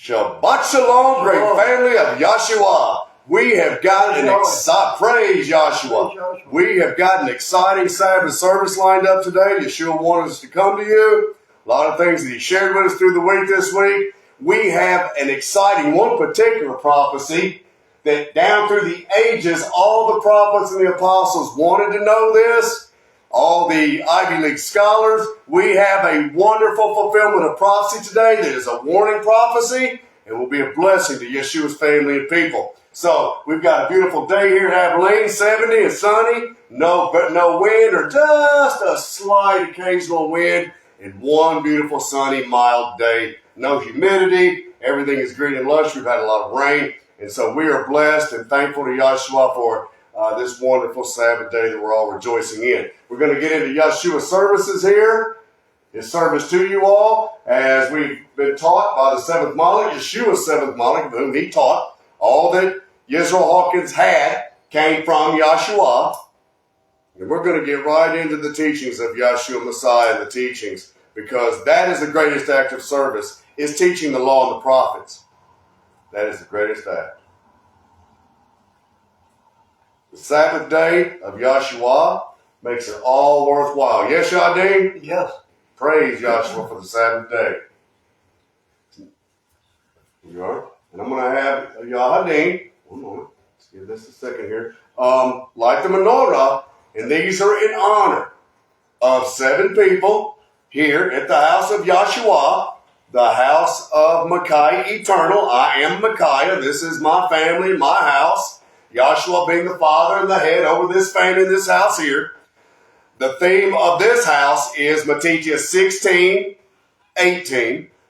Shabbat Shalom, great family of Yahshua. We have got praise Yahshua. We have got an exciting Sabbath service lined up today. Yeshua wanted us to come to you. A lot of things that he shared with us through the week this week. We have an exciting one particular prophecy that down through the ages, all the prophets and the apostles wanted to know this. All the Ivy League scholars, we have a wonderful fulfillment of prophecy today that is a warning prophecy and will be a blessing to Yeshua's family and people. So we've got a beautiful day here in Abilene, 70 and sunny, no wind or just a slight occasional wind, and one beautiful sunny, mild day. No humidity, everything is green and lush. We've had a lot of rain, and so we are blessed and thankful to Yahshua for this wonderful Sabbath day that we're all rejoicing in. We're going to get into Yeshua services here, his service to you all, as we've been taught by the seventh Malach, Yeshua's seventh Malach, whom he taught. All that Yisrael Hawkins had came from Yahshua. And we're going to get right into the teachings of Yahshua Messiah and the teachings, because that is the greatest act of service, is teaching the law and the prophets. That is the greatest act. The Sabbath day of Yahshua makes it all worthwhile. Yes, Yadin? Yes. Praise Yahshua for the Sabbath day. You are? And I'm going to have Yahadin. One moment. Let's give this a second here. Light the menorah, and these are in honor of 7 people here at the house of Yahshua, the house of Micaiah Eternal. I am Micaiah. This is my family, my house. Yahshua being the father and the head over this family in this house here. The theme of this house is Matthew 16:18.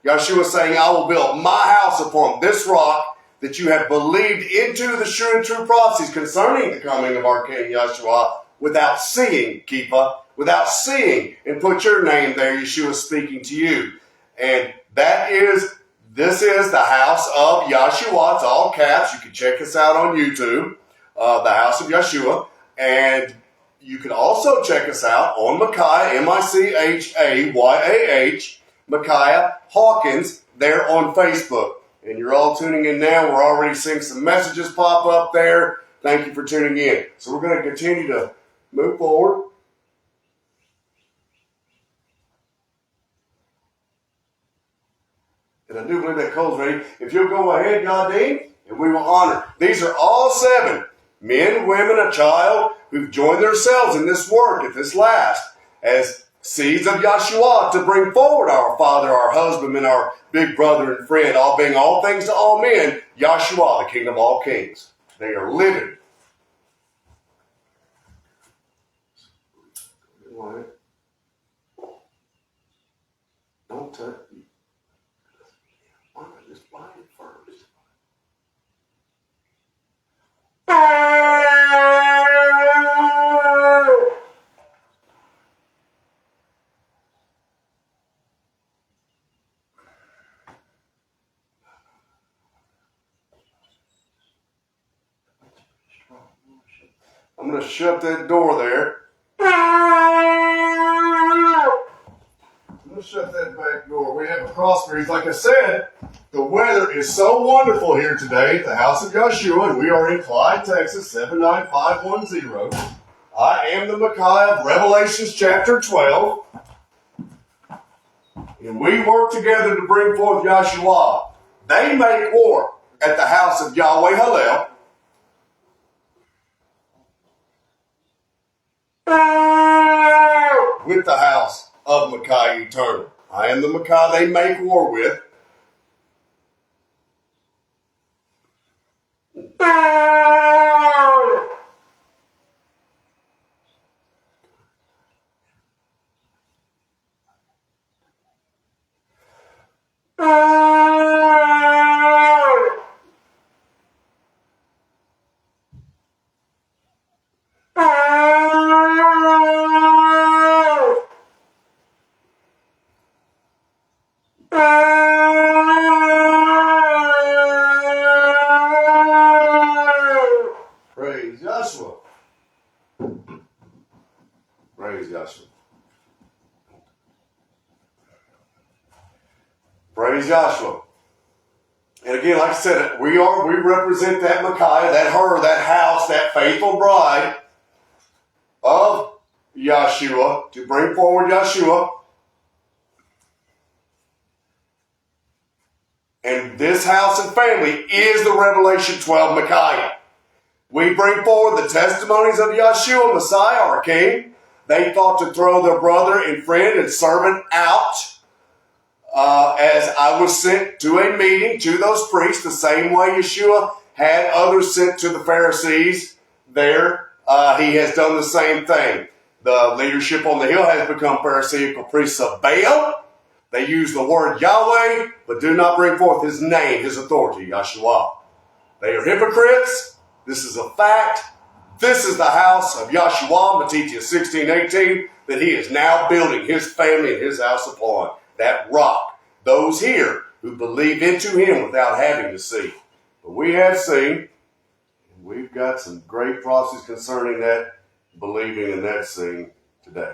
Yahshua saying, I will build my house upon this rock that you have believed into the sure and true prophecies concerning the coming of our King Yahshua without seeing, Kippah, without seeing, and put your name there, Yeshua speaking to you. And this is the house of Yahshua. It's all caps. You can check us out on YouTube, the house of Yahshua. And you can also check us out on Micaiah, Michayah, Micaiah Hawkins, there on Facebook. And you're all tuning in now. We're already seeing some messages pop up there. Thank you for tuning in. So we're going to continue to move forward. And I do believe that coal's ready. If you'll go ahead, Yadin, and we will honor. These are all 7 men, women, a child who've joined themselves in this work at this last as seeds of Yahshua to bring forward our Father, our husbandman, our big brother and friend, all being all things to all men, Yahshua, the King of all kings. They are living. Don't touch. Why don't I just light it first? I'm going to shut that door there. I'm going to shut that back door. We have a cross breeze. Like I said, the weather is so wonderful here today at the house of Yahshua, and we are in Clyde, Texas, 79510. I am the Micaiah of Revelations chapter 12. And we work together to bring forth Yahshua. They make war at the house of Yahweh Hallel. With the house of Micaiah Eternal. I am the Micaiah they make war with. Praise Yahshua. Praise Yahshua. Praise Yahshua. And again, like I said, we represent that Micaiah, that house, that faithful bride of Yeshua, to bring forward Yeshua. And this house and family is the Revelation 12 Micaiah. We bring forward the testimonies of Yeshua, Messiah, our King. They thought to throw their brother and friend and servant out. As I was sent to a meeting to those priests, the same way Yeshua had others sent to the Pharisees there, he has done the same thing. The leadership on the hill has become Pharisaical priests of Baal. They use the word Yahweh, but do not bring forth his name, his authority, Yeshua. They are hypocrites. This is a fact. This is the house of Yeshua, Matthew 16:18, that he is now building his family and his house upon. That rock. Those here who believe into him without having to see. But we have seen, and we've got some great prophecies concerning that, believing in that seeing today.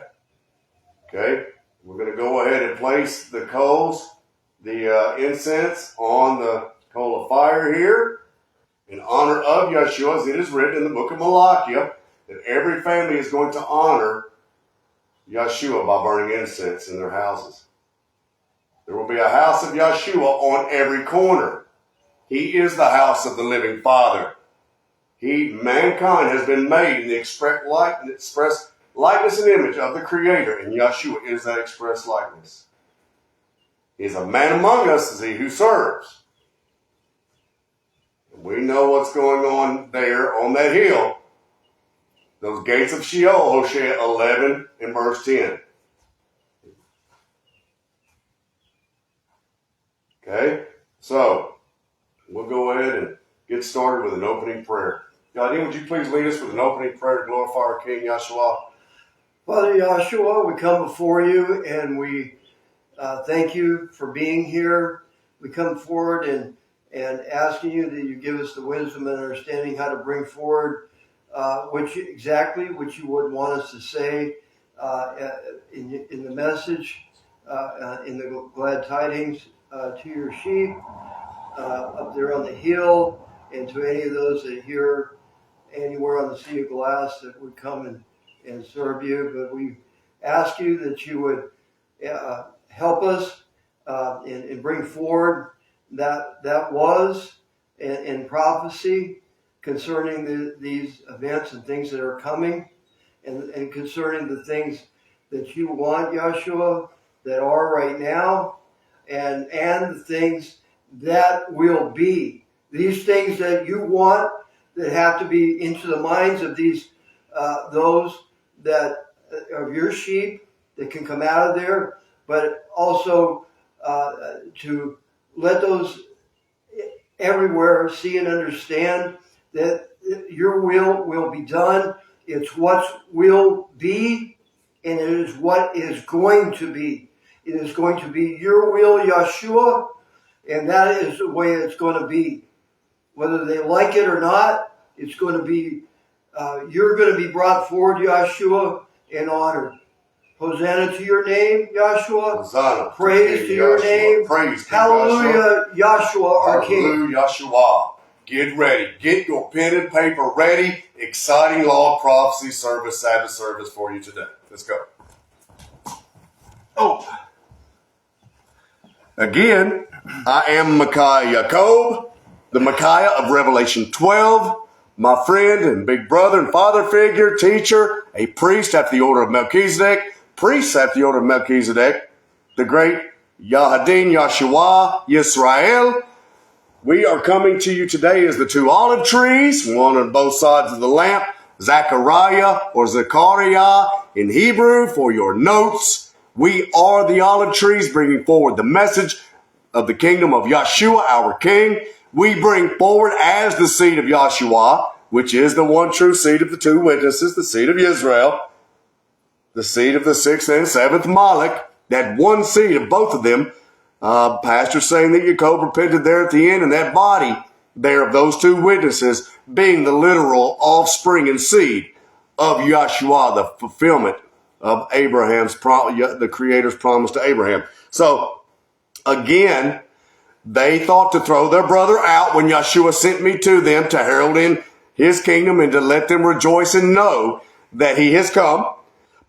Okay? We're going to go ahead and place the coals, the incense on the coal of fire here in honor of Yeshua, as it is written in the book of Malachi, that every family is going to honor Yeshua by burning incense in their houses. There will be a house of Yeshua on every corner. He is the house of the living Father. Mankind has been made in the express likeness and image of the Creator, and Yeshua is that express likeness. He is a man among us, is he who serves. And we know what's going on there on that hill. Those gates of Sheol, Hosea 11 and verse 10. Okay, so we'll go ahead and get started with an opening prayer. God, would you please lead us with an opening prayer to glorify our King, Yeshua? Father Yeshua, we come before you and we thank you for being here. We come forward and asking you that you give us the wisdom and understanding how to bring forward what you would want us to say in the message, in the glad tidings to your sheep up there on the hill, and to any of those that hear anywhere on the sea of glass that would come and serve you. But we ask you that you would help us and bring forward that was in prophecy concerning these events and things that are coming, and concerning the things that you want, Yeshua, that are right now, and the things that will be. These things that you want that have to be into the minds of those that of your sheep that can come out of there, but also to let those everywhere see and understand that your will be done. It's what will be, and it is what is going to be. It is going to be your will, Yeshua, and that is the way it's going to be. Whether they like it or not, it's going to be, you're going to be brought forward, Yeshua, and honored. Hosanna to your name, Yeshua. Hosanna. Praise to your name. Praise Hallelujah, Yeshua, our King. Hallelujah, Yeshua. Get ready. Get your pen and paper ready. Exciting law, prophecy, service, Sabbath service for you today. Let's go. Oh. Again, I am Micaiah Yacob, the Micaiah of Revelation 12, my friend and big brother and father figure, teacher, a priest after the order of Melchizedek, priest after the order of Melchizedek, the great Yahadin Yeshua Yisrael. We are coming to you today as the two olive trees, one on both sides of the lamp, Zechariah or Zechariah in Hebrew for your notes. We are the olive trees bringing forward the message of the kingdom of Yeshua, our King. We bring forward as the seed of Yeshua, which is the one true seed of the two witnesses, the seed of Israel, the seed of the sixth and seventh Malach, that one seed of both of them. Pastor saying that Jacob repented there at the end, and that body there of those two witnesses being the literal offspring and seed of Yeshua, the fulfillment of the Creator's promise to Abraham. So, again, They thought to throw their brother out when Yeshua sent me to them to herald in his kingdom and to let them rejoice and know that he has come.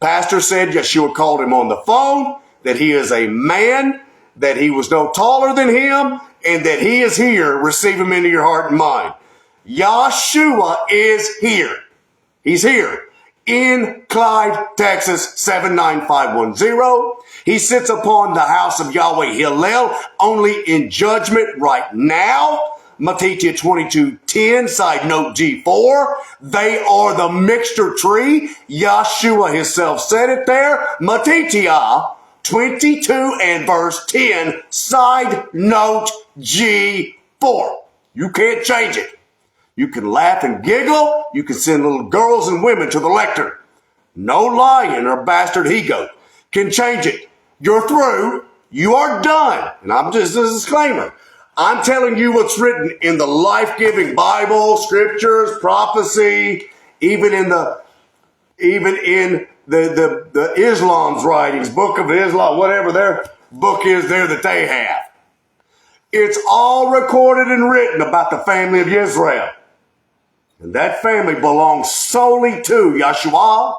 Pastor said Yeshua called him on the phone, that he is a man, that he was no taller than him, and that he is here. Receive him into your heart and mind. Yeshua is here. He's here in Clyde, Texas, 79510. He sits upon the house of Yahweh Hillel, only in judgment right now. Matthew 22:10, side note G4. They are the mixture tree. Yeshua himself said it there. Matthew 22 and verse 10, side note G4. You can't change it. You can laugh and giggle. You can send little girls and women to the lectern. No lion or bastard he-goat can change it. You're through. You are done. And I'm just a disclaimer. I'm telling you what's written in the life-giving Bible, scriptures, prophecy, even in the Islam's writings, Book of Islam, whatever their book is there that they have. It's all recorded and written about the family of Israel. And that family belongs solely to Yeshua.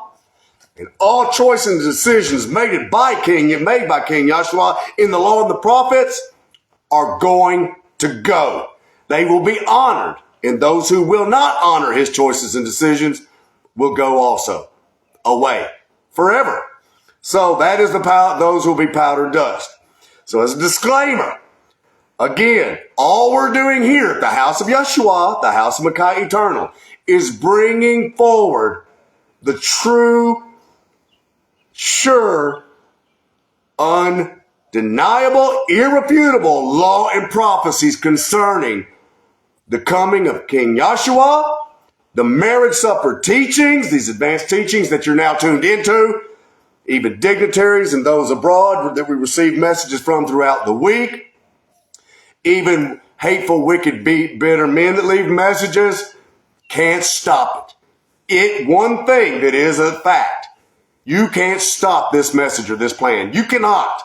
And all choices and decisions made by King Yeshua in the law and the prophets are going to go. They will be honored. And those who will not honor his choices and decisions will go also away forever. So that is those will be powdered dust. So as a disclaimer, again, all we're doing here at the house of Yeshua, the house of Micaiah Eternal, is bringing forward the true, sure, undeniable, irrefutable law and prophecies concerning the coming of King Yeshua, the marriage supper teachings, these advanced teachings that you're now tuned into, even dignitaries and those abroad that we receive messages from throughout the week, even hateful, wicked, bitter men that leave messages, can't stop it. One thing that is a fact, you can't stop this message or this plan. You cannot.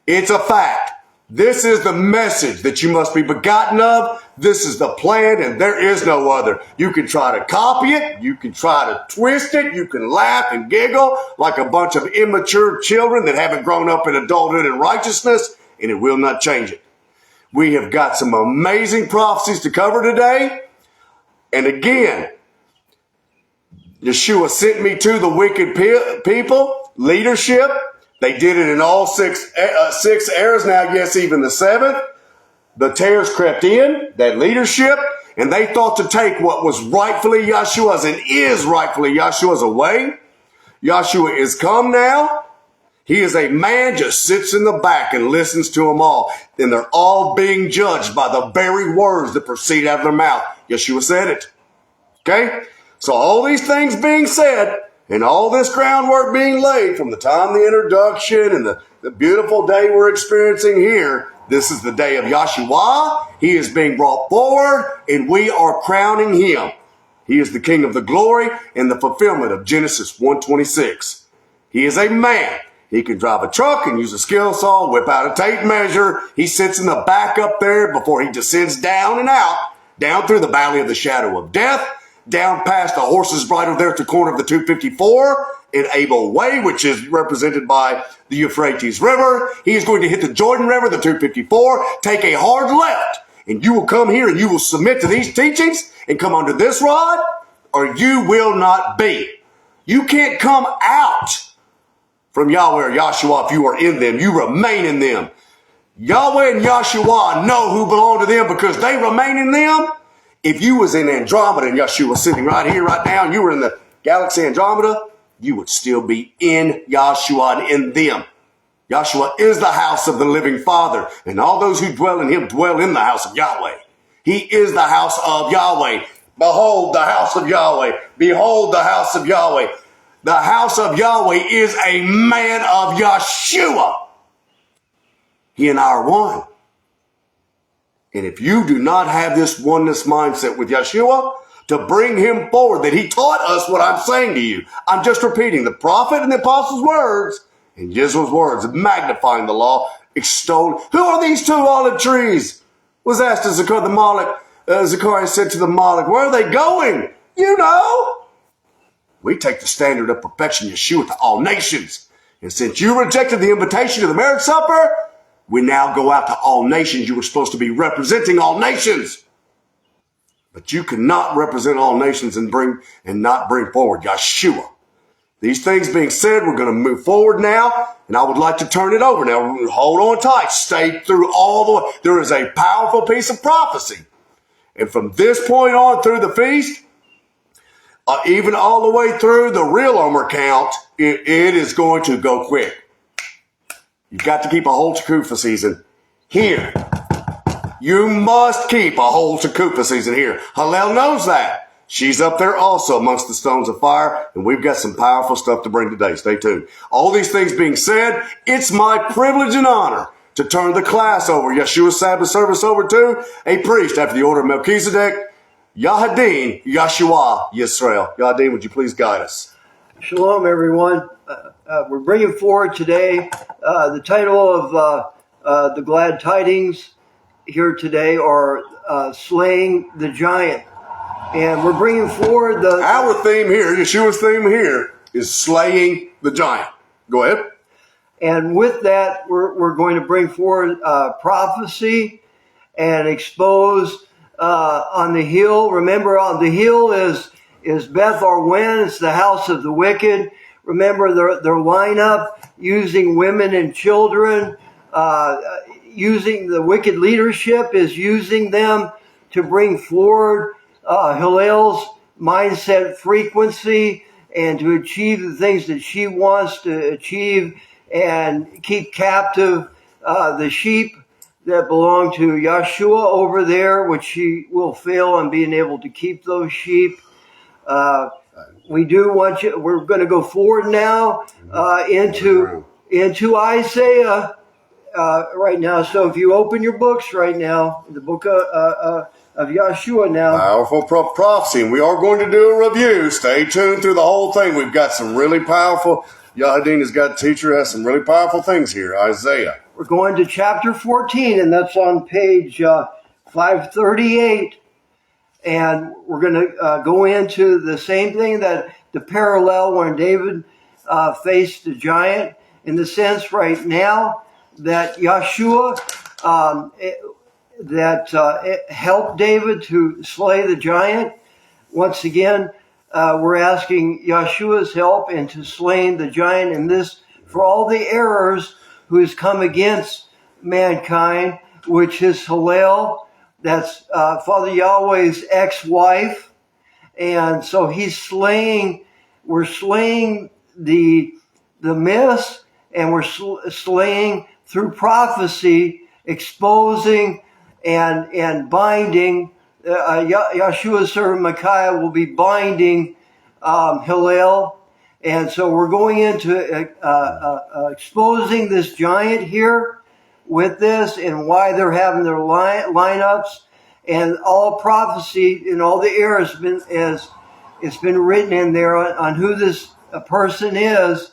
It's a fact. This is the message that you must be begotten of. This is the plan, and there is no other. You can try to copy it. You can try to twist it. You can laugh and giggle like a bunch of immature children that haven't grown up in adulthood and righteousness, and it will not change it. We have got some amazing prophecies to cover today. And again, Yeshua sent me to the wicked people, leadership. They did it in all six eras. Now, yes, even the seventh. The tares crept in, that leadership, and they thought to take what was rightfully Yeshua's and is rightfully Yeshua's away. Yeshua is come now. He is a man, just sits in the back and listens to them all. And they're all being judged by the very words that proceed out of their mouth. Yeshua said it. Okay? So all these things being said, and all this groundwork being laid from the time of the introduction and the beautiful day we're experiencing here, this is the day of Yeshua. He is being brought forward, and we are crowning him. He is the King of the glory and the fulfillment of Genesis 1:26. He is a man. He can drive a truck and use a skill saw, whip out a tape measure. He sits in the back up there before he descends down and out, down through the valley of the shadow of death, down past the horse's bridle there at the corner of the 254 in Abel Way, which is represented by the Euphrates River. He is going to hit the Jordan River, the 254, take a hard left, and you will come here and you will submit to these teachings and come under this rod, or you will not be. You can't come out from Yahweh or Yahshua if you are in them. You remain in them. Yahweh and Yahshua know who belong to them because they remain in them. If you was in Andromeda and Yeshua was sitting right here, right now, and you were in the galaxy Andromeda, you would still be in Yahshua and in them. Yahshua is the house of the living Father, and all those who dwell in him dwell in the house of Yahweh. He is the house of Yahweh. Behold the house of Yahweh. Behold the house of Yahweh. The house of Yahweh is a man of Yeshua. He and I are one. And if you do not have this oneness mindset with Yeshua, to bring him forward, that he taught us what I'm saying to you. I'm just repeating the prophet and the apostles' words and Yeshua's words, magnifying the law extolled. Who are these 2 olive trees? Was asked to Zechariah the Moloch. Zechariah said to the Moloch, where are they going? You know. We take the standard of perfection, Yeshua, to all nations. And since you rejected the invitation to the marriage supper, we now go out to all nations. You were supposed to be representing all nations. But you cannot represent all nations and not bring forward Yeshua. These things being said, we're going to move forward now, and I would like to turn it over. Now, hold on tight. Stay through all the way. There is a powerful piece of prophecy. And from this point on through the feast, even all the way through the real Omer count, it is going to go quick. You've got to keep a whole Tekufa season here. You must keep a whole Tekufa season here. Hillel knows that. She's up there also amongst the stones of fire, and we've got some powerful stuff to bring today. Stay tuned. All these things being said, it's my privilege and honor to turn the class over, Yeshua's Sabbath service, over to a priest after the order of Melchizedek, Yahadin, Yeshua, Yisrael. Yahadin, would you please guide us? Shalom, everyone. We're bringing forward today the title of the Glad Tidings here today are Slaying the Giant. And we're bringing forward our theme here, Yeshua's theme here, is slaying the giant. Go ahead. And with that, we're going to bring forward prophecy and expose on the hill. Remember, on the hill is Beth Arwen. It's the house of the wicked. Remember their lineup, using women and children, using the wicked leadership is using them to bring forward Hillel's mindset frequency and to achieve the things that she wants to achieve and keep captive the sheep that belong to Yeshua over there, which she will fail in being able to keep those sheep. We do want you. We're going to go forward now into Isaiah right now. So if you open your books right now, the book of Yeshua now. Powerful prophecy, and we are going to do a review. Stay tuned through the whole thing. We've got some really powerful. Yahadin has got a teacher has some really powerful things here. Isaiah. We're going to chapter 14, and that's on page 538. And we're going to go into the same thing, that the parallel when David faced the giant, in the sense right now that Yeshua it helped David to slay the giant. Once again, we're asking Yeshua's help into slaying the giant in this, for all the errors who has come against mankind, which is Hillel, that's Father Yahweh's ex-wife. And so we're slaying the myths, and we're slaying through prophecy, exposing and binding. Yeshua's servant Micaiah will be binding Hillel. And so we're going into exposing this giant here with this, and why they're having their lineups, and all prophecy and all the errors it's been written in there on who this person is,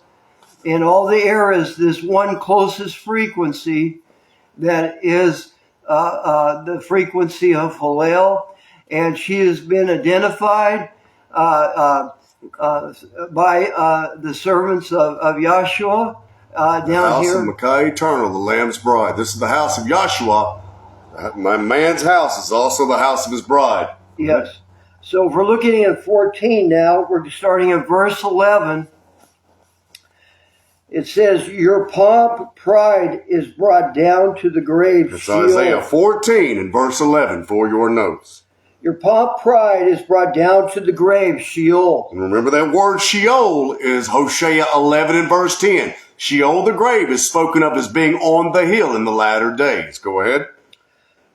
and all the errors. This one closest frequency that is the frequency of Hillel, and she has been identified by the servants of Yahshua down the house here. Of Micaiah Eternal, the Lamb's bride. This is the house of Yahshua. My man's house is also the house of his bride. Yes. So if we're looking at 14 now, we're starting at verse 11. It says, your pomp, pride is brought down to the grave. It's Isaiah 14 and verse 11 for your notes. Your pomp, pride is brought down to the grave, Sheol. And remember that word Sheol is Hosea 11 and verse 10. Sheol, the grave, is spoken of as being on the hill in the latter days. Go ahead.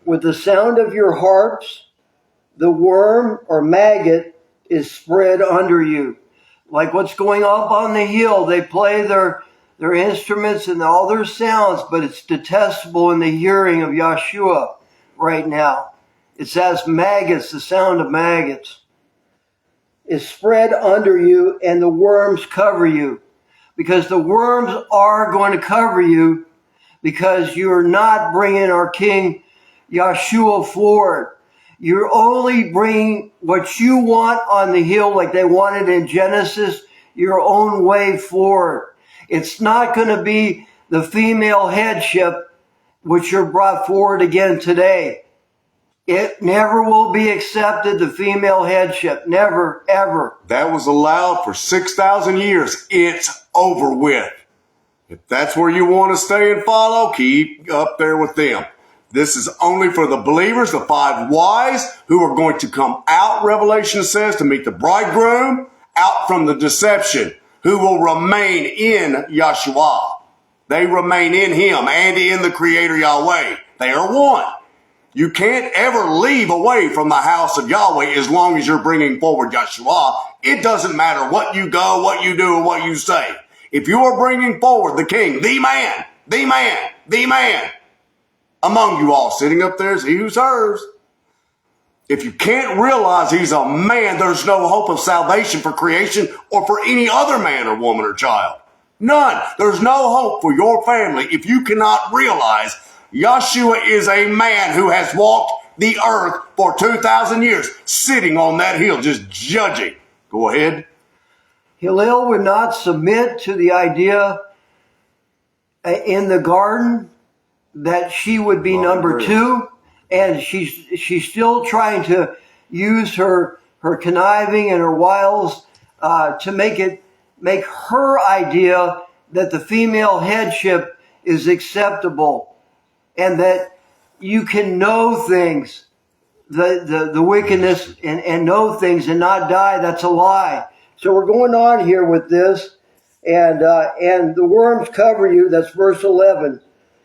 With the sound of your harps, the worm or maggot is spread under you. Like what's going up on the hill, they play their instruments and all their sounds, but it's detestable in the hearing of Yeshua right now. It's as maggots, the sound of maggots is spread under you, and the worms cover you. Because the worms are going to cover you, because you're not bringing our King Yeshua forward. You're only bringing what you want on the hill, like they wanted in Genesis, your own way forward. It's not going to be the female headship which you're brought forward again today. It never will be accepted, the female headship. Never, ever. That was allowed for 6,000 years. It's over with. If that's where you want to stay and follow, keep up there with them. This is only for the believers, the 5 wise who are going to come out, Revelation says, to meet the bridegroom, out from the deception, who will remain in Yeshua. They remain in him and in the Creator Yahweh. They are one. You can't ever leave away from the house of Yahweh as long as you're bringing forward Yeshua. It doesn't matter what you go, what you do, or what you say. If you are bringing forward the King, the man, among you all, sitting up there is he who serves. If you can't realize he's a man, there's no hope of salvation for creation or for any other man or woman or child. None. There's no hope for your family if you cannot realize Yeshua is a man who has walked the earth for 2,000 years, sitting on that hill, just judging. Go ahead. Hillel would not submit to the idea in the garden that she would be number 2, and she's still trying to use her conniving and her wiles to make her idea that the female headship is acceptable, and that you can know things, the wickedness, and know things and not die. That's a lie. So we're going on here with this, and the worms cover you. That's verse 11.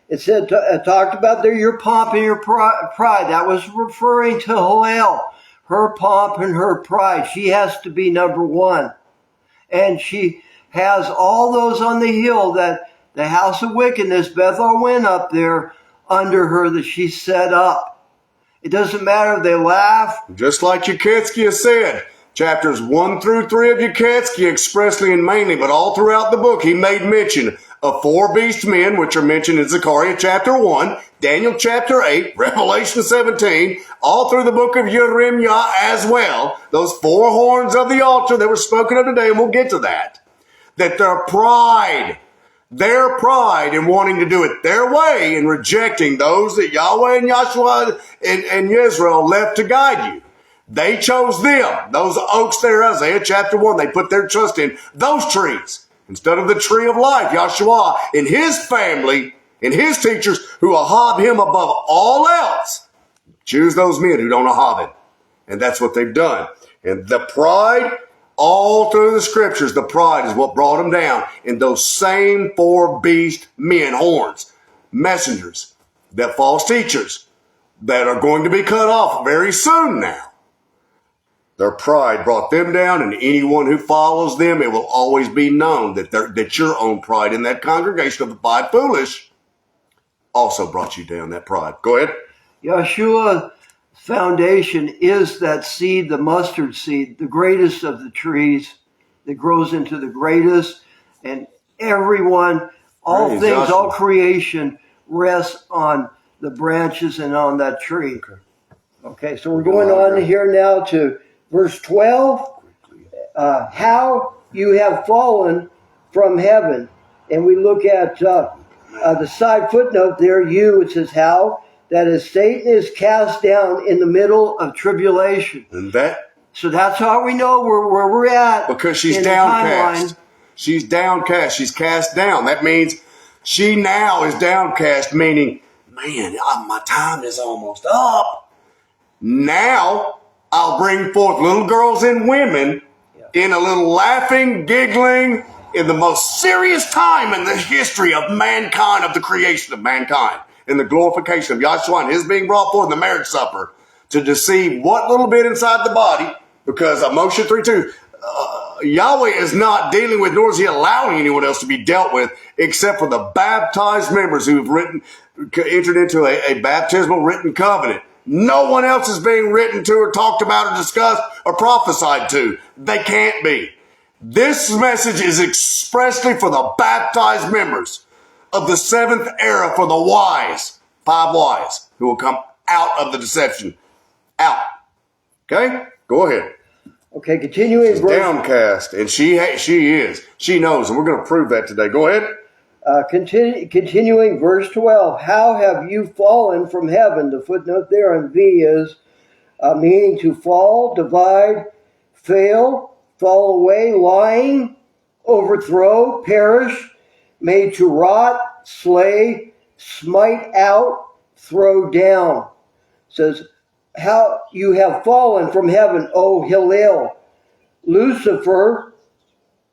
It said, talked about your pomp and your pride. That was referring to Hillel, her pomp and her pride. She has to be number 1. And she has all those on the hill that the house of wickedness, Bethel, went up there under her, that she set up. It doesn't matter if they laugh. Just like Yeketskia said, chapters 1 through 3 of Yeketskia expressly and mainly, but all throughout the book, he made mention of 4 beast men, which are mentioned in Zechariah chapter 1, Daniel chapter 8, Revelation 17, all through the book of Jeremiah as well. Those 4 horns of the altar that were spoken of today, and we'll get to that. That their pride in wanting to do it their way and rejecting those that Yahweh and Yahshua and Israel left to guide you. They chose them, those oaks there, Isaiah chapter 1. They put their trust in those trees instead of the tree of life, Yahshua, and his family and his teachers who ahab him above all else. Choose those men who don't ahab him. And that's what they've done. And the pride, all through the scriptures, the pride is what brought them down. And those same 4 beast men, horns, messengers, that false teachers that are going to be cut off very soon now. Their pride brought them down, and anyone who follows them, it will always be known that your own pride in that congregation of the 5 foolish also brought you down, that pride. Go ahead. Yeshua foundation is that seed, the mustard seed, the greatest of the trees that grows into the greatest, and everyone, all Praise things, Yahshua. all creation rests on the branches and on that tree. Okay, so we're going on here now to verse 12, how you have fallen from heaven. And we look at the side footnote there, it says how, that is Satan is cast down in the middle of tribulation. And that, so that's how we know where we're at. because she's downcast. She's downcast. She's cast down. That means she now is downcast, meaning, man, my time is almost up. Now I'll bring forth little girls and women in a little laughing, giggling, in the most serious time in the history of mankind, of the creation of mankind, in the glorification of Yahshua and his being brought forth in the marriage supper to deceive what little bit inside the body, because Moshe 3:2, Yahweh is not dealing with, nor is he allowing anyone else to be dealt with, except for the baptized members who've entered into a baptismal written covenant. No one else is being written to or talked about or discussed or prophesied to. They can't be. This message is expressly for the baptized members of the seventh era for the wise. 5 wise who will come out of the deception. Out. Okay? Go ahead. Okay, continuing. She's downcast, and she is. She knows, and we're going to prove that today. Go ahead. Continuing verse 12. How have you fallen from heaven? The footnote there on V is meaning to fall, divide, fail, fall away, lying, overthrow, perish, made to rot, slay, smite out, throw down. It says, how you have fallen from heaven, O Hillel, Lucifer,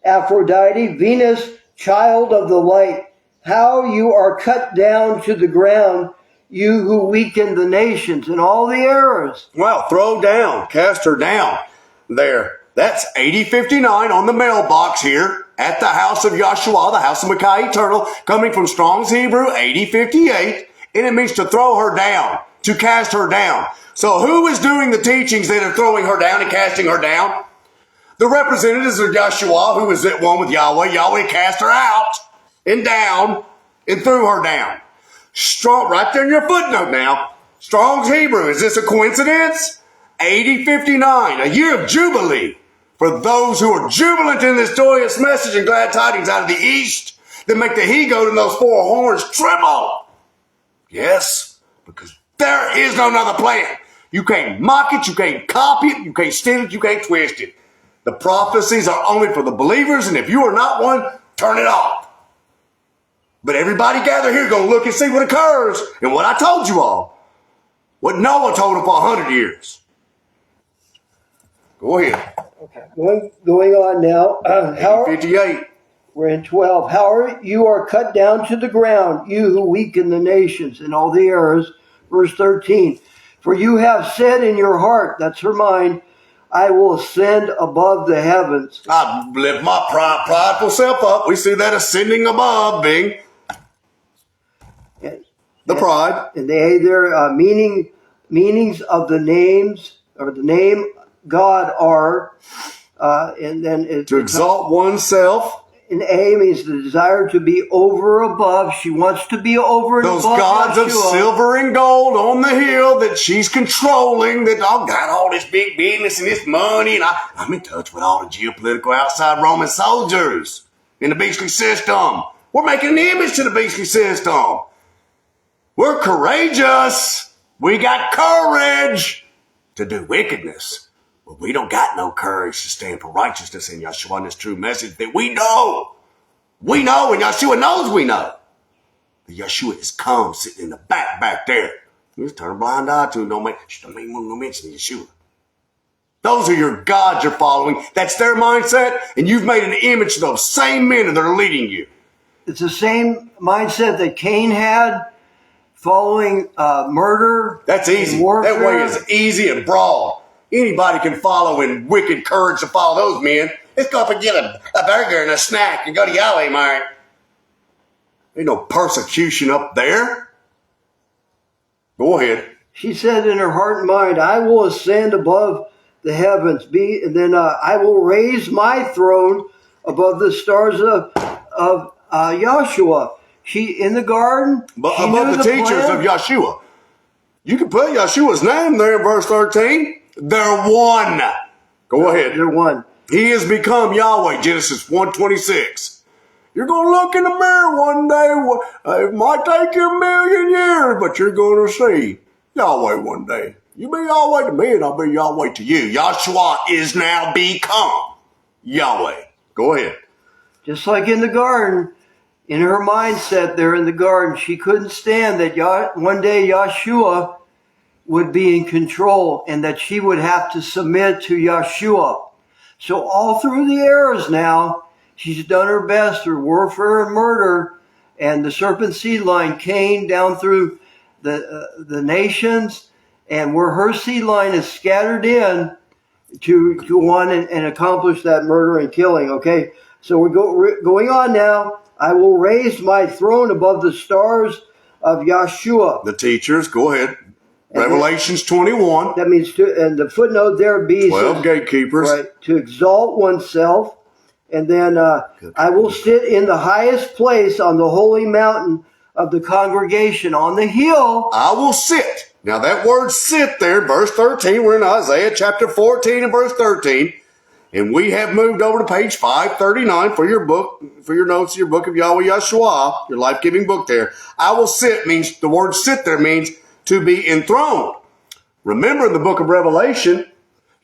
Aphrodite, Venus, child of the light. How you are cut down to the ground, you who weaken the nations, and all the errors. Well, throw down, cast her down. There. That's 8059 on the mailbox here at the house of Yahshua, the house of Micaiah Eternal, coming from Strong's Hebrew 8058, and it means to throw her down, to cast her down. So who is doing the teachings that are throwing her down and casting her down? The representatives of Yahshua, who is at one with Yahweh. Yahweh cast her out and down and threw her down. Strong, right there in your footnote now. Strong's Hebrew. Is this a coincidence? 8059, a year of Jubilee. For those who are jubilant in this joyous message and glad tidings out of the east that make the he-goat and those 4 horns tremble. Yes, because there is no other plan. You can't mock it, you can't copy it, you can't steal it, you can't twist it. The prophecies are only for the believers, and if you are not one, turn it off. But everybody gather here, go look and see what occurs. And what I told you all, what Noah told them for 100 years. Go ahead. Okay, going on now. 58. We're in 12. How you are cut down to the ground, you who weaken the nations, and all the errors. Verse 13. For you have said in your heart, that's her mind, I will ascend above the heavens. I lift my prideful self up. We see that ascending above being the pride. And they their meanings of the names or the name God are, and then to exalt oneself. And A means the desire to be over above. She wants to be over and those above. Those gods Yahshua. Of silver and gold on the hill that she's controlling, that I've got all this big business and this money, and I'm in touch with all the geopolitical outside Roman soldiers in the beastly system. We're making an image to the beastly system. We're courageous. We got courage to do wickedness. But we don't got no courage to stand for righteousness in Yahshua and this true message that we know. We know, and Yahshua knows we know. But Yahshua is come sitting in the back there. You just turn a blind eye to it. Don't even want to mention Yeshua. Those are your gods you're following. That's their mindset, and you've made an image of those same men that are leading you. It's the same mindset that Cain had, following murder. That's easy. Warfare. That way is easy and broad. Anybody can follow in wicked courage to follow those men. Let's go up and get a burger and a snack and go to Yahweh, Mary. Ain't no persecution up there. Go ahead. She said in her heart and mind, I will ascend above the heavens, and then I will raise my throne above the stars of Yahshua. She in the garden. But above the teachers of Yahshua. You can put Yahshua's name there in verse 13. They're one. Go ahead. They're one. He has become Yahweh, Genesis 1:26. You're going to look in the mirror one day. It might take you 1,000,000 years, but you're going to see Yahweh one day. You be Yahweh to me, and I'll be Yahweh to you. Yahshua is now become Yahweh. Go ahead. Just like in the garden, in her mindset there in the garden, she couldn't stand that one day Yahshua would be in control and that she would have to submit to Yahshua. So all through the eras now, she's done her best through warfare and murder and the serpent seed line, Cain, down through the nations, and where her seed line is scattered in to go on and accomplish that murder and killing. Okay, so we're going on now. I will raise my throne above the stars of Yahshua. The teachers, go ahead. Revelations 21. That means and the footnote there be 12 gatekeepers. Right, to exalt oneself And then I will sit in the highest place on the holy mountain of the congregation on the hill. I will sit. Now that word sit there, verse 13, we're in Isaiah chapter 14 and verse 13. And we have moved over to page 539 for your book, for your notes, your book of Yahweh Yeshua, your life-giving book there. I will sit means, the word sit there means to be enthroned. Remember in the book of Revelation,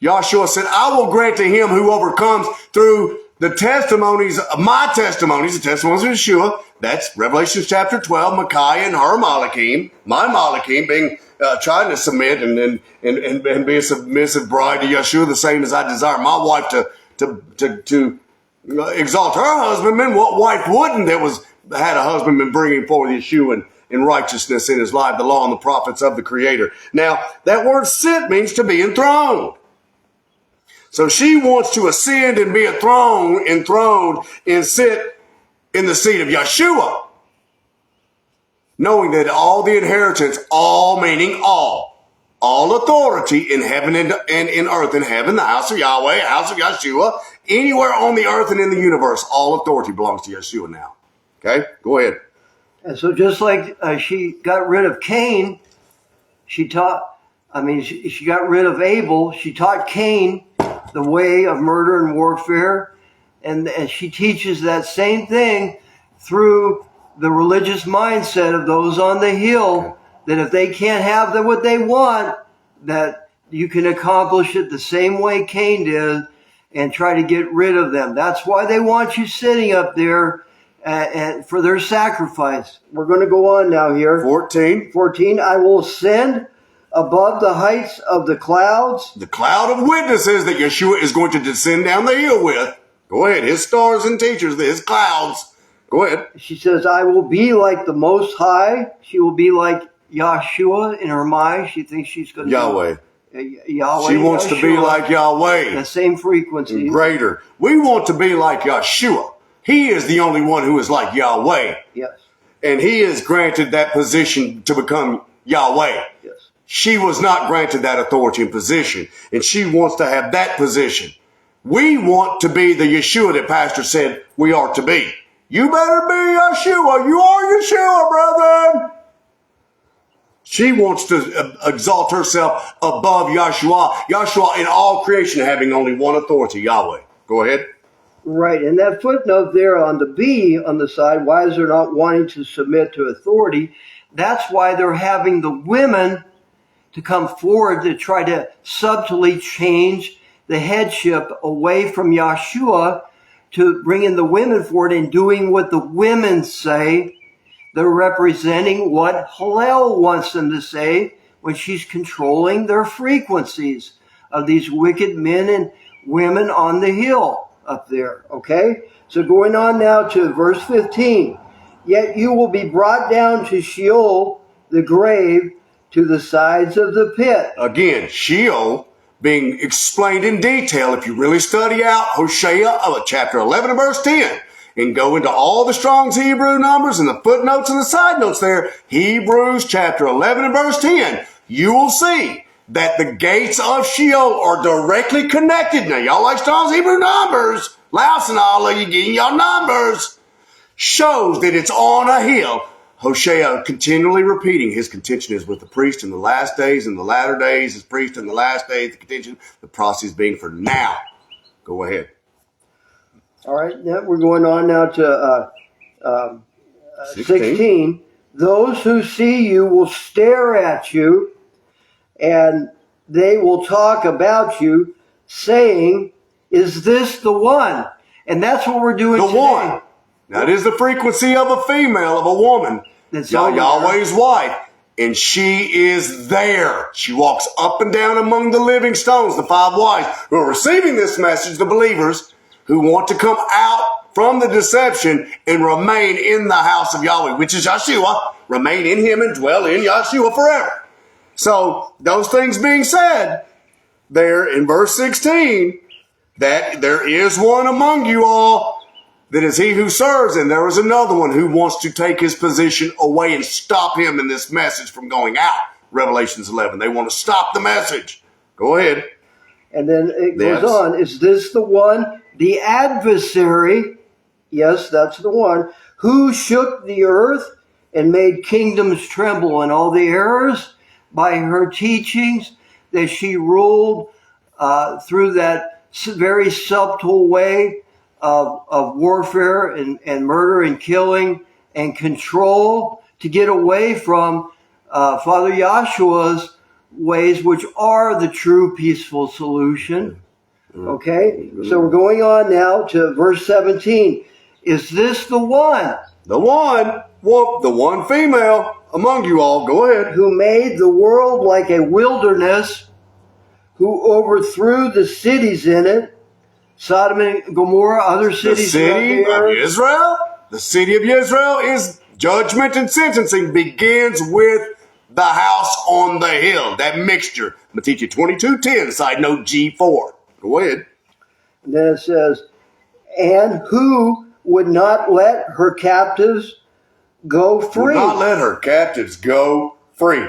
Yahshua said, I will grant to him who overcomes through the testimonies of my testimonies, the testimonies of Yeshua. That's Revelation chapter 12, Micaiah and her Malachim, my Malachim being trying to submit and be a submissive bride to Yeshua, the same as I desire my wife to exalt her husbandman. What wife wouldn't that had a husbandman bringing forth Yeshua in righteousness in his life, the law and the prophets of the Creator. Now, that word sit means to be enthroned. So she wants to ascend and be enthroned and sit in the seat of Yeshua. Knowing that all the inheritance, all meaning all authority in heaven and in earth, in heaven, the house of Yahweh, house of Yeshua, anywhere on the earth and in the universe, all authority belongs to Yeshua now. Okay, go ahead. And so just like she got rid of Cain, she got rid of Abel, she taught Cain the way of murder and warfare, and she teaches that same thing through the religious mindset of those on the hill, that if they can't have what they want, that you can accomplish it the same way Cain did and try to get rid of them. That's why they want you sitting up there for their sacrifice. We're going to go on now here. 14. I will ascend above the heights of the clouds. The cloud of witnesses that Yeshua is going to descend down the hill with. Go ahead. His stars and teachers, his clouds. Go ahead. She says, I will be like the Most High. She will be like Yahshua in her mind. She thinks she's going to Yahweh. Yahweh. She wants Yahshua, to be like Yahweh. the same frequency. And greater. We want to be like Yeshua. He is the only one who is like Yahweh. Yes. And he is granted that position to become Yahweh. Yes. She was not granted that authority and position. And she wants to have that position. We want to be the Yeshua that Pastor said we are to be. You better be Yeshua. You are Yeshua, brethren. She wants to exalt herself above Yeshua. Yeshua in all creation having only one authority, Yahweh. Go ahead. Right. And that footnote there on the B on the side, why is there not wanting to submit to authority? That's why they're having the women to come forward to try to subtly change the headship away from Yeshua, to bring in the women forward and doing what the women say. They're representing what Hillel wants them to say when she's controlling their frequencies of these wicked men and women on the hill up there. Okay? So going on now to verse 15. Yet you will be brought down to Sheol, the grave, to the sides of the pit. Again, Sheol being explained in detail if you really study out Hosea chapter 11 and verse 10 and go into all the Strong's Hebrew numbers and the footnotes and the side notes there, Hebrews chapter 11 and verse 10, you will see that the gates of Sheol are directly connected. Now, y'all like Strong's Hebrew numbers, Laos and all of you getting y'all numbers, shows that it's on a hill. Hosea continually repeating his contention is with the priest in the last days and the latter days, his priest in the last days, the contention, the prophecy is being for now. Go ahead. All right, now we're going on now to 16. Those who see you will stare at you, and they will talk about you, saying, is this the one? And that's what we're doing today. The one. That is the frequency of a female, of a woman. That's Yahweh's wife. And she is there. She walks up and down among the living stones, the five wise, who are receiving this message, the believers, who want to come out from the deception and remain in the house of Yahweh, which is Yeshua. Remain in him and dwell in Yeshua forever. So, those things being said, there in verse 16, that there is one among you all that is he who serves, and there is another one who wants to take his position away and stop him in this message from going out. Revelations 11. They want to stop the message. Go ahead. And then it goes on. Is this the one the adversary, yes, that's the one, who shook the earth and made kingdoms tremble, and all the errors by her teachings that she ruled through that very subtle way of warfare and murder and killing and control to get away from Father Yahshua's ways, which are the true peaceful solution. Okay, so we're going on now to verse 17. Is this the one? The one female among you all. Go ahead. Who made the world like a wilderness, who overthrew the cities in it, Sodom and Gomorrah, other cities. The city of Israel. The city of Israel is judgment and sentencing begins with the house on the hill. That mixture. I'm going to teach you 22:10, side note G4. Go ahead. And then it says, and who would not let her captives go free? Would not let her captives go free.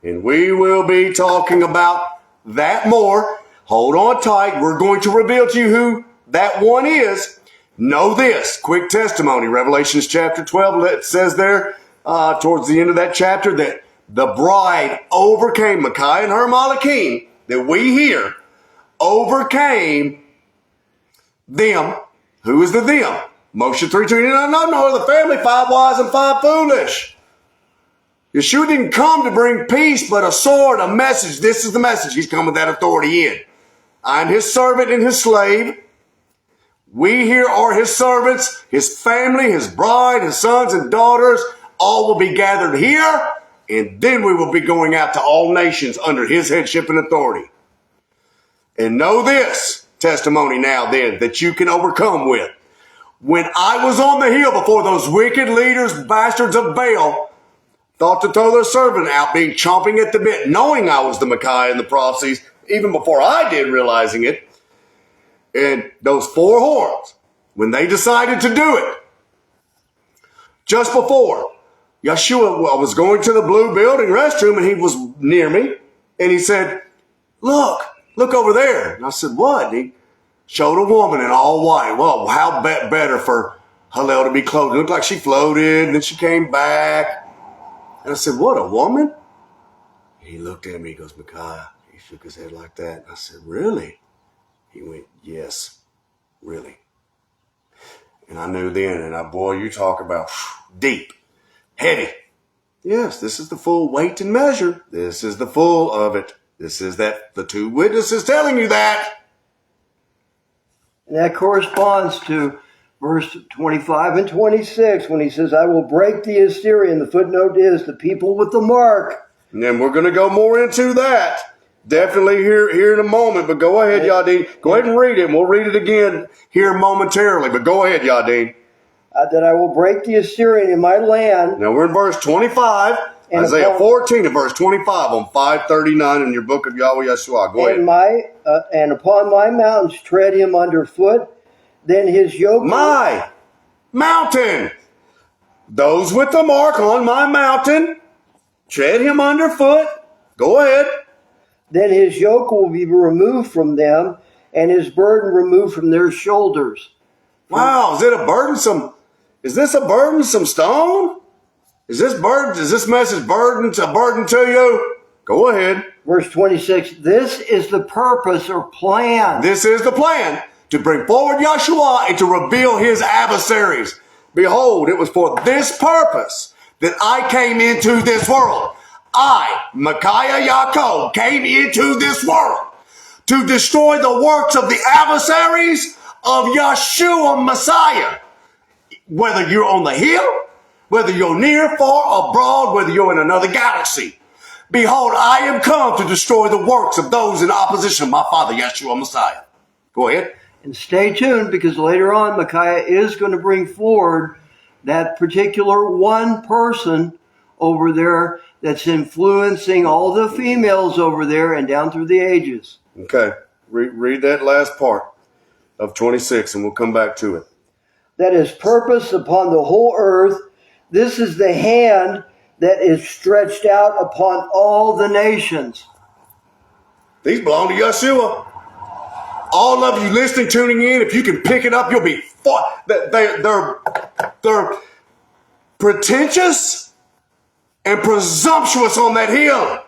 And we will be talking about that more. Hold on tight. We're going to reveal to you who that one is. Know this. Quick testimony. Revelations chapter 12. It says there towards the end of that chapter that the bride overcame Micaiah and her Malachim that we hear overcame them. Who is the them? Moshe 3:29. No, the family, 5 wise and 5 foolish. Yeshua didn't come to bring peace, but a sword, a message. This is the message. He's come with that authority in. I'm his servant and his slave. We here are his servants, his family, his bride, his sons and daughters. All will be gathered here, and then we will be going out to all nations under his headship and authority. And know this testimony now then that you can overcome with. When I was on the hill before those wicked leaders, bastards of Baal, thought to throw their servant out, being chomping at the bit, knowing I was the Micaiah and the prophecies, even before I did realizing it. And those 4 horns, when they decided to do it, just before, Yeshua was going to the blue building restroom and he was near me and he said, look over there. And I said, what? And he showed a woman in all white. Well, how better for Hillel to be clothed. It looked like she floated and then she came back. And I said, what, a woman? He looked at me, he goes, Micaiah. He shook his head like that. I said, really? He went, yes, really. And I knew then, and boy, you talk about deep, heavy. Yes, this is the full weight and measure. This is the full of it. This is that, the 2 witnesses telling you that. And that corresponds to verse 25 and 26 when he says, I will break the Assyrian. The footnote is the people with the mark. And then we're going to go more into that. Definitely here in a moment, but go ahead, Yadin. Go ahead and read it, and we'll read it again here momentarily, but go ahead, Yadin. That I will break the Assyrian in my land. Now we're in verse 25, Isaiah 14 and verse 25 on 539 in your book of Yahweh Yeshua. Go ahead. And upon my mountains tread him underfoot, then his yoke... My mountain! Those with the mark on my mountain, tread him underfoot. Go ahead. Then his yoke will be removed from them, and his burden removed from their shoulders. Wow, is this a burdensome stone? Is this message burden to you? Go ahead. Verse 26, this is the purpose or plan. This is the plan to bring forward Yahshua and to reveal his adversaries. Behold, it was for this purpose that I came into this world. I, Micaiah Yaakov, came into this world to destroy the works of the adversaries of Yeshua Messiah. Whether you're on the hill, whether you're near, far, abroad, whether you're in another galaxy. Behold, I am come to destroy the works of those in opposition of my Father Yeshua Messiah. Go ahead. And stay tuned, because later on Micaiah is going to bring forward that particular one person over there that's influencing all the females over there and down through the ages. Okay. Read that last part of 26 and we'll come back to it. That is purpose upon the whole earth. This is the hand that is stretched out upon all the nations. These belong to Yeshua. all of you listening, tuning in, if you can pick it up, you'll be they're pretentious and presumptuous on that hill.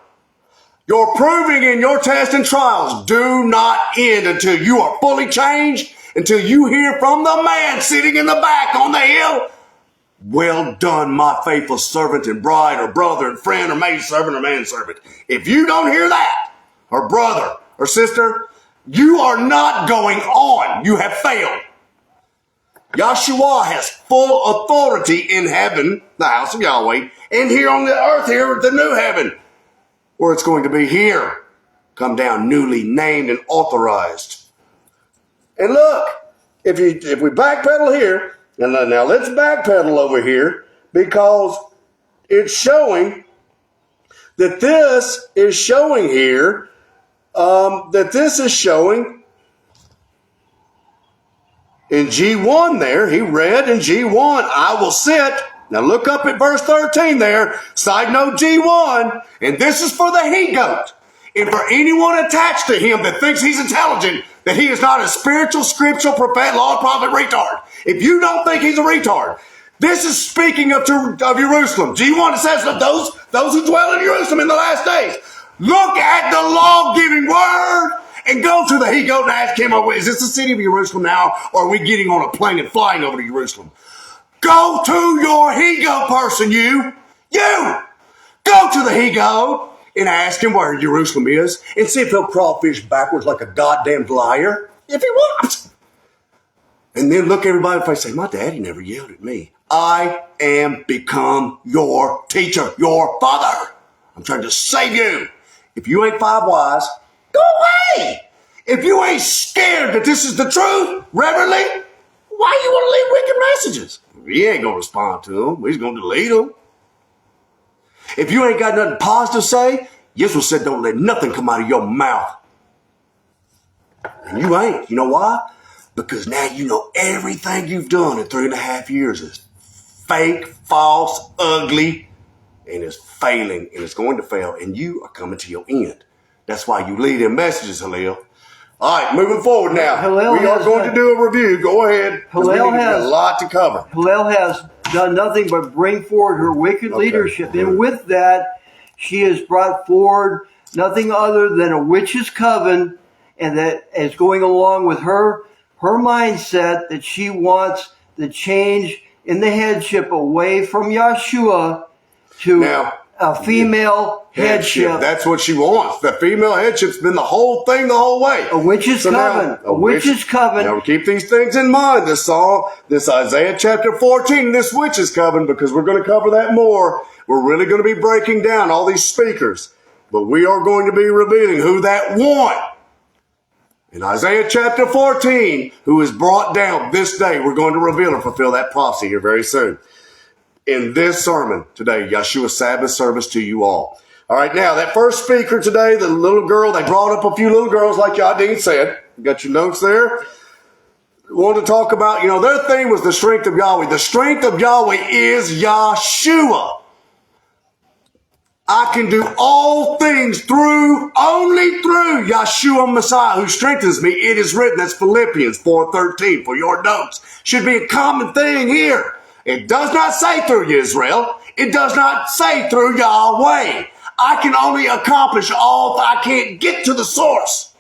Your proving and your tests and trials do not end until you are fully changed, until you hear from the man sitting in the back on the hill. Well done, my faithful servant and bride or brother and friend or maidservant or manservant. If you don't hear that, or brother or sister, you are not going on. You have failed. Yahshua has full authority in heaven, the house of Yahweh, and here on the earth, here, the new heaven, where it's going to be here, come down newly named and authorized. And look, if we backpedal here, and now let's backpedal over here, because it's showing that this is showing here, in G1 there, he read in G1, I will sit. Now look up at verse 13 there, side note G1, and this is for the he-goat. And for anyone attached to him that thinks he's intelligent, that he is not a spiritual, scriptural, prophet, law, prophet, retard. If you don't think he's a retard, this is speaking of Jerusalem. G1, it says of those who dwell in Jerusalem in the last days. Look at the law-giving word and go to the he-goat and ask him, is this the city of Jerusalem now, or are we getting on a plane and flying over to Jerusalem? Go to your he-goat person, you. Go to the he-goat and ask him where Jerusalem is and see if he'll crawfish backwards like a goddamn liar. If he wants. And then look everybody in the face and say, my daddy never yelled at me. I am become your teacher, your father. I'm trying to save you. If you ain't five wise, go away. If you ain't scared that this is the truth, reverently, why you want to leave wicked messages? He ain't going to respond to them. He's going to delete them. If you ain't got nothing positive to say, Yeshua said don't let nothing come out of your mouth. And you ain't. You know why? Because now you know everything you've done in 3.5 years is fake, false, ugly, and it's failing, and it's going to fail, and you are coming to your end. That's why you lead in messages, Hillel. All right, moving forward now. We are going to do a review. Go ahead. Hillel has a lot to cover. Hillel has done nothing but bring forward her wicked leadership. And with that, she has brought forward nothing other than a witch's coven, and that is going along with her mindset that she wants the change in the headship away from Yahshua to a female headship. That's what she wants. The female headship's been the whole thing the whole way. A witch's coven. A witch's coven. Now keep these things in mind. This Isaiah chapter 14, this witch's coven, because we're going to cover that more. We're really going to be breaking down all these speakers. But we are going to be revealing who that one in Isaiah chapter 14, who is brought down this day. We're going to reveal and fulfill that prophecy here very soon. In this sermon today, Yeshua's Sabbath service to you all. All right, now, that first speaker today, the little girl, they brought up a few little girls like Yadin said. You got your notes there? Want to talk about, their theme was the strength of Yahweh. The strength of Yahweh is Yahshua. I can do all things only through Yahshua Messiah who strengthens me. It is written. That's Philippians 4:13 for your notes. Should be a common thing here. It does not say through Israel. It does not say through Yahweh. I can only accomplish I can't get to the source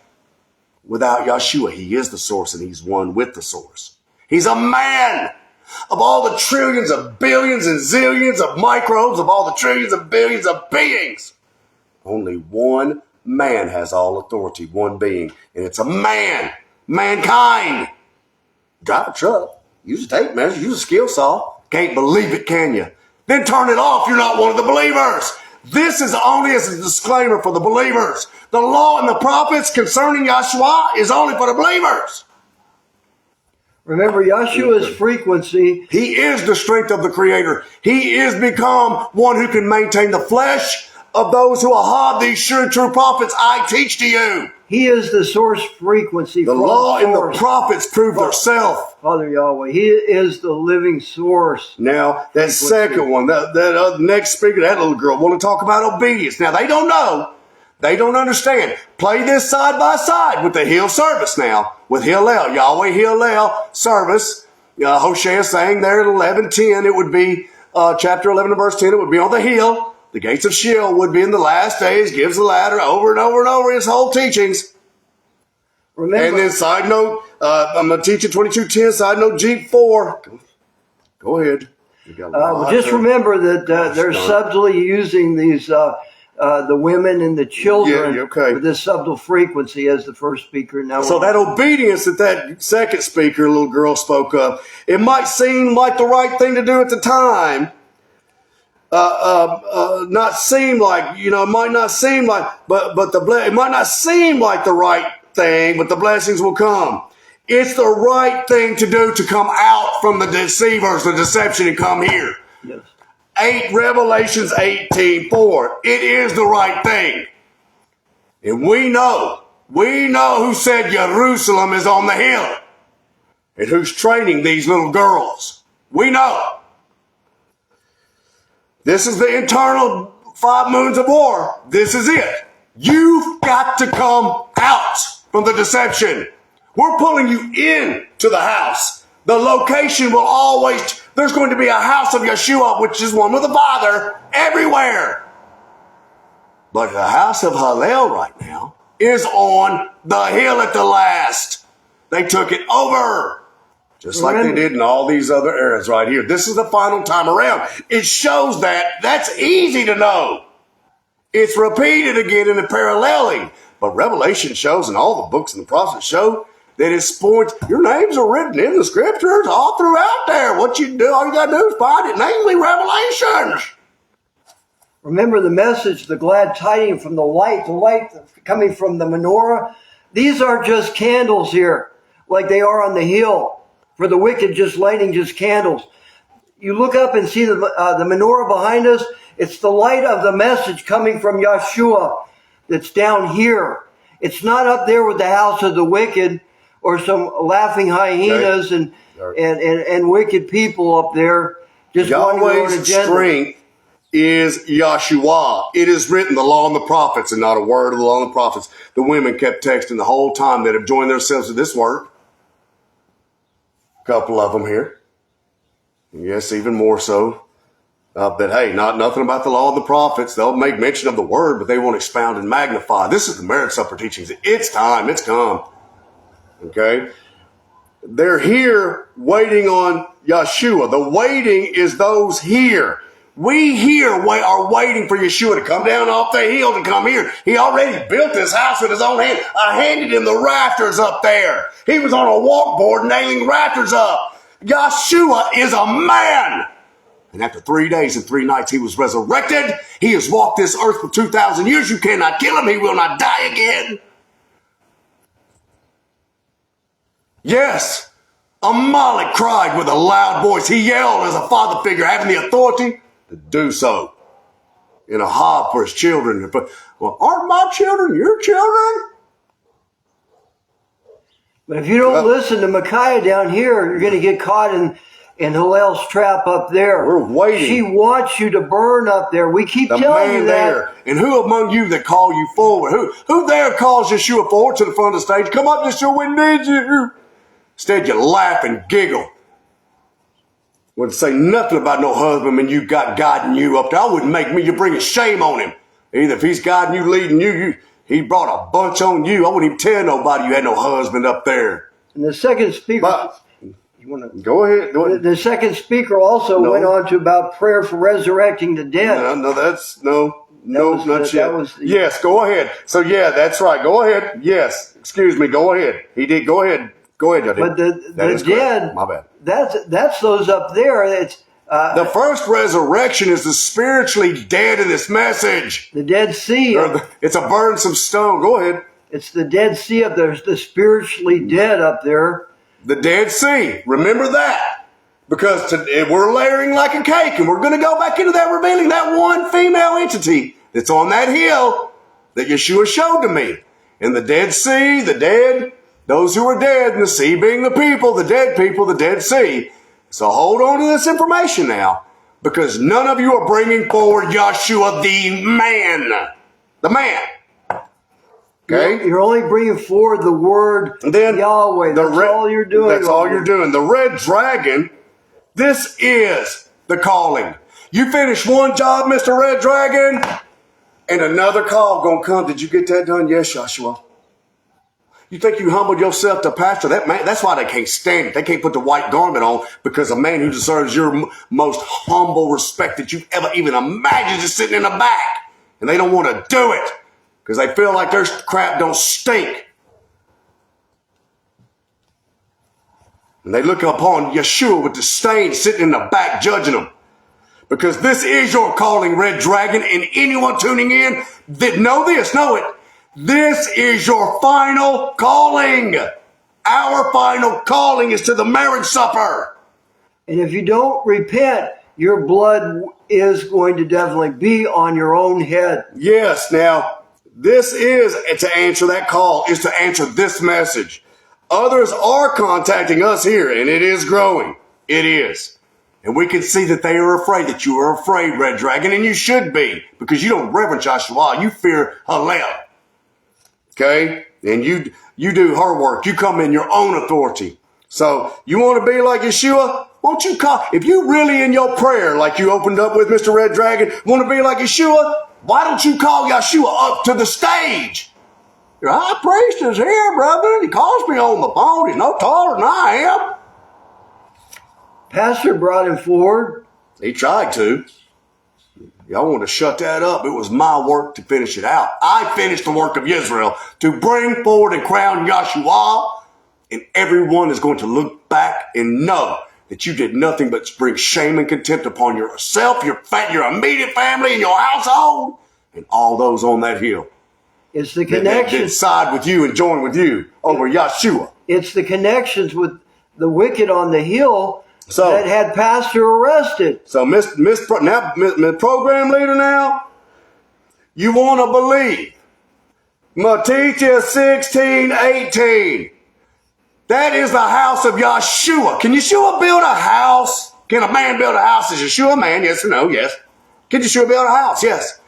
without Yahshua. He is the source and he's one with the source. He's a man. Of all the trillions of billions and zillions of microbes, of all the trillions of billions of beings, only one man has all authority, one being, and it's a man, mankind. Drive a truck, use a tape measure, use a skill saw. Can't believe it, can you? Then turn it off. You're not one of the believers. This is only as a disclaimer for the believers. The law and the prophets concerning Yahshua is only for the believers. Remember, Yahshua's frequency. He is the strength of the Creator. He is become one who can maintain the flesh of those who are these sure and true prophets I teach to you. He is the source frequency. The law and the prophets prove themselves. Father Yahweh, He is the living source. Now, that second one, that next speaker, that little girl, want to talk about obedience. Now, they don't know They don't understand. Play this side by side with the Hill service now, with Hillel, Yahweh Hillel service. Hosea saying there at 11:10, it would be chapter 11 and verse 10, it would be on the hill. The gates of Sheol would be in the last days, gives the ladder over and over and over his whole teachings. Remember, and then side note, I'm going to teach you 22:10, side note Jeep 4. Go ahead. Just remember that they're subtly using these the women and the children with this subtle frequency as the first speaker. Now, so that obedience that second speaker, little girl, spoke of, it might seem like the right thing to do at the time. Not seem like, it might not seem like, but it might not seem like the right thing, but the blessings will come. It's the right thing to do to come out from the deceivers, the deception, and come here. Yes. Revelations 18:4. It is the right thing. And we know who said Jerusalem is on the hill and who's training these little girls. We know. This is the internal 5 moons of war. This is it. You've got to come out from the deception. We're pulling you in to the house. The location will always, there's going to be a house of Yeshua, which is one with the Father, everywhere. But the house of Hillel right now is on the hill at the last. They took it over. Just like they did in all these other areas right here. This is the final time around. It shows that. That's easy to know. It's repeated again in the paralleling. But Revelation shows, and all the books and the prophets show, that it's points. Your names are written in the scriptures all throughout there. What you do, all you got to do is find it, namely Revelations. Remember the message, the glad tidings from the light coming from the menorah. These are just candles here, like they are on the hill. For the wicked, just lighting just candles. You look up and see the menorah behind us. It's the light of the message coming from Yeshua that's down here. It's not up there with the house of the wicked or some laughing hyenas and wicked people up there. Just Yahweh's strength is Yeshua. It is written, the law and the prophets, and not a word of the law and the prophets. The women kept texting the whole time that have joined themselves to this work. Couple of them here. Yes, even more so. But hey, nothing about the law of the prophets. They'll make mention of the word, but they won't expound and magnify. This is the marriage supper teachings. It's time. It's come. Okay? They're here waiting on Yeshua. The waiting is those here. We here are waiting for Yeshua to come down off the hill to come here. He already built this house with his own hand. I handed him the rafters up there. He was on a walkboard nailing rafters up. Yeshua is a man. And after 3 days and 3 nights, he was resurrected. He has walked this earth for 2,000 years. You cannot kill him. He will not die again. Yes, Amalek cried with a loud voice. He yelled as a father figure having the authority to do so in a hob for his children. Well, aren't my children your children? But if you don't listen to Micaiah down here, you're going to get caught in Hillel's trap up there. We're waiting. She wants you to burn up there. We keep telling you that. There. And who among you that call you forward? Who there calls Yeshua forward to the front of the stage? Come up, Yeshua, we need you. Instead, you laugh and giggle. Wouldn't say nothing about no husband when you got guiding you up there. I wouldn't make me. You bring a shame on him. Either if he's guiding you, leading you, he brought a bunch on you. I wouldn't even tell nobody you had no husband up there. And the second speaker... Go ahead. The second speaker also went on to about prayer for resurrecting the dead. Yes, go ahead. So yeah, that's right. Go ahead. Yes, excuse me. Go ahead. He did. Go ahead. Go ahead. But the dead. My bad. That's those up there. It's the first resurrection is the spiritually dead in this message. The Dead Sea. It's a burdensome stone. Go ahead. It's the Dead Sea up there. It's the spiritually dead up there. The Dead Sea. Remember that. Because we're layering like a cake, and we're going to go back into that, revealing that one female entity that's on that hill that Yeshua showed to me. In the Dead Sea, the dead, those who are dead, and the sea being the people, the Dead Sea. So hold on to this information now, because none of you are bringing forward Yeshua the man. The man. Okay? You're only bringing forward the word And then Yahweh. That's all you're doing. That's all you're doing. The red dragon, this is the calling. You finish one job, Mr. Red Dragon, and another call gonna come. Did you get that done? Yes, Joshua. You think you humbled yourself to pastor? That man, that's why they can't stand it. They can't put the white garment on, because a man who deserves your most humble respect that you've ever even imagined is sitting in the back. And they don't want to do it because they feel like their crap don't stink. And they look upon Yeshua with disdain, sitting in the back judging them. Because this is your calling, Red Dragon, and anyone tuning in that know it. This is your final calling. Our final calling is to the marriage supper. And if you don't repent, your blood is going to definitely be on your own head. Yes, now, this is to answer that call, is to answer this message. Others are contacting us here, and it is growing. It is. And we can see that they are afraid, that you are afraid, Red Dragon, and you should be, because you don't reverence Yahshua. You fear Hallel. Okay? And you do her work. You come in your own authority. So you want to be like Yeshua? Won't you call? If you really in your prayer, like you opened up with Mr. Red Dragon, want to be like Yeshua? Why don't you call Yeshua up to the stage? Your high priest is here, brother. He calls me on the phone. He's no taller than I am. Pastor brought him forward. He tried to. Y'all want to shut that up. It was my work to finish it out. I finished the work of Israel to bring forward and crown Yahshua. And everyone is going to look back and know that you did nothing but bring shame and contempt upon yourself, your immediate family, and your household, and all those on that hill. It's the connection. That side with you and join with you over Yahshua. It's the connections with the wicked on the hill that had Pastor arrested. So, Miss Program Leader now, you want to believe. Matthew 16:18. That is the house of Yahshua. Can Yeshua build a house? Can a man build a house? Is Yeshua a man? Yes or no? Yes. Can Yeshua build a house? Yes.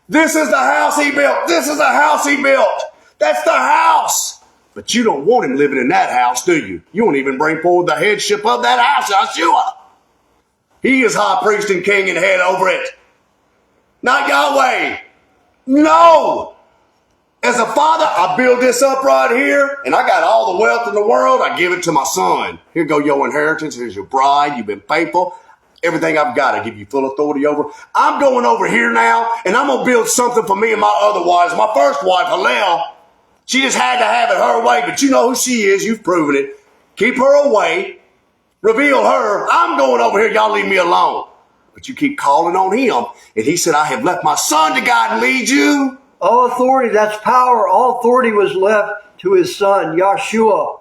This is the house he built. This is the house he built. That's the house. But you don't want him living in that house, do you? You won't even bring forward the headship of that house, Yeshua. He is high priest and king and head over it. Not Yahweh. No. As a father, I build this up right here, and I got all the wealth in the world. I give it to my son. Here go your inheritance. Here's your bride. You've been faithful. Everything I've got, I give you full authority over. I'm going over here now, and I'm going to build something for me and my other wives. My first wife, Hallel, she just had to have it her way, but you know who she is. You've proven it. Keep her away. Reveal her. I'm going over here. Y'all leave me alone. But you keep calling on him, and he said, I have left my son to guide and lead you. All authority, that's power. All authority was left to his son, Yahshua.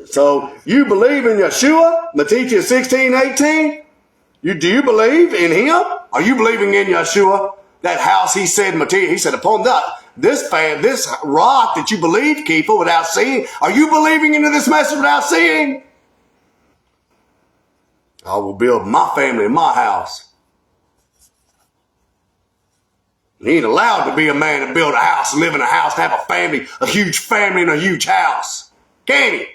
So you believe in Yeshua, Matthew 16:18? Do you believe in him? Are you believing in Yeshua? That house he said, Matthew, he said, upon this rock that you believe, Keeper, without seeing. Are you believing into this message without seeing? I will build my family in my house. He ain't allowed to be a man and build a house and live in a house and have a family, a huge family in a huge house. Can he?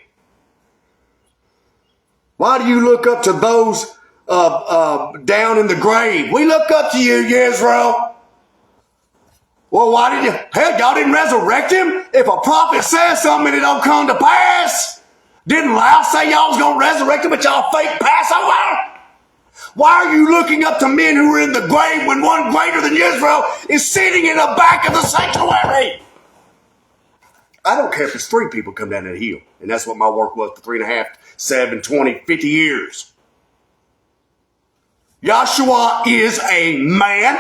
Why do you look up to those down in the grave? We look up to you, Israel. Well, why did you? Hell, y'all didn't resurrect him? If a prophet says something and it don't come to pass, didn't Laos say y'all was going to resurrect him, but y'all fake Passover? Why are you looking up to men who are in the grave when one greater than Israel is sitting in the back of the sanctuary? I don't care if it's 3 people come down that hill. And that's what my work was for 3.5, 7, 20, 50 years. Yahshua is a man.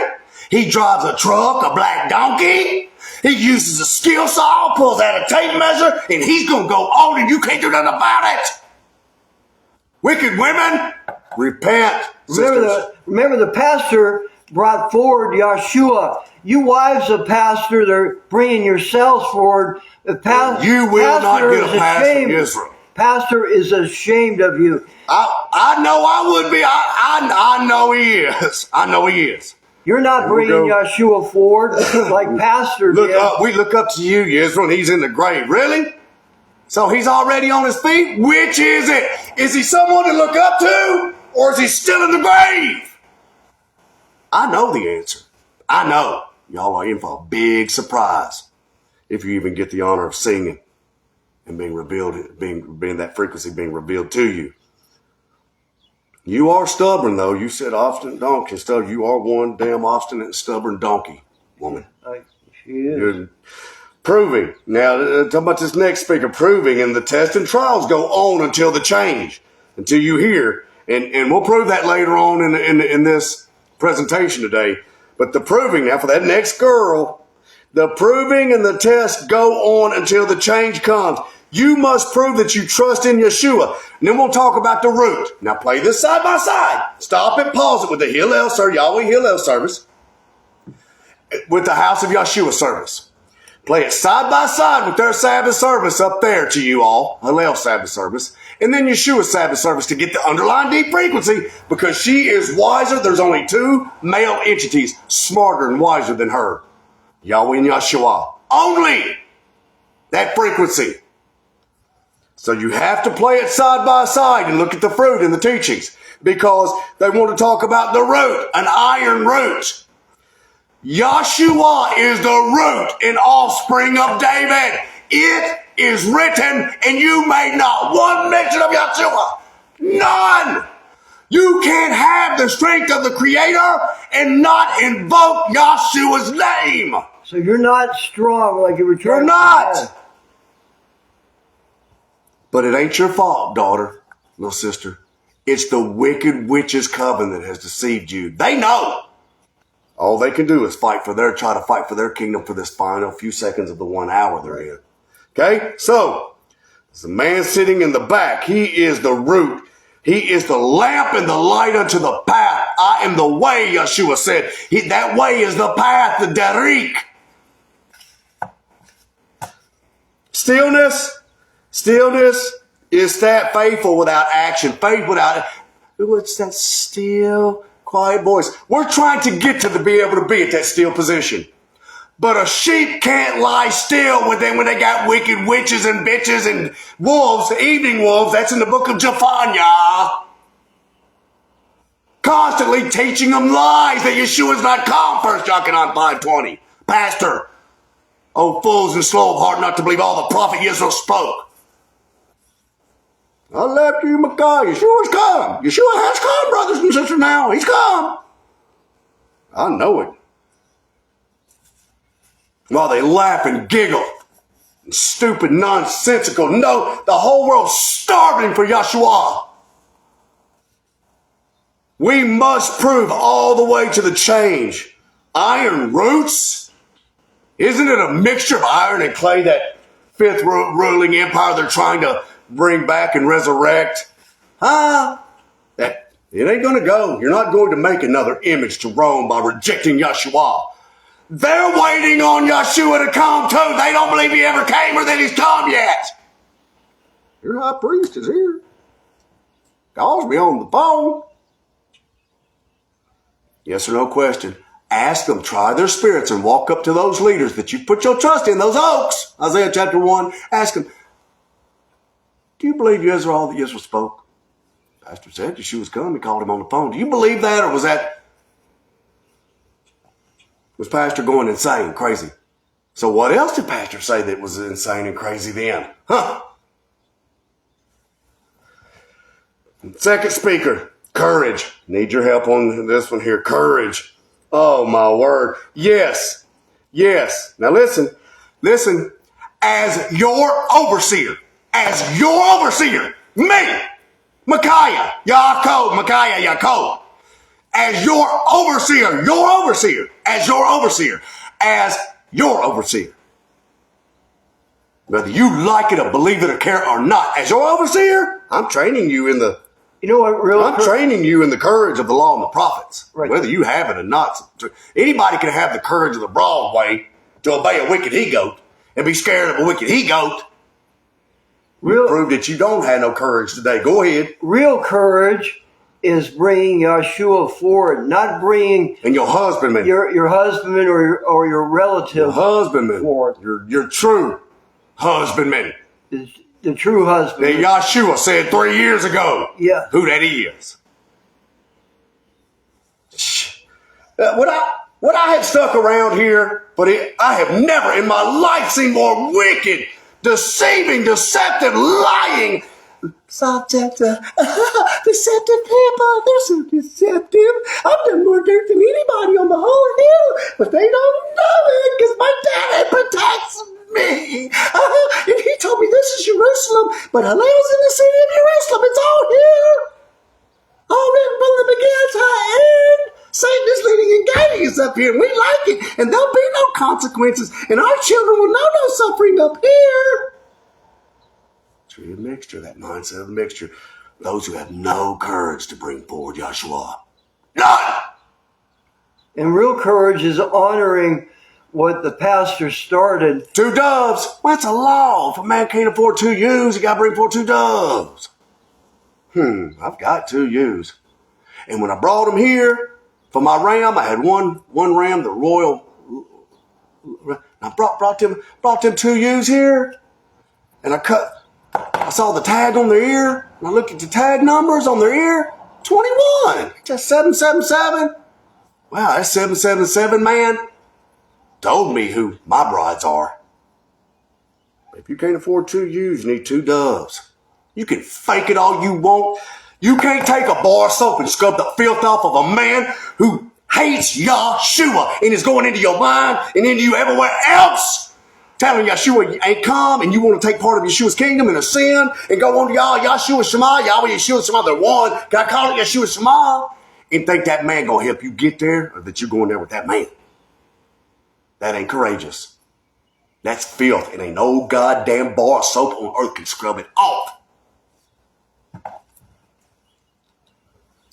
He drives a truck, a black donkey. He uses a skill saw, pulls out a tape measure, and he's going to go on and you can't do nothing about it. Wicked women, repent. Remember the pastor brought forward Yahshua. You wives of pastor, they're bringing yourselves forward. You will not get a pass from Israel. Pastor is ashamed of you. I know I would be. I know he is. I know he is. You're not bringing Yeshua forward like Pastor Look did. up. We look up to you, Yisrael, and he's in the grave. Really? So he's already on his feet? Which is it? Is he someone to look up to, or is he still in the grave? I know the answer. I know. Y'all are in for a big surprise if you even get the honor of singing and being revealed, being that frequency being revealed to you. You are stubborn, though. You said obstinate donkey and stuff. You are one damn obstinate and stubborn donkey, woman. She is. You're proving. Now, talk about this next speaker. Proving, and the tests and trials go on until the change, until you hear. And we'll prove that later on in this presentation today. But the proving, now for that next girl, the proving and the test go on until the change comes. You must prove that you trust in Yeshua. And then we'll talk about the root. Now play this side by side. Stop it, pause it with the Hillel service, Yahweh Hillel service, with the House of Yeshua service. Play it side by side with their Sabbath service up there to you all, Hillel Sabbath service, and then Yeshua's Sabbath service to get the underlying deep frequency, because she is wiser. There's only two male entities smarter and wiser than her, Yahweh and Yeshua. Only that frequency. So you have to play it side by side and look at the fruit in the teachings, because they want to talk about the root, an iron root. Yeshua is the root and offspring of David. It is written, and you made not one mention of Yeshua. None. You can't have the strength of the Creator and not invoke Yeshua's name. So you're not strong like you were trying. You're not. But it ain't your fault, daughter, little sister. It's the wicked witch's coven that has deceived you. They know. All they can do is try to fight for their kingdom for this final few seconds of the 1 hour they're in. Okay? So, there's a man sitting in the back. He is the root. He is the lamp and the light unto the path. I am the way, Yeshua said. That way is the path, the Darik. Stillness is that faithful without action. Faith without, what's that still, quiet voice? We're trying to get to be able to be at that still position. But a sheep can't lie still when they got wicked witches and bitches and wolves, evening wolves. That's in the book of Zephaniah. Constantly teaching them lies that Yeshua's not come. 1 John 5:20. Pastor, oh fools and slow of heart not to believe all the prophet Yisrael spoke. I left you, Micaiah. Yeshua's come. Yeshua has come, brothers and sisters, now. He's come. I know it. While they laugh and giggle. And stupid, nonsensical. No, the whole world's starving for Yeshua. We must prove all the way to the change. Iron roots? Isn't it a mixture of iron and clay, that fifth ruling empire they're trying to bring back and resurrect? It ain't going to go. You're not going to make another image to Rome by rejecting Yeshua. They're waiting on Yeshua to come too. They don't believe he ever came or that he's come yet. Your high priest is here. Calls me on the phone. Yes or no question. Ask them, try their spirits, and walk up to those leaders that you put your trust in, those oaks. Isaiah chapter 1. Ask them, do you believe Yisrael, all that Yisrael spoke? Pastor said Yeshua's come. He called him on the phone. Do you believe that, or was Pastor going insane, crazy? So what else did Pastor say that was insane and crazy then? Second speaker, courage. Need your help on this one here. Courage. Oh, my word. Yes. Now listen. As your overseer, me, Micaiah, Yaakov, as your overseer. Whether you like it or believe it or care or not, as your overseer, I'm training you in the training you in the courage of the law and the prophets. Right. Whether you have it or not. Anybody can have the courage of the broad way to obey a wicked he-goat and be scared of a wicked he-goat. You prove that you don't have no courage today. Go ahead. Real courage is bringing Yeshua forward, not bringing and your husbandman, your husbandman or your relative your husbandman, forward. your true husbandman. The true husband. That Yeshua said 3 years ago. Yeah. Who that is. What I have stuck around here, but I have never in my life seen more wicked, deceiving, deceptive, lying, deceptive people. They're so deceptive. I've done more dirt than anybody on the whole hill, but they don't know it because my daddy protects me. And he told me this is Jerusalem, but I live in the city of Jerusalem. It's all here. All written from the beginning to the end. Satan is leading and guiding us up here, and we like it, and there'll be no consequences, and our children will know no suffering up here. It's really a mixture, that mindset of a mixture. Those who have no courage to bring forward Yeshua. None! And real courage is honoring what the pastor started. 2 doves. Well, that's a law. If a man can't afford 2 ewes, he got to bring forth 2 doves. I've got 2 ewes. And when I brought them here for my ram, I had one ram, the royal. I brought them 2 ewes here, and I saw the tag on their ear, and I looked at the tag numbers on their ear. 21. Just 777. Wow, that's 777, man. Told me who my brides are. If you can't afford 2 ewes, you need 2 doves. You can fake it all you want. You can't take a bar of soap and scrub the filth off of a man who hates Yeshua and is going into your mind and into you everywhere else, telling Yeshua you ain't come and you want to take part of Yeshua's kingdom and ascend and go on to Yahweh Shema, Yahweh Yeshua Shema, they're one. Can I call it Yeshua Shema? And think that man going to help you get there, or that you're going there with that man. That ain't courageous. That's filth. It ain't no goddamn bar of soap on earth can scrub it off.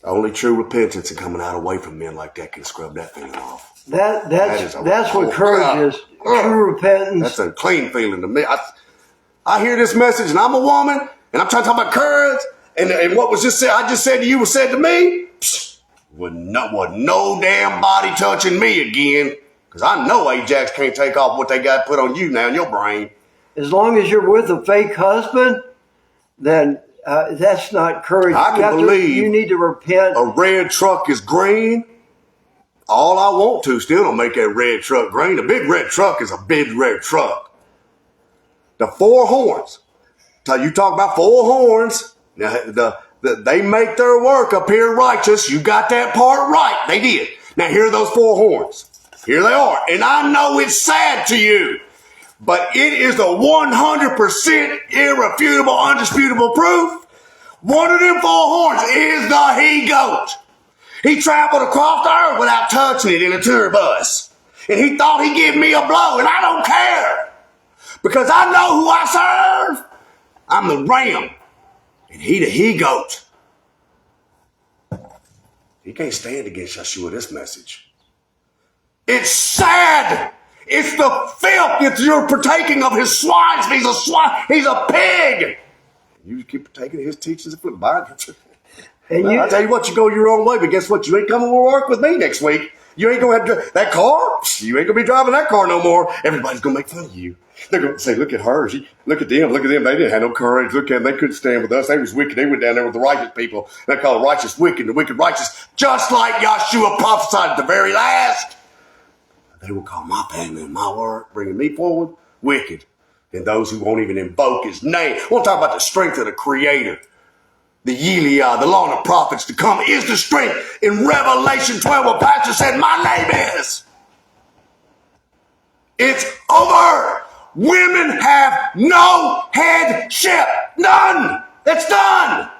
Only true repentance and coming out away from men like that can scrub that feeling off. That's what courage is. True repentance. That's a clean feeling to me. I hear this message and I'm a woman and I'm trying to talk about courage and what was just said, I just said to you was said to me. Was no damn body touching me again. Because I know Ajax can't take off what they got put on you now in your brain. As long as you're with a fake husband, then that's not courage. I can believe you need to repent. A red truck is green. All I want to still don't make that red truck green. A big red truck is a big red truck. The 4 horns. You talk about 4 horns. Now, they make their work appear righteous. You got that part right. They did. Now, here are those 4 horns. Here they are. And I know it's sad to you. But it is the 100% irrefutable, undisputable proof. One of them 4 horns is the he-goat. He traveled across the earth without touching it in a tour bus. And he thought he'd give me a blow, and I don't care. Because I know who I serve. I'm the ram. And he the he-goat. He can't stand against Yeshua this message. It's sad. It's the filth that you're partaking of his swine. He's a swine. He's a pig. You keep partaking of his teachings and flip by. And I tell you what, you go your own way, but guess what? You ain't coming to work with me next week. You ain't going to have to, that car, you ain't going to be driving that car no more. Everybody's going to make fun of you. They're going to say, look at her. Look at them. They didn't have no courage. Look at them. They couldn't stand with us. They was wicked. They went down there with the righteous people. They call the righteous wicked and the wicked righteous, just like Yeshua prophesied at the very last. They will call my family and my work, bringing me forward, wicked. And those who won't even invoke his name. I want to talk about the strength of the Creator. The Yiliah, the law and the prophets to come is the strength. In Revelation 12, what Pastor said, my name is. It's over. Women have no headship. None. It's done.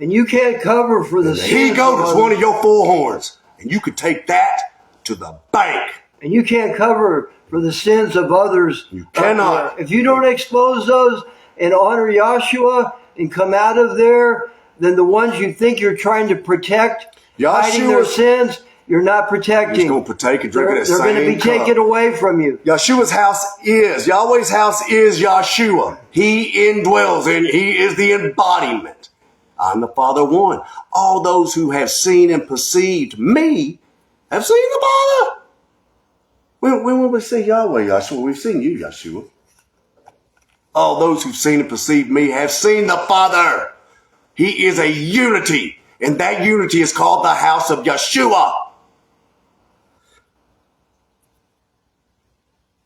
And you can't cover for the He goes one of your 4 horns. And you could take that to the bank. And you can't cover for the sins of others. You cannot. If you don't expose those and honor Yahshua and come out of there, then the ones you think you're trying to protect, hiding their sins, you're not protecting. He's going to partake and drink it. They're going to be taken away from you. Yahshua's house is, Yahweh's house is Yeshua. He indwells and he is the embodiment I'm the Father one. All those who have seen and perceived me have seen the Father. When will we see Yahweh, Yahshua? We've seen you, Yahshua. All those who've seen and perceived me have seen the Father. He is a unity, and that unity is called the house of Yeshua.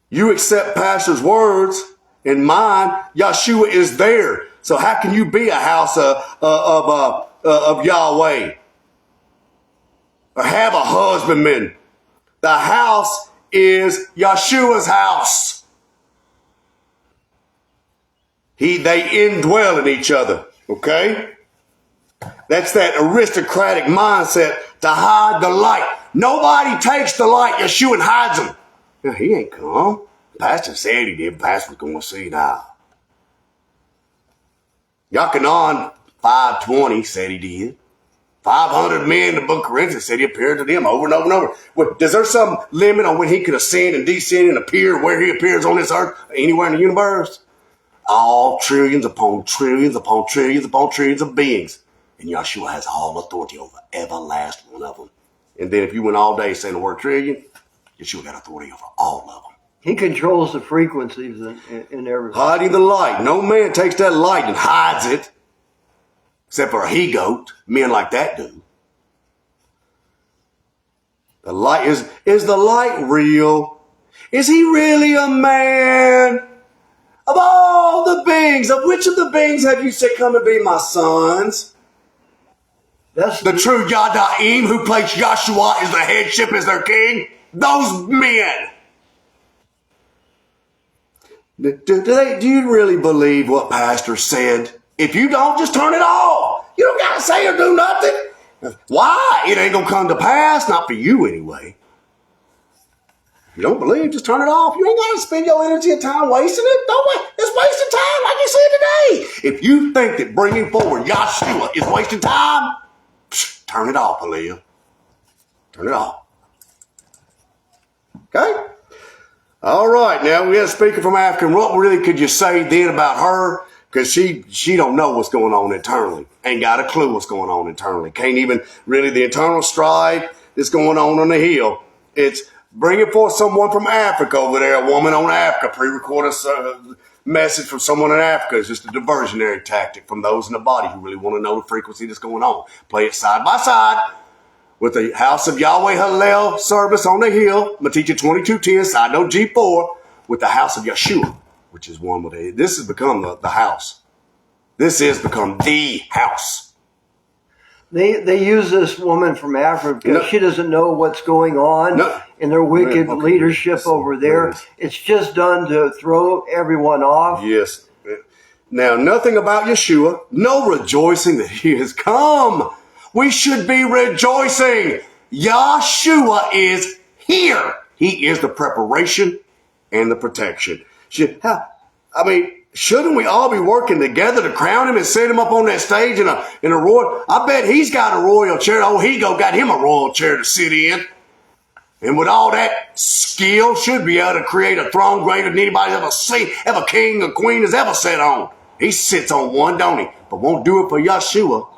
You accept Pastor's words and mine. Yeshua is there. So how can you be a house of Yahweh? Or have a husbandman? The house is Yeshua's house. They indwell in each other. Okay? That's that aristocratic mindset to hide the light. Nobody takes the light. Yeshua hides them. Now, he ain't come. Pastor said he did. Pastor was going to see now. Yachanan 5:20 said he did. 500 men in the book of Corinthians said he appeared to them over and over and over. Well, does there some limit on when he could ascend and descend and appear where he appears on this earth, anywhere in the universe? All trillions upon trillions upon trillions upon trillions of beings. And Yeshua has all authority over every last one of them. And then if you went all day saying the word trillion, Yeshua got authority over all of them. He controls the frequencies in everything. Hiding the light. No man takes that light and hides it. Except for a he-goat. Men like that do. The light is the light real? Is he really a man? Of all the beings, of which of the beings have you said, come and be my sons? That's the true Yadaim who place Yahshua as the headship as their king? Those men. Do you really believe what Pastor said? If you don't, just turn it off. You don't got to say or do nothing. Why? It ain't going to come to pass. Not for you anyway. If you don't believe, just turn it off. You ain't got to spend your energy and time wasting it. Don't wait. It's wasting time like you said today. If you think that bringing forward Yahshua is wasting time, turn it off, Aaliyah. Turn it off. Okay? All right. Now, we have a speaker from Africa. And what really could you say then about her? Because she don't know what's going on internally. Ain't got a clue what's going on internally. Can't even really the internal strife that's going on the hill. It's bringing forth someone from Africa over there, a woman on Africa, pre-record a message from someone in Africa. It's just a diversionary tactic from those in the body who really want to know the frequency that's going on. Play it side by side with the House of Yahweh Hallel service on the hill. I'm going to teach you 2210, side note G4, with the House of Yeshua, which is one with a, this has become the house. This has become the house. They use this woman from Africa because she doesn't know what's going on in their wicked leadership over there. Yes. It's just done to throw everyone off. Yes. Now, nothing about Yeshua. No rejoicing that he has come. We should be rejoicing. Yeshua is here. He is the preparation and the protection. Shouldn't we all be working together to crown him and set him up on that stage in a royal? I bet he's got a royal chair. Oh, He-Go got him a royal chair to sit in. And with all that skill, should be able to create a throne greater than anybody ever king or queen has ever sat on. He sits on one, don't he? But won't do it for Yeshua.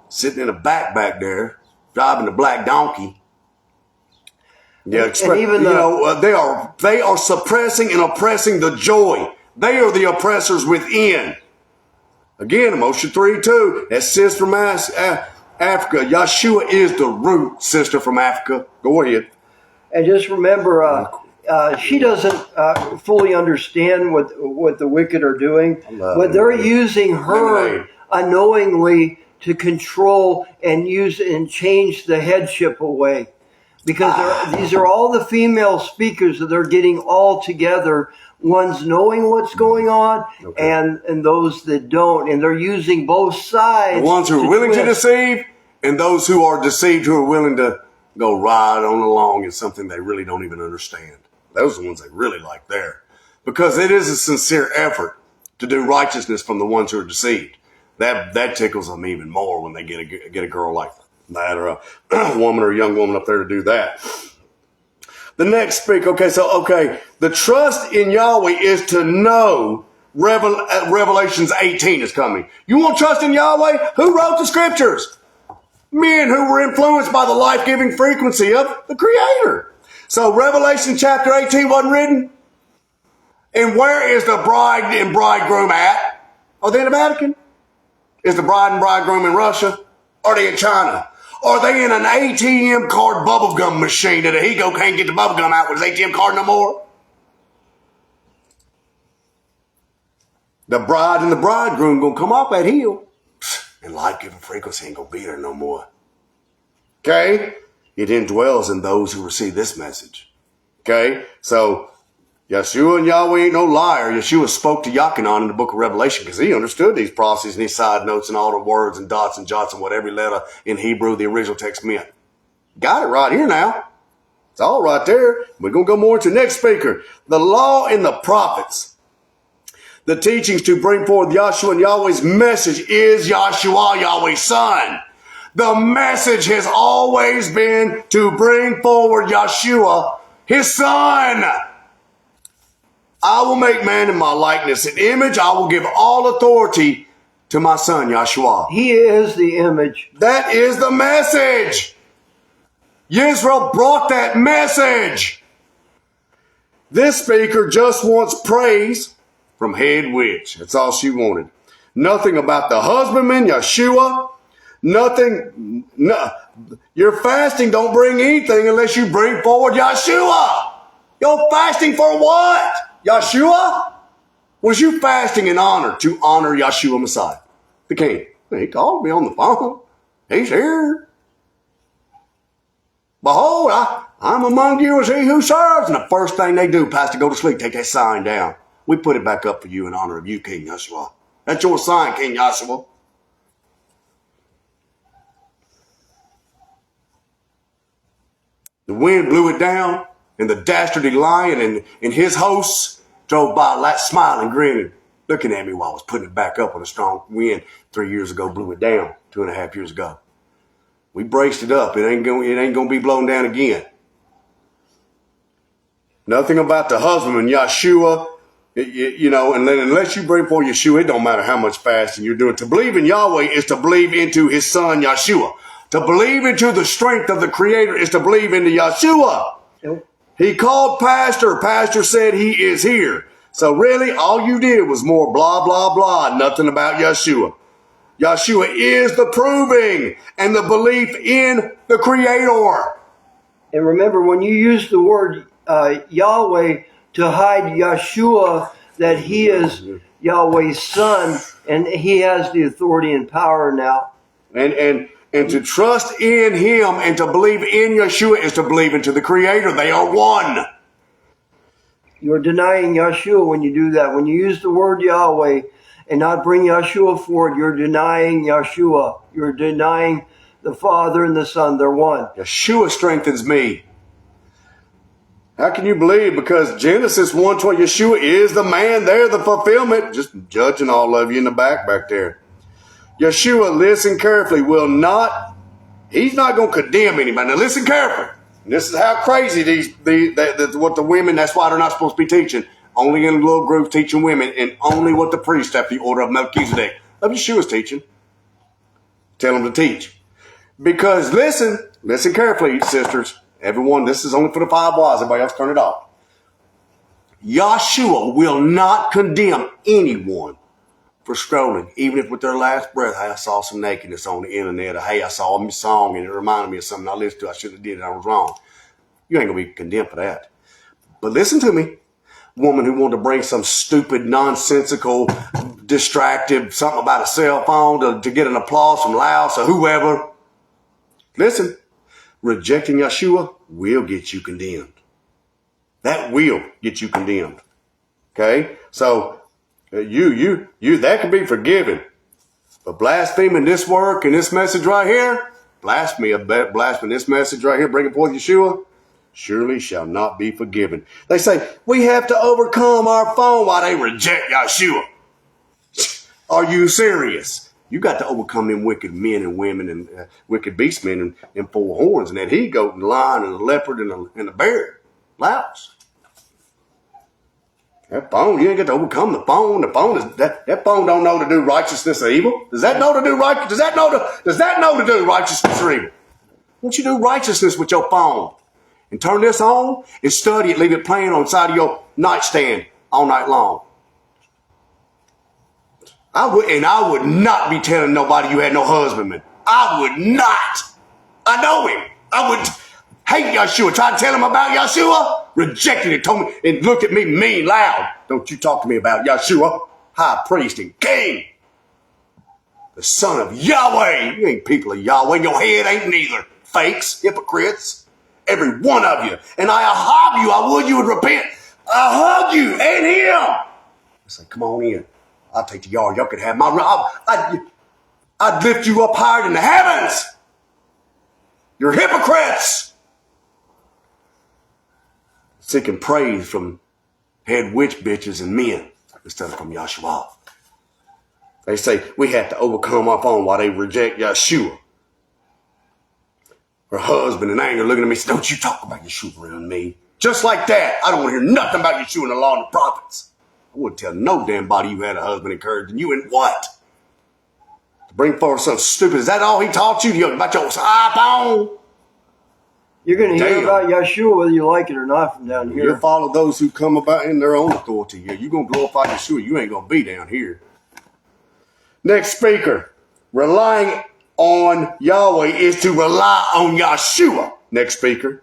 Sitting in the back there, driving the black donkey. Yeah, they are suppressing and oppressing the joy. They are the oppressors within. Again, emotion 3:2. That sister from Africa. Yeshua is the root sister from Africa. Go ahead. And just remember, she doesn't fully understand what the wicked are doing, but they're using her unknowingly to control and use and change the headship away. Because these are all the female speakers that they're getting all together. Ones knowing what's going on, and those that don't. And they're using both sides. The ones who are willing to deceive, and those who are deceived who are willing to go right on along in something they really don't even understand. Those are the ones they really like there. Because it is a sincere effort to do righteousness from the ones who are deceived. That tickles them even more when they get a girl like that, or a woman or a young woman up there to do that. The next speak, the trust in Yahweh is to know Revelations 18 is coming. You want to trust in Yahweh? Who wrote the scriptures? Men who were influenced by the life-giving frequency of the Creator. So Revelation chapter 18 wasn't written. And where is the bride and bridegroom at? Are they in the Vatican? Is the bride and bridegroom in Russia? Are they in China? Are they in an ATM card bubblegum machine that he can't get the bubblegum out with his ATM card no more? The bride and the bridegroom gonna come off that hill. And life-giving frequency ain't gonna be there no more. Okay? It indwells in those who receive this message. Okay? So, Yeshua and Yahweh ain't no liar. Yeshua spoke to Yachanan in the book of Revelation because he understood these processes and these side notes and all the words and dots and jots and what every letter in Hebrew the original text meant. Got it right here now. It's all right there. We're going to go more into the next speaker. The law and the prophets. The teachings to bring forth Yahshua and Yahweh's message is Yahshua, Yahweh's son. The message has always been to bring forward Yahshua, his son. I will make man in my likeness and image. I will give all authority to my son, Yahshua. He is the image. That is the message. Yisrael brought that message. This speaker just wants praise from head witch. That's all she wanted. Nothing about the husbandman, Yeshua. Nothing. No, your fasting don't bring anything unless you bring forward Yeshua. You're fasting for what? Yeshua? Was you fasting in honor to honor Yeshua Messiah, the King? He called me on the phone. He's here. Behold, I'm among you as he who serves. And the first thing they do, Pastor, go to sleep, take that sign down. We put it back up for you in honor of you, King Yeshua. That's your sign, King Yeshua. The wind blew it down, and the dastardly lion and his hosts drove by smiling, grinning, looking at me while I was putting it back up when a strong wind 3 years ago blew it down, 2.5 years ago. We braced it up. It ain't gonna be blown down again. Nothing about the husbandman, Yeshua, and then unless you bring forth Yeshua, it don't matter how much fasting you're doing. To believe in Yahweh is to believe into his son, Yeshua. To believe into the strength of the Creator is to believe into Yeshua. Yep. He called Pastor. Pastor said he is here. So really, all you did was more blah, blah, blah. Nothing about Yeshua. Yeshua is the proving and the belief in the Creator. And remember, when you use the word Yahweh to hide Yeshua, that he is Yahweh's son, and he has the authority and power now. And to trust in him and to believe in Yeshua is to believe into the Creator. They are one. You're denying Yeshua when you do that. When you use the word Yahweh and not bring Yeshua forward, you're denying Yeshua. You're denying the Father and the Son. They're one. Yeshua strengthens me. How can you believe? Because Genesis 1:20, Yeshua is the man there, the fulfillment. Just judging all of you in the back there. Yeshua, listen carefully, he's not going to condemn anybody. Now listen carefully. And this is how crazy what the women, that's why they're not supposed to be teaching. Only in little groups teaching women, and only what the priest after the order of Melchizedek of Yeshua's teaching. Tell them to teach. Because listen carefully, sisters. Everyone, this is only for the 5 wise. Everybody else turn it off. Yeshua will not condemn anyone for scrolling, even if with their last breath, hey, I saw some nakedness on the internet, or hey, I saw a song and it reminded me of something I listened to, I should have did it, I was wrong. You ain't going to be condemned for that. But listen to me. Woman who wanted to bring some stupid, nonsensical, distractive, something about a cell phone to get an applause from Laos or whoever. Listen, rejecting Yeshua will get you condemned. That will get you condemned. Okay? So, you that can be forgiven. But blaspheming this work and this message right here, blaspheming this message right here, bringing forth Yeshua, surely shall not be forgiven. They say, we have to overcome our phone while they reject Yeshua. Are you serious? You got to overcome them wicked men and women and wicked beast men and 4 horns and that he-goat and lion and the leopard and the bear. Louse. That phone, you ain't get to overcome the phone. The phone is that phone don't know to do righteousness or evil. Does that know to do right? Does that know to do righteousness or evil? Won't you do righteousness with your phone? And turn this on and study it, leave it playing on the side of your nightstand all night long. I would not be telling nobody you had no husbandman. I would not. I know him. I would hate Yeshua. Try to tell him about Yeshua. Rejected it. Told me and looked at me mean loud. Don't you talk to me about Yeshua, high priest and king, the son of Yahweh. You ain't people of Yahweh. Your head ain't neither. Fakes, hypocrites, every one of you. And I hug you. I would you would repent. I hug you and him. I say, come on in. I'll take the yard. Y'all can have my. I'd lift you up higher than the heavens. You're hypocrites. Seeking praise from head witch bitches and men instead of from Yahshua. They say we have to overcome our phone while they reject Yeshua. Her husband in anger looking at me, said, don't you talk about Yeshua around me. Just like that. I don't want to hear nothing about Yeshua and the law and the prophets. I wouldn't tell no damn body you had a husband encouraging you in what? To bring forth something stupid. Is that all he taught you? About your iPhone? You're going to hear about Yeshua whether you like it or not from down here. You'll follow those who come about in their own authority here. You're going to glorify Yeshua. You ain't going to be down here. Next speaker. Relying on Yahweh is to rely on Yeshua. Next speaker.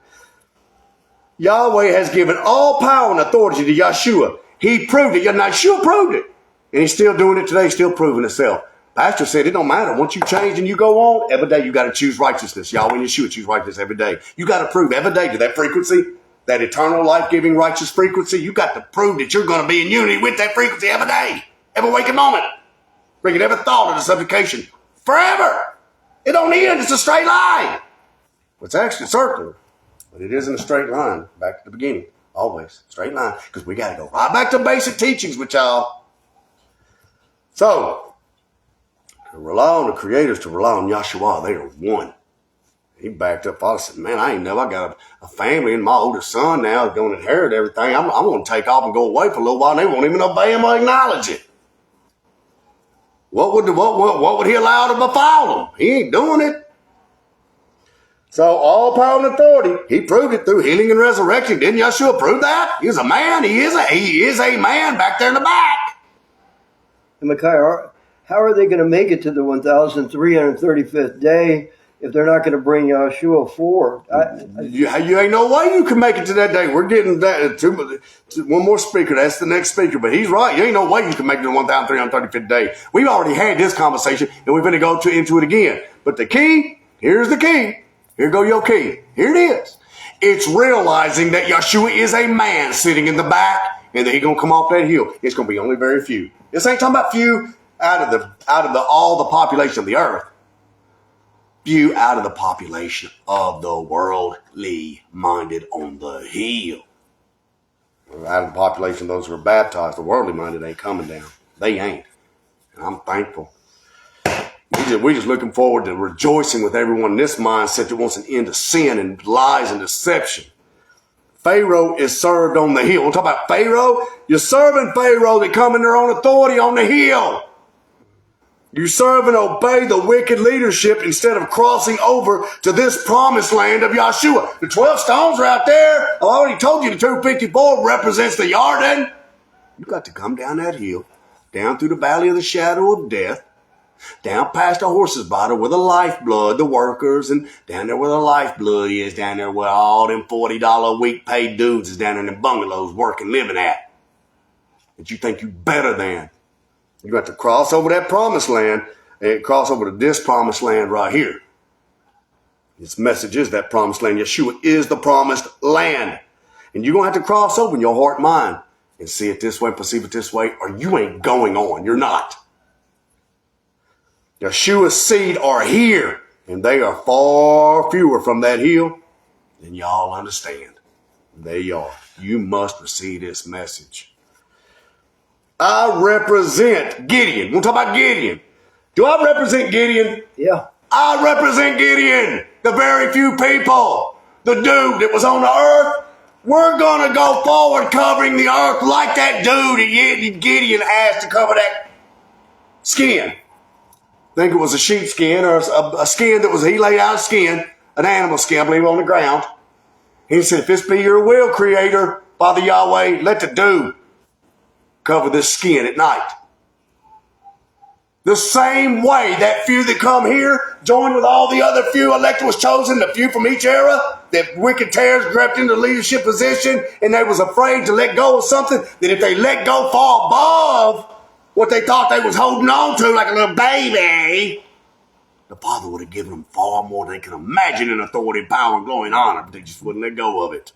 Yahweh has given all power and authority to Yeshua. He proved it. Yeshua proved it. And he's still doing it today, still proving itself. Pastor said it don't matter. Once you change and you go on, every day you got to choose righteousness. Yahweh and Yeshua choose righteousness every day. You got to prove every day to that frequency, that eternal life-giving righteous frequency. You got to prove that you're going to be in unity with that frequency every day, every waking moment. Bringing every thought into subjugation forever. It don't end. It's a straight line. It's actually circular, but it isn't a straight line. Back to the beginning. Always straight line, because we got to go right back to basic teachings with y'all. So, to rely on the creators, to rely on Yahshua, they are one. He backed up. I said, man, I got a family, and my oldest son now is going to inherit everything. I'm going to take off and go away for a little while, and they won't even obey him or acknowledge it. What would he allow to befall him? He ain't doing it. So all power and authority, he proved it through healing and resurrection. Didn't Yeshua prove that? He was a man. He is a man back there in the back. And Micaiah, how are they going to make it to the 1,335th day if they're not going to bring Yeshua forward? You ain't no way you can make it to that day. We're getting that one more speaker. That's the next speaker. But he's right. You ain't no way you can make it to the 1,335th day. We've already had this conversation, and we're going to go into it again. But the key, here's the key. Here go your key. Here it is. It's realizing that Yeshua is a man sitting in the back, and that he's going to come off that hill. It's going to be only very few. This ain't talking about few out of all the population of the earth. Few out of the population of the worldly minded on the hill. Out of the population of those who are baptized, the worldly minded ain't coming down. They ain't. And I'm thankful. We're just looking forward to rejoicing with everyone in this mindset that wants an end to sin and lies and deception. Pharaoh is served on the hill. We'll talk about Pharaoh. You're serving Pharaoh that come in their own authority on the hill. You serve and obey the wicked leadership instead of crossing over to this promised land of Yeshua. The 12 stones are out there. I already told you the 254 represents the Jordan. You got to come down that hill, down through the valley of the shadow of death, down past the horse's bottom where the lifeblood, the workers, and down there where the lifeblood is, down there where all them $40 a week paid dudes is down there in them bungalows working, living at. That you think you better than. You got to cross over that promised land and cross over to this promised land right here. This message is that promised land. Yeshua is the promised land. And you're going to have to cross over in your heart and mind and see it this way, perceive it this way, or you ain't going on. You're not. Yeshua's seed are here, and they are far fewer from that hill than y'all understand. They are. You must receive this message. I represent Gideon. We'll talk about Gideon. Do I represent Gideon? Yeah. I represent Gideon. The very few people. The dude that was on the earth We're going to go forward covering the earth like that dude Gideon asked to cover that skin. I think it was a sheep skin or a skin that was, he laid out a skin, an animal skin, I believe, on the ground. He said, if this be your will, Creator, Father Yahweh, let the dew cover this skin at night. The same way that few that come here joined with all the other few elected was chosen, the few from each era, that wicked tares crept into leadership position and they was afraid to let go of something, that if they let go far above what they thought they was holding on to like a little baby, the Father would have given them far more than they can imagine in authority, power, and glory and honor, but they just wouldn't let go of it.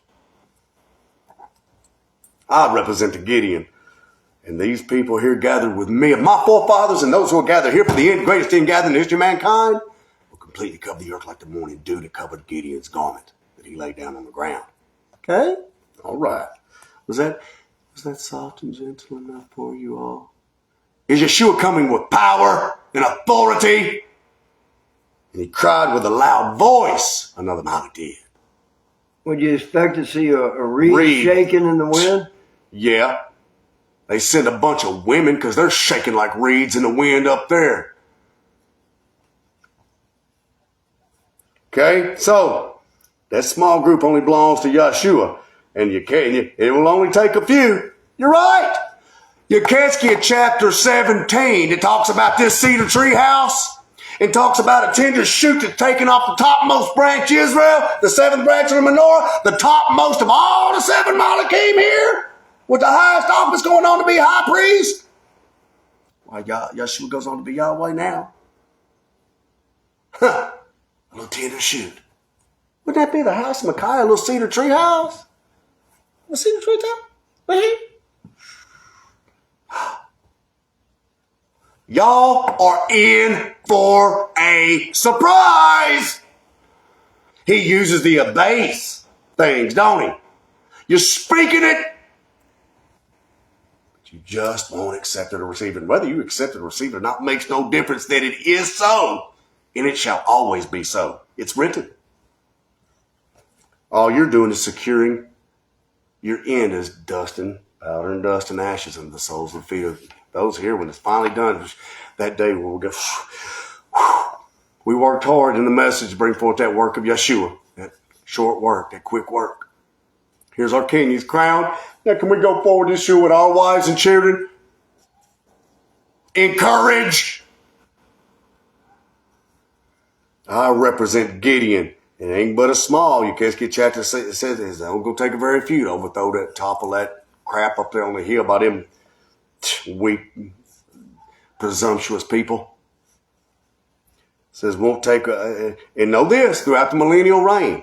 I represent the Gideon. And these people here gathered with me, of my forefathers and those who will gather here for the greatest end gathering in the history of mankind, will completely cover the earth like the morning dew that covered Gideon's garment that he laid down on the ground. Okay? All right. Was that soft and gentle enough for you all? Is Yeshua coming with power and authority? And he cried with a loud voice. Another man did. Would you expect to see a reed shaking in the wind? Yeah. They send a bunch of women because they're shaking like reeds in the wind up there. Okay, so that small group only belongs to Yeshua. And it will only take a few. You're right. Yekeskia chapter 17, it talks about this cedar tree house. It talks about a tender shoot that's taken off the topmost branch Israel, the seventh branch of the menorah, the topmost of all the seven Malachim here. With the highest office going on to be high priest. Why, Yeshua goes on to be Yahweh now. Huh. A little tender shoot. Wouldn't that be the house of Micaiah, a little cedar tree house? A cedar tree house? Right here? Y'all are in for a surprise. He uses the abase things, don't he? You're speaking it. You just won't accept it or receive it. And whether you accept it or receive it or not makes no difference, that it is so. And it shall always be so. It's written. All you're doing is securing your end as powder and dust and ashes in the soles of the feet of those here. When it's finally done, that day we'll go, we worked hard in the message to bring forth that work of Yeshua. That short work, that quick work. Here's our king. He's crowned. Now, can we go forward this year with our wives and children? Encourage. I represent Gideon. It ain't but a small. You can't get chapter says it's not going to take a very few to overthrow that, topple that crap up there on the hill by them weak, presumptuous people. It says won't take and know this, throughout the millennial reign.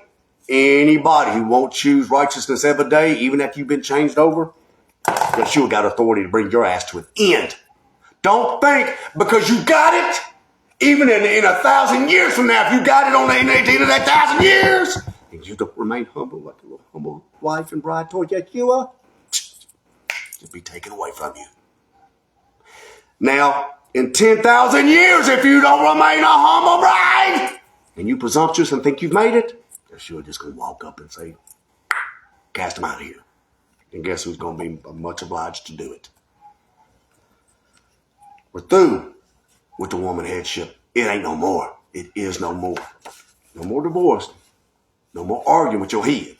Anybody who won't choose righteousness every day, even after you've been changed over, Yeshua got authority to bring your ass to an end. Don't think because you got it, even in 1,000 years from now, if you got it on the 18 of that 1,000 years, and you don't remain humble like a little humble wife and bride toward Yeshua, it'll be taken away from you. Now, in 10,000 years, if you don't remain a humble bride, and you presumptuous and think you've made it, Yeshua just going to walk up and say, cast him out of here. And guess who's going to be much obliged to do it? We're through with the woman headship. It ain't no more. It is no more. No more divorce. No more arguing with your head.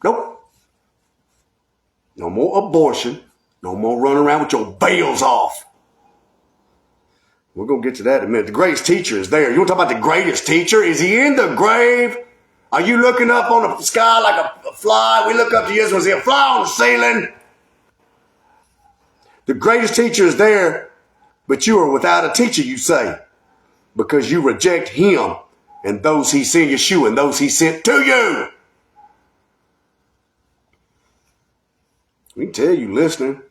Nope. No more abortion. No more running around with your veils off. We're going to get to that in a minute. The greatest teacher is there. You want to talk about the greatest teacher? Is he in the grave? Are you looking up on the sky like a fly? We look up to you. Was he a fly on the ceiling? The greatest teacher is there, but you are without a teacher, you say, because you reject him and those he sent, Yeshua, and those he sent to you. We can tell you listening,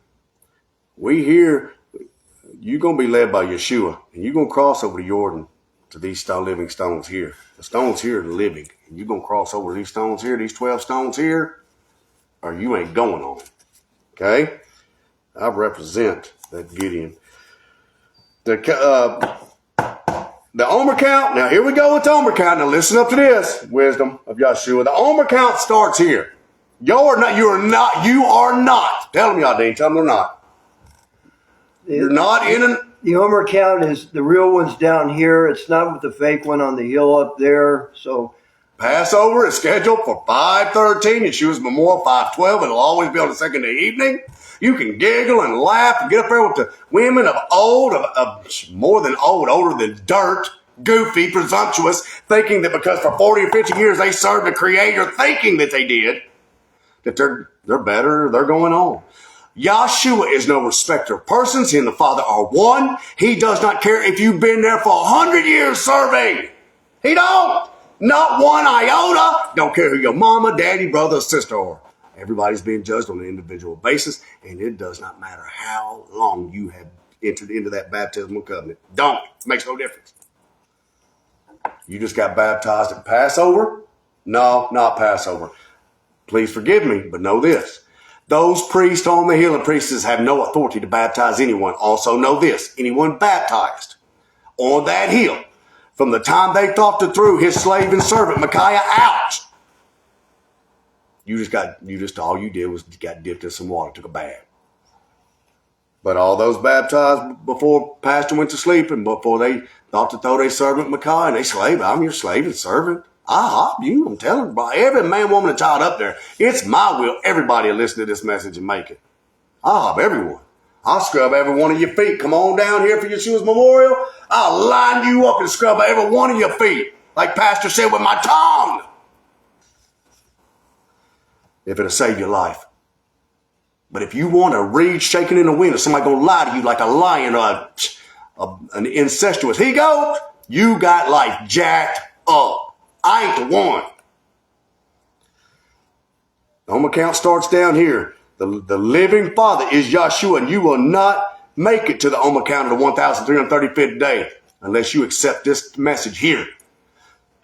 we hear you're going to be led by Yeshua, and you're going to cross over the Jordan to these living stones here. The stones here are living, and you're going to cross over these stones here, these 12 stones here, or you ain't going on. Okay? I represent that Gideon. The Omer count. Now, here we go with the Omer count. Now, listen up to this. Wisdom of Yeshua. The Omer count starts here. You're not. You are not. You are not. Tell them, Yadin. Tell them they're not. You're not in an. The Omer account is the real one's down here. It's not with the fake one on the hill up there. So Passover is scheduled for 5:13. Yeshua's Memorial 5:12. It'll always be on the second evening. You can giggle and laugh and get up there with the women of old, of more than old, older than dirt, goofy, presumptuous, thinking that because for 40 or 50 years they served the Creator, thinking that they did, that they're better, they're going on. Yahshua is no respecter of persons. He and the Father are one. He does not care if you've been there for 100 years serving. He don't. Not one iota. Don't care who your mama, daddy, brother, or sister are. Everybody's being judged on an individual basis, and it does not matter how long you have entered into that baptismal covenant. Don't. It makes no difference. You just got baptized at Passover? No, not Passover. Please forgive me, but know this. Those priests on the hill and priestesses have no authority to baptize anyone. Also know this. Anyone baptized on that hill, from the time they thought to threw his slave and servant Micaiah out, all you did was got dipped in some water, took a bath. But all those baptized before pastor went to sleep and before they thought to throw their servant Micaiah and they slave, I'm your slave and servant. I hop you. I'm telling you, every man, woman, and child up there, it's my will. Everybody will listen to this message and make it. I'll hop everyone. I'll scrub every one of your feet. Come on down here for Yeshua's memorial. I'll line you up and scrub every one of your feet. Like Pastor said, with my tongue. If it'll save your life. But if you want a reed shaking in the wind or somebody going to lie to you like a lion or an incestuous he-goat, you got life jacked up. I ain't the one. The home account starts down here. The living Father is Yahshua, and you will not make it to the home account of the 1,335th day unless you accept this message here.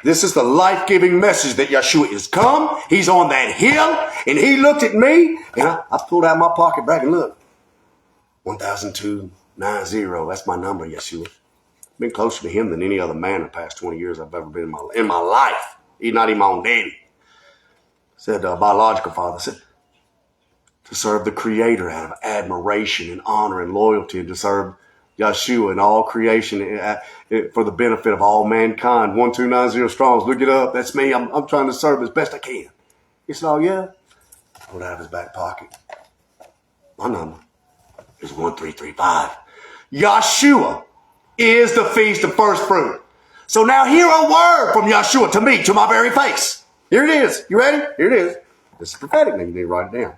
This is the life-giving message that Yahshua is come. He's on that hill, and he looked at me, and I pulled out my pocket bag and look. 1,290. That's my number, Yeshua. Been closer to him than any other man in the past 20 years I've ever been in my life. He's not even my own daddy. Said biological father said to serve the Creator out of admiration and honor and loyalty, and to serve Yahshua and all creation for the benefit of all mankind. 1290 Strongs. Look it up. That's me. I'm trying to serve as best I can. He said, oh yeah. Pulled out of his back pocket. My number is 1335. Yahshua is the feast of first fruit. So now hear a word from Yahshua to me, to my very face. Here it is. You ready? Here it is. This is prophetic. Now you need to write it down.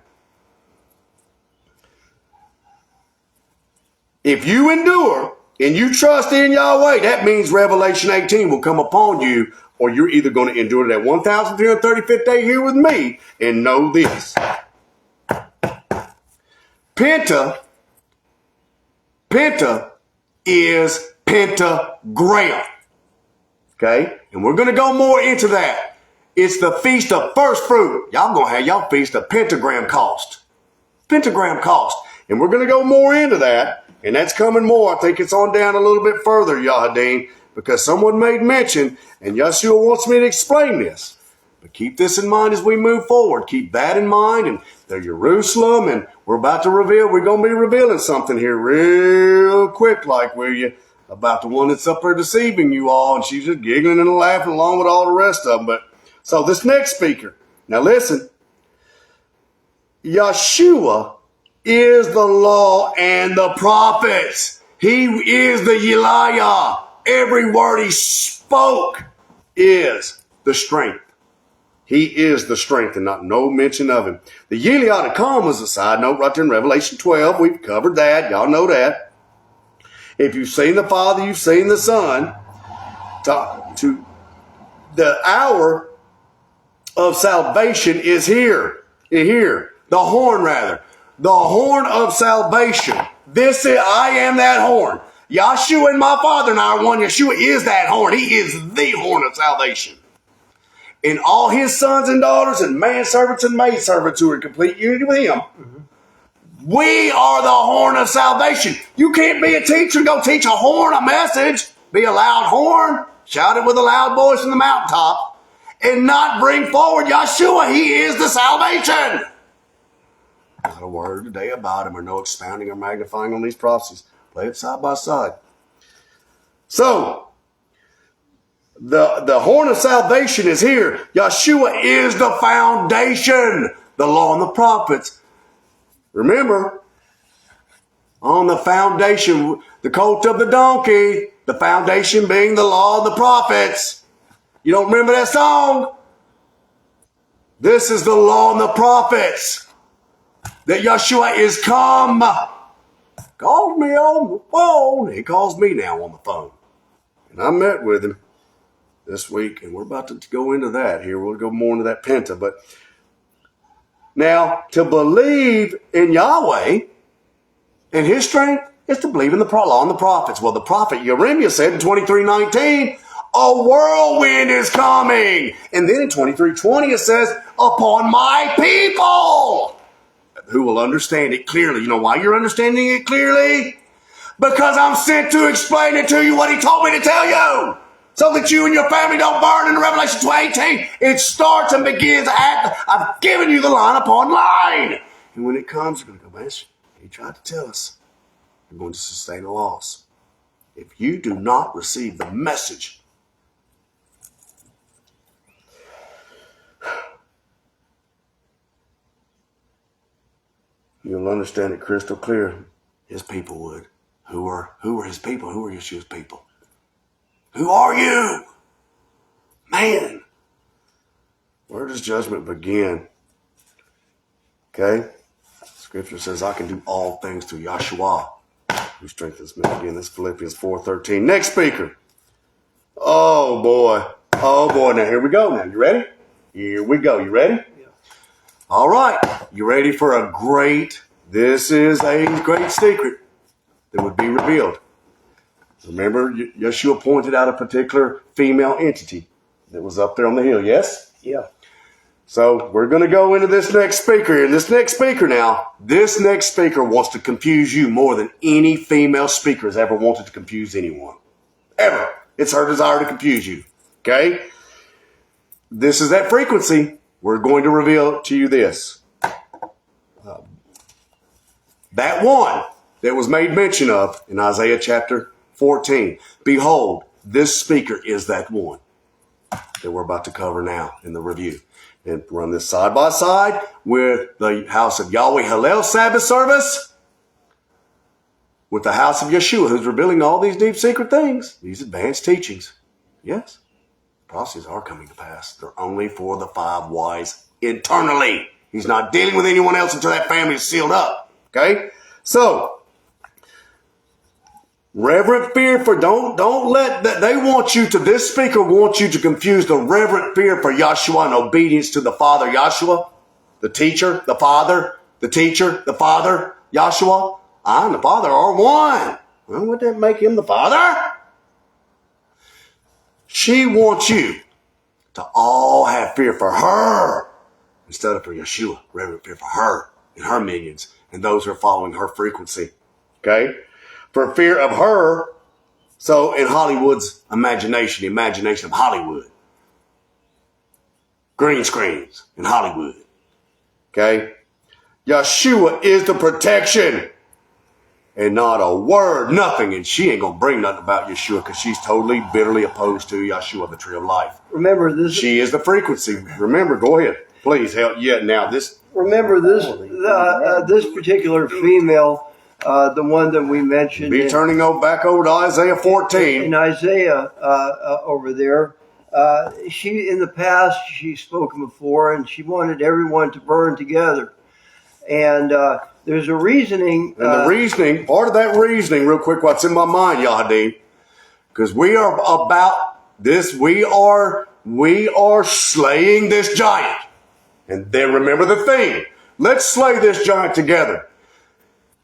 If you endure and you trust in Yahweh, that means Revelation 18 will come upon you, or you're either going to endure that 1,335th day here with me. And know this. Penta is pentagram. Okay? And we're going to go more into that. It's the feast of first fruit. Y'all going to have y'all feast of pentagram cost. Pentagram cost. And we're going to go more into that. And that's coming more. I think it's on down a little bit further, Yahadeen, because someone made mention, and Yeshua wants me to explain this. But keep this in mind as we move forward. Keep that in mind. And they're Jerusalem, and we're about to reveal. We're going to be revealing something here real quick, like about the one that's up there deceiving you all, and she's just giggling and laughing along with all the rest of them. But so this next speaker, now listen, Yeshua is the law and the prophets. He is the Yeliah. Every word he spoke is the strength. He is the strength, and not no mention of him. The Yeliah to come is a side note right there in Revelation 12. We've covered that. Y'all know that. If you've seen the Father, you've seen the Son. To the hour of salvation is here. Here. The horn, rather. The horn of salvation. This is, I am that horn. Yahshua and my Father and I are one. Yeshua is that horn. He is the horn of salvation. And all his sons and daughters and manservants and maidservants who are in complete unity with him. We are the horn of salvation. You can't be a teacher and go teach a horn a message. Be a loud horn. Shout it with a loud voice from the mountaintop. and not bring forward Yeshua. He is the salvation. Not a word today about him, or no expounding or magnifying on these prophecies. Play it side by side. So, the horn of salvation is here. Yeshua is the foundation. The law and the prophets. Remember, on the foundation, the colt of the donkey, the foundation being the law and the prophets. You don't remember that song? This is the law and the prophets. That Yeshua is come. Called me on the phone. He calls me now on the phone. And I met with him this week, and we're about to go into that here. We'll go more into that Penta. But now, to believe in Yahweh and his strength is to believe in the law and the prophets. Well, the prophet Jeremiah said in 23:19, a whirlwind is coming. And then in 23:20 it says, upon my people who will understand it clearly. You know why you're understanding it clearly? Because I'm sent to explain it to you what he told me to tell you. So that you and your family don't burn in Revelation 2:18. It starts and begins at, I've given you the line upon line. And when it comes, you're going to go, man, he tried to tell us. You're going to sustain a loss. If you do not receive the message, you'll understand it crystal clear. His people would. Who are his people? Who are Yeshua's people? Who are you? Man. Where does judgment begin? Okay? Scripture says, I can do all things through Yeshua, who strengthens me. Again, this is Philippians 4:13. Next speaker. Oh, boy. Oh, boy. Now, here we go. Now, you ready? Here we go. You ready? Yeah. All right. You ready for this is a great secret that would be revealed. Remember, Yeshua pointed out a particular female entity that was up there on the hill, yes? Yeah. So we're going to go into this next speaker. And this next speaker wants to confuse you more than any female speaker has ever wanted to confuse anyone. Ever. It's her desire to confuse you. Okay? This is that frequency. We're going to reveal to you this. That one that was made mention of in Isaiah chapter 14. Behold, this speaker is that one that we're about to cover now in the review. And run this side by side with the house of Yahweh Hallel Sabbath service, with the house of Yeshua, who's revealing all these deep secret things, these advanced teachings. Yes, prophecies are coming to pass. They're only for the 5 wise internally. He's not dealing with anyone else until that family is sealed up. Okay? So, reverent fear for, don't let that, this speaker wants you to confuse the reverent fear for Yahshua and obedience to the Father Yahshua, the teacher, the Father, the teacher, the Father, Yahshua. I and the Father are one. Well, would that make him the Father? She wants you to all have fear for her instead of for Yeshua. Reverent fear for her and her minions and those who are following her frequency. Okay? For fear of her, so in Hollywood's imagination, the imagination of Hollywood. Green screens in Hollywood. Okay? Yeshua is the protection. And not a word, nothing. And she ain't going to bring nothing about Yeshua because she's totally, bitterly opposed to Yeshua, the tree of life. Remember this. She is the frequency. Remember, go ahead. Please help. Yeah, now this. Remember this, this particular female, the one that we mentioned. Be turning back over to Isaiah 14. In Isaiah over there, she in the past, she's spoken before, and she wanted everyone to burn together. And there's a reasoning. And the reasoning, part of that reasoning, real quick, what's in my mind, Yahadim, because we are about this, we are slaying this giant. And then remember the theme. Let's slay this giant together.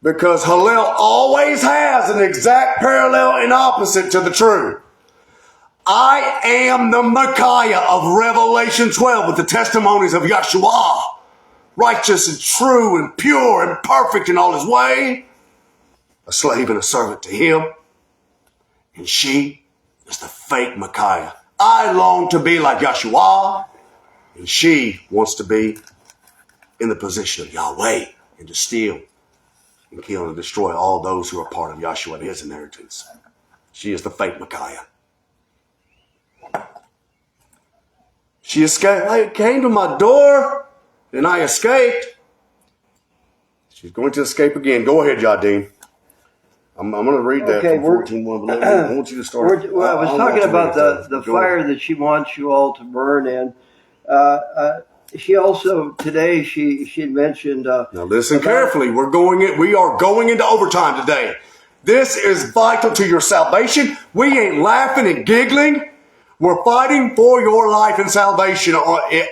Because Hallel always has an exact parallel and opposite to the truth. I am the Messiah of Revelation 12 with the testimonies of Yeshua. Righteous and true and pure and perfect in all his way. A slave and a servant to him. And she is the fake Messiah. I long to be like Yeshua, and she wants to be in the position of Yahweh and to steal and kill and destroy all those who are part of Yahshua and his inheritance. She is the fake Micaiah. She escaped. I came to my door and I escaped. She's going to escape again. Go ahead, Yadin. I'm going to read that from 14:1. I want you to start. I was talking about the fire that she wants you all to burn in. She also today she had mentioned. Now listen carefully. We are going into overtime today. This is vital to your salvation. We ain't laughing and giggling. We're fighting for your life and salvation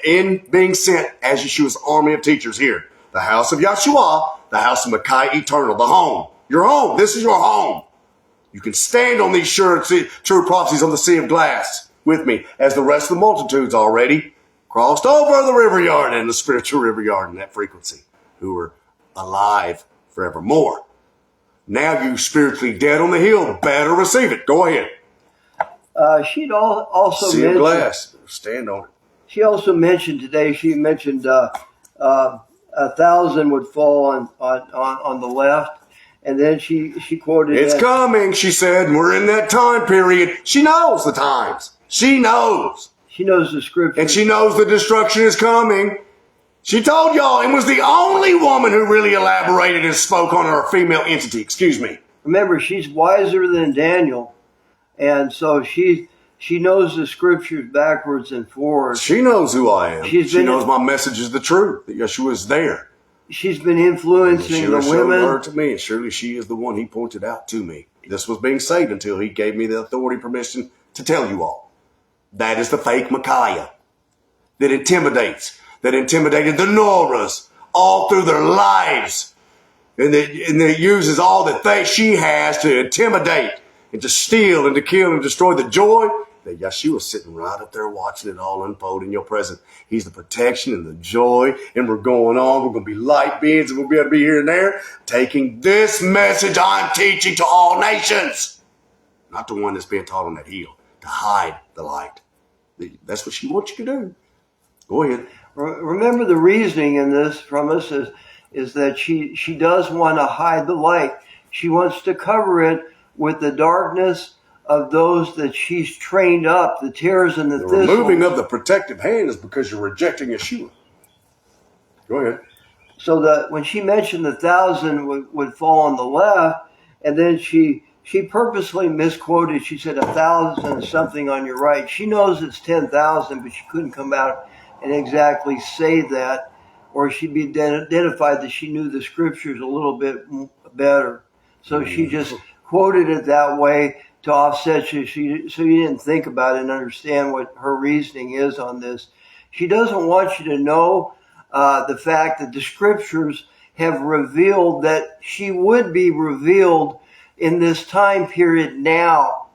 in being sent as Yeshua's army of teachers here. The house of Yeshua, the house of Micaiah Eternal, the home. Your home. This is your home. You can stand on these true prophecies on the sea of glass with me, as the rest of the multitudes already crossed over the river yard and the spiritual river yard in that frequency, who are alive forevermore. Now you spiritually dead on the hill, better receive it. Go ahead. She'd also sea of glass. Stand on it. She also mentioned today. She mentioned 1,000 would fall on the left. And then she quoted, it's coming, she said. We're in that time period. She knows the times. She knows. She knows the scripture. And she knows the destruction is coming. She told y'all and was the only woman who really elaborated and spoke on her female entity. Excuse me. Remember, she's wiser than Daniel. And so she knows the scriptures backwards and forwards. She knows who I am. She knows my message is the truth, that Yeshua is there. She's been influencing the women. Her to me, and surely she is the one he pointed out to me. This was being saved until he gave me the authority, permission to tell you all. That is the fake Micaiah that intimidates, that intimidated the Noras all through their lives, and that uses all that she has to intimidate and to steal and to kill and destroy the joy. That Yeshua's sitting right up there watching it all unfold in your presence. He's the protection and the joy, and we're going on. We're going to be light beings, and we'll be able to be here and there, taking this message I'm teaching to all nations. Not the one that's being taught on that hill, to hide the light. That's what she wants you to do. Go ahead. Remember the reasoning in this from us is that she does want to hide the light. She wants to cover it with the darkness of those that she's trained up, the tares and the thistles. The removing of the protective hand is because you're rejecting Yeshua. Go ahead. So that when she mentioned 1,000 would fall on the left, and then she purposely misquoted. She said 1,000 something on your right. She knows it's 10,000, but she couldn't come out and exactly say that, or she'd be identified that she knew the scriptures a little bit better. So she just quoted it that way to offset you, so you didn't think about it and understand what her reasoning is on this. She doesn't want you to know the fact that the scriptures have revealed that she would be revealed in this time period now.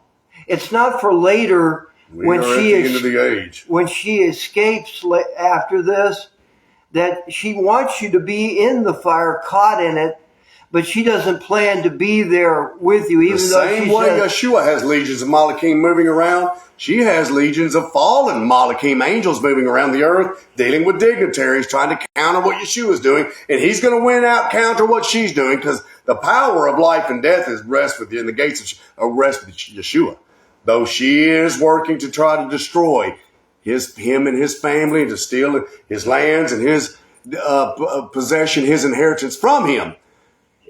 It's not for later when she escapes after this, that she wants you to be in the fire, caught in it, but she doesn't plan to be there with you. Even the same way Yeshua has legions of Malachim moving around, she has legions of fallen Malachim angels moving around the earth, dealing with dignitaries, trying to counter what Yeshua is doing. And he's going to win out, counter what she's doing, because the power of life and death is rest with you, and the gates of rest with Yeshua. Though she is working to try to destroy him and his family, and to steal his lands and his possession, his inheritance from him.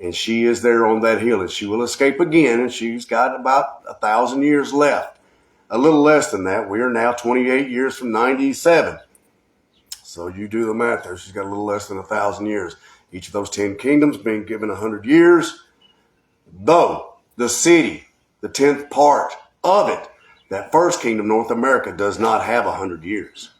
And she is there on that hill, and she will escape again, and she's got about 1,000 years left. A little less than that. We are now 28 years from 97. So you do the math there. She's got a little less than 1,000 years. Each of those 10 kingdoms being given 100 years. Though the city, the 10th part of it, that first kingdom, North America, does not have 100 years.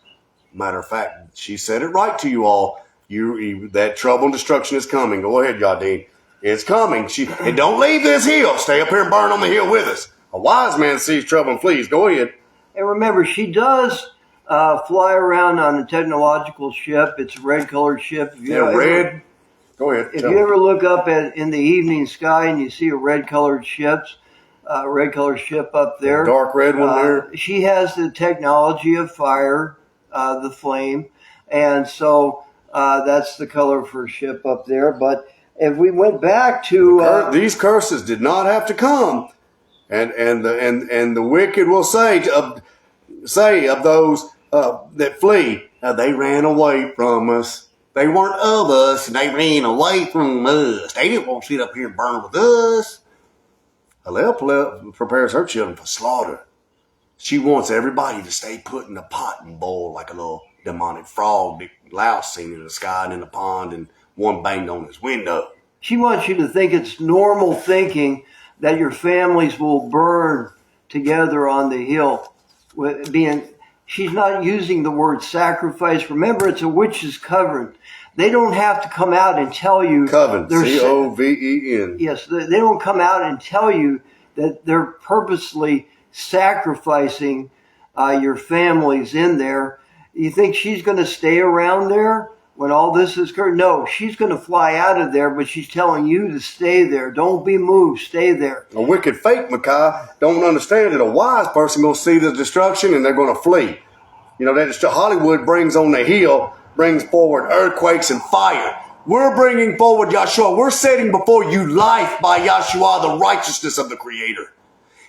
Matter of fact, she said it right to you all. That trouble and destruction is coming. Go ahead, Yadin. It's coming. And don't leave this hill. Stay up here and burn on the hill with us. A wise man sees trouble and flees. Go ahead. And remember, she does fly around on a technological ship. It's a red-colored ship. Red. Go ahead. If you ever look up in the evening sky and you see a red-colored ship, red color ship up there. Dark red one there. She has the technology of fire, the flame, and so that's the color for ship up there. But if we went back to these curses did not have to come, and the wicked will say of those that flee, they ran away from us. They weren't of us, and they ran away from us. They didn't want to sit up here and burn with us. Hallel prepares her children for slaughter. She wants everybody to stay put in the pot and boil like a little demonic frog that Louse seen in the sky and in the pond, and one banged on his window. She wants you to think it's normal thinking that your families will burn together on the hill. She's not using the word sacrifice. Remember, it's a witch's coven. They don't have to come out and tell you. Coven, C-O-V-E-N. Yes, they don't come out and tell you that they're purposely sacrificing your families in there. You think she's going to stay around there when all this is occurred? No, she's going to fly out of there, but she's telling you to stay there. Don't be moved. Stay there. A wicked fake Micaiah don't understand that a wise person going to see the destruction and they're going to flee. You know, that Hollywood brings on the hill, brings forward earthquakes and fire. We're bringing forward Yahshua. We're setting before you life by Yahshua, the righteousness of the Creator.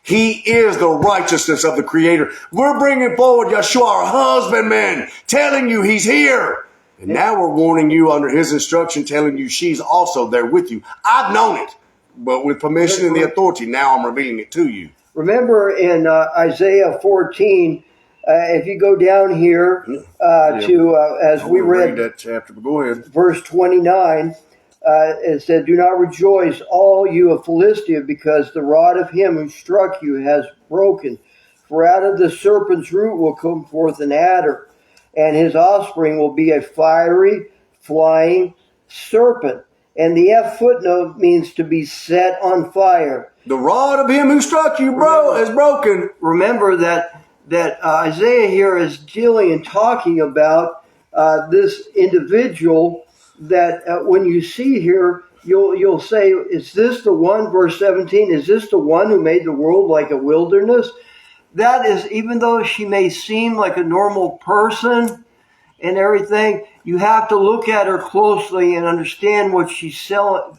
He is the righteousness of the Creator. We're bringing forward Yahshua, our husbandman, telling you he's here. And now we're warning you under his instruction, telling you she's also there with you. I've known it, but with permission and the authority, now I'm revealing it to you. Remember in Isaiah 14, if you go down here as we read that chapter, but go ahead. Verse 29, it said, "Do not rejoice, all you of Philistia, because the rod of him who struck you has broken. For out of the serpent's root will come forth an adder, and his offspring will be a fiery, flying serpent." And the F footnote means to be set on fire. The rod of him who struck you, is broken. Remember that Isaiah here is dealing and talking about this individual that when you see here, you'll say, is this the one, verse 17, is this the one who made the world like a wilderness? That is, even though she may seem like a normal person and everything, you have to look at her closely and understand what she's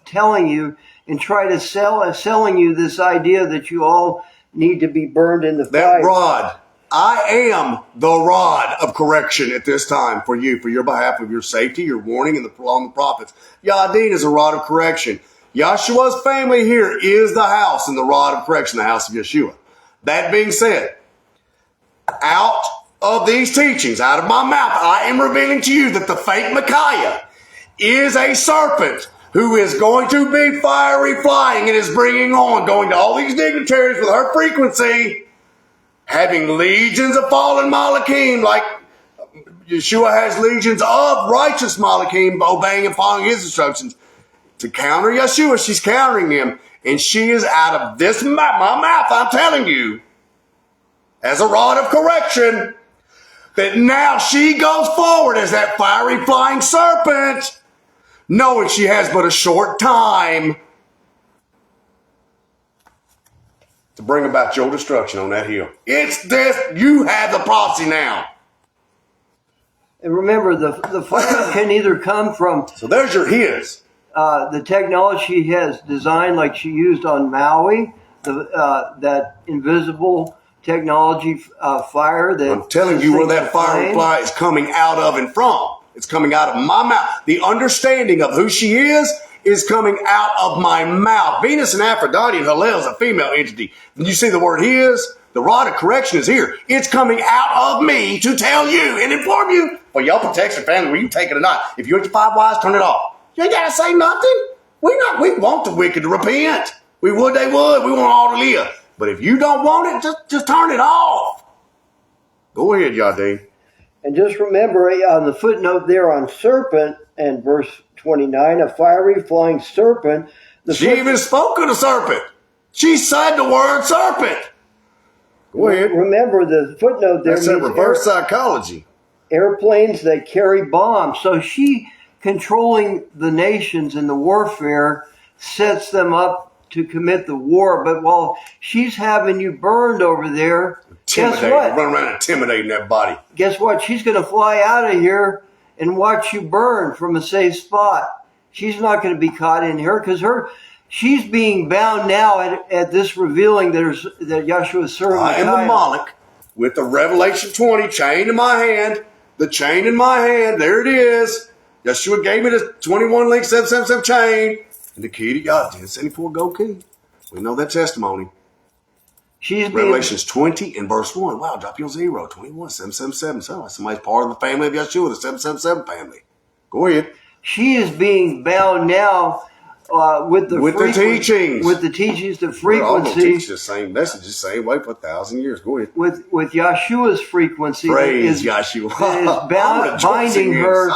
telling you, and try to selling you this idea that you all need to be burned in the fire. That rod. I am the rod of correction at this time for you, for your behalf of your safety, your warning, and on the prophets. Yadin is a rod of correction. Yahshua's family here is the house and the rod of correction, the house of Yeshua. That being said, out of these teachings, out of my mouth, I am revealing to you that the fake Micaiah is a serpent who is going to be fiery flying and is going to all these dignitaries with her frequency, having legions of fallen Malachim, like Yeshua has legions of righteous Malachim obeying and following his instructions. To counter Yeshua, she's countering him. And she is out of my mouth, I'm telling you, as a rod of correction, that now she goes forward as that fiery flying serpent, knowing she has but a short time to bring about your destruction on that hill. It's this, you have the prophecy now. And remember, the fire can either come from... So there's your his. The technology she has designed, like she used on Maui, that invisible technology fire. That I'm telling you where that fiery fly is coming out of and from. It's coming out of my mouth. The understanding of who she is coming out of my mouth. Venus and Aphrodite and Hallel is a female entity. When you see the word his, the rod of correction is here. It's coming out of me to tell you and inform you for your protection, family, where you take it or not. If you're at your 5 wise, turn it off. You ain't got to say nothing. We want the wicked to repent. We would, they would. We want all to live. But if you don't want it, just turn it off. Go ahead, Yadin. And just remember on the footnote there on serpent and verse 29, a fiery flying serpent. She even spoke of the serpent. She said the word serpent. Go ahead. Remember the footnote there. That's that reverse psychology. Airplanes that carry bombs. So she controlling the nations in the warfare sets them up to commit the war. But while she's having you burned over there, guess what? Run around intimidating that body. Guess what? She's going to fly out of here and watch you burn from a safe spot. She's not going to be caught in here because she's being bound now at this revealing that Yahshua's serving. I am the Moloch with the Revelation 20 chain in my hand. The chain in my hand. There it is. Yeshua gave me the 21 link 777 chain and the key to Yah. 1074 gold key. We know that testimony. Revelations 20 and verse 1. Wow, drop your 0. 21, 777. So somebody's part of the family of Yeshua, the 777 family. Go ahead. She is being bound now with the teachings. With the teachings, the frequency. We're all going to teach the same message the same way for 1,000 years. Go ahead. With Yahshua's frequency. Praise Yahshua. That is binding her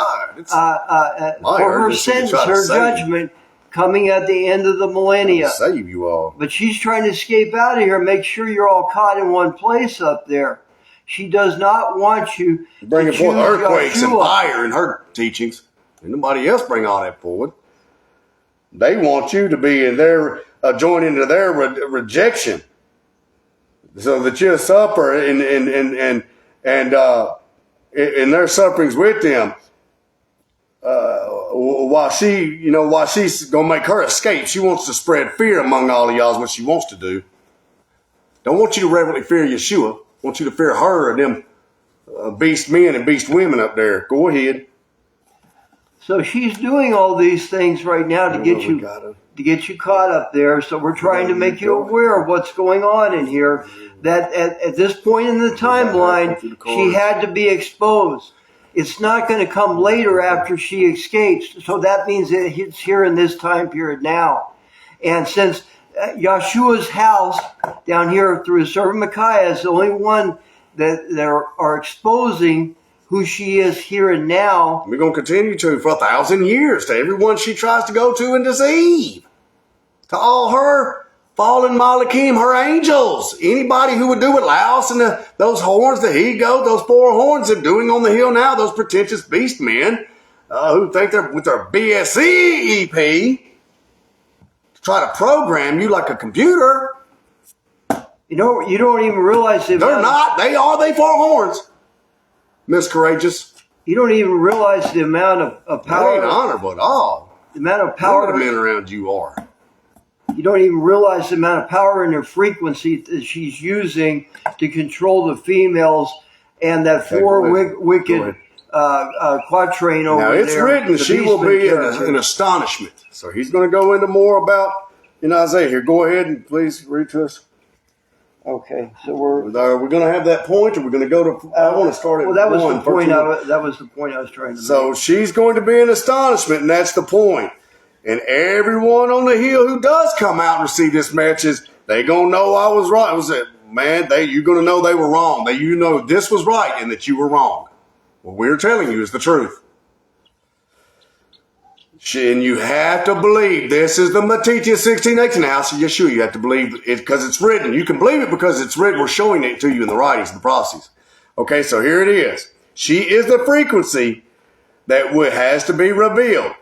for her sentence, her judgment coming at the end of the millennia. Save you all. But she's trying to escape out of here. Make sure you're all caught in one place up there. She does not want you bringing to forth earthquakes Yahshua. And fire in her teachings. And nobody else bring all that forward. They want you to be in their join into their rejection, so that you suffer and in their sufferings with them. While she's gonna make her escape, she wants to spread fear among all of y'all. Is what she wants to do. Don't want you to reverently fear Yeshua. Want you to fear her and them beast men and beast women up there. Go ahead. So she's doing all these things right now to get you caught up there. So we're trying to make you aware of what's going on in here. That at this point in the timeline, she had to be exposed. It's not going to come later after she escapes. So that means that it's here in this time period now. And since Yahshua's house down here through his servant Micaiah is the only one that are exposing who she is here and now. We're going to continue to for 1,000 years to everyone she tries to go to and deceive. To all her fallen Malachim, her angels. Anybody who would do what Laos and those horns, the he-goat, those 4 horns they're doing on the hill now, those pretentious beast men who think they're with their BSE EP to try to program you like a computer. You don't even realize they're not. They are. They 4 horns. Miss Courageous. You don't even realize the amount of power. That ain't honorable at all. The amount of power. The men around you are. You don't even realize the amount of power and the frequency that she's using to control the females and that 4 wicked quatrain over there. Now it's written she will be in astonishment. So he's going to go into more about in Isaiah here. Go ahead and please read to us. Okay, so we're going to have that point, or we're going to go to. I want to start at that was the point. That was the point I was trying to make. So she's going to be in astonishment, and that's the point. And everyone on the hill who does come out and receive this message, they gonna know I was right. It was you're gonna know they were wrong. That you know this was right and that you were wrong. What we're telling you is the truth. And you have to believe this is the Matithia 16:18 house of Yeshua. You have to believe it because it's written. You can believe it because it's written. We're showing it to you in the writings, the prophecies. Okay, so here it is. She is the frequency that has to be revealed.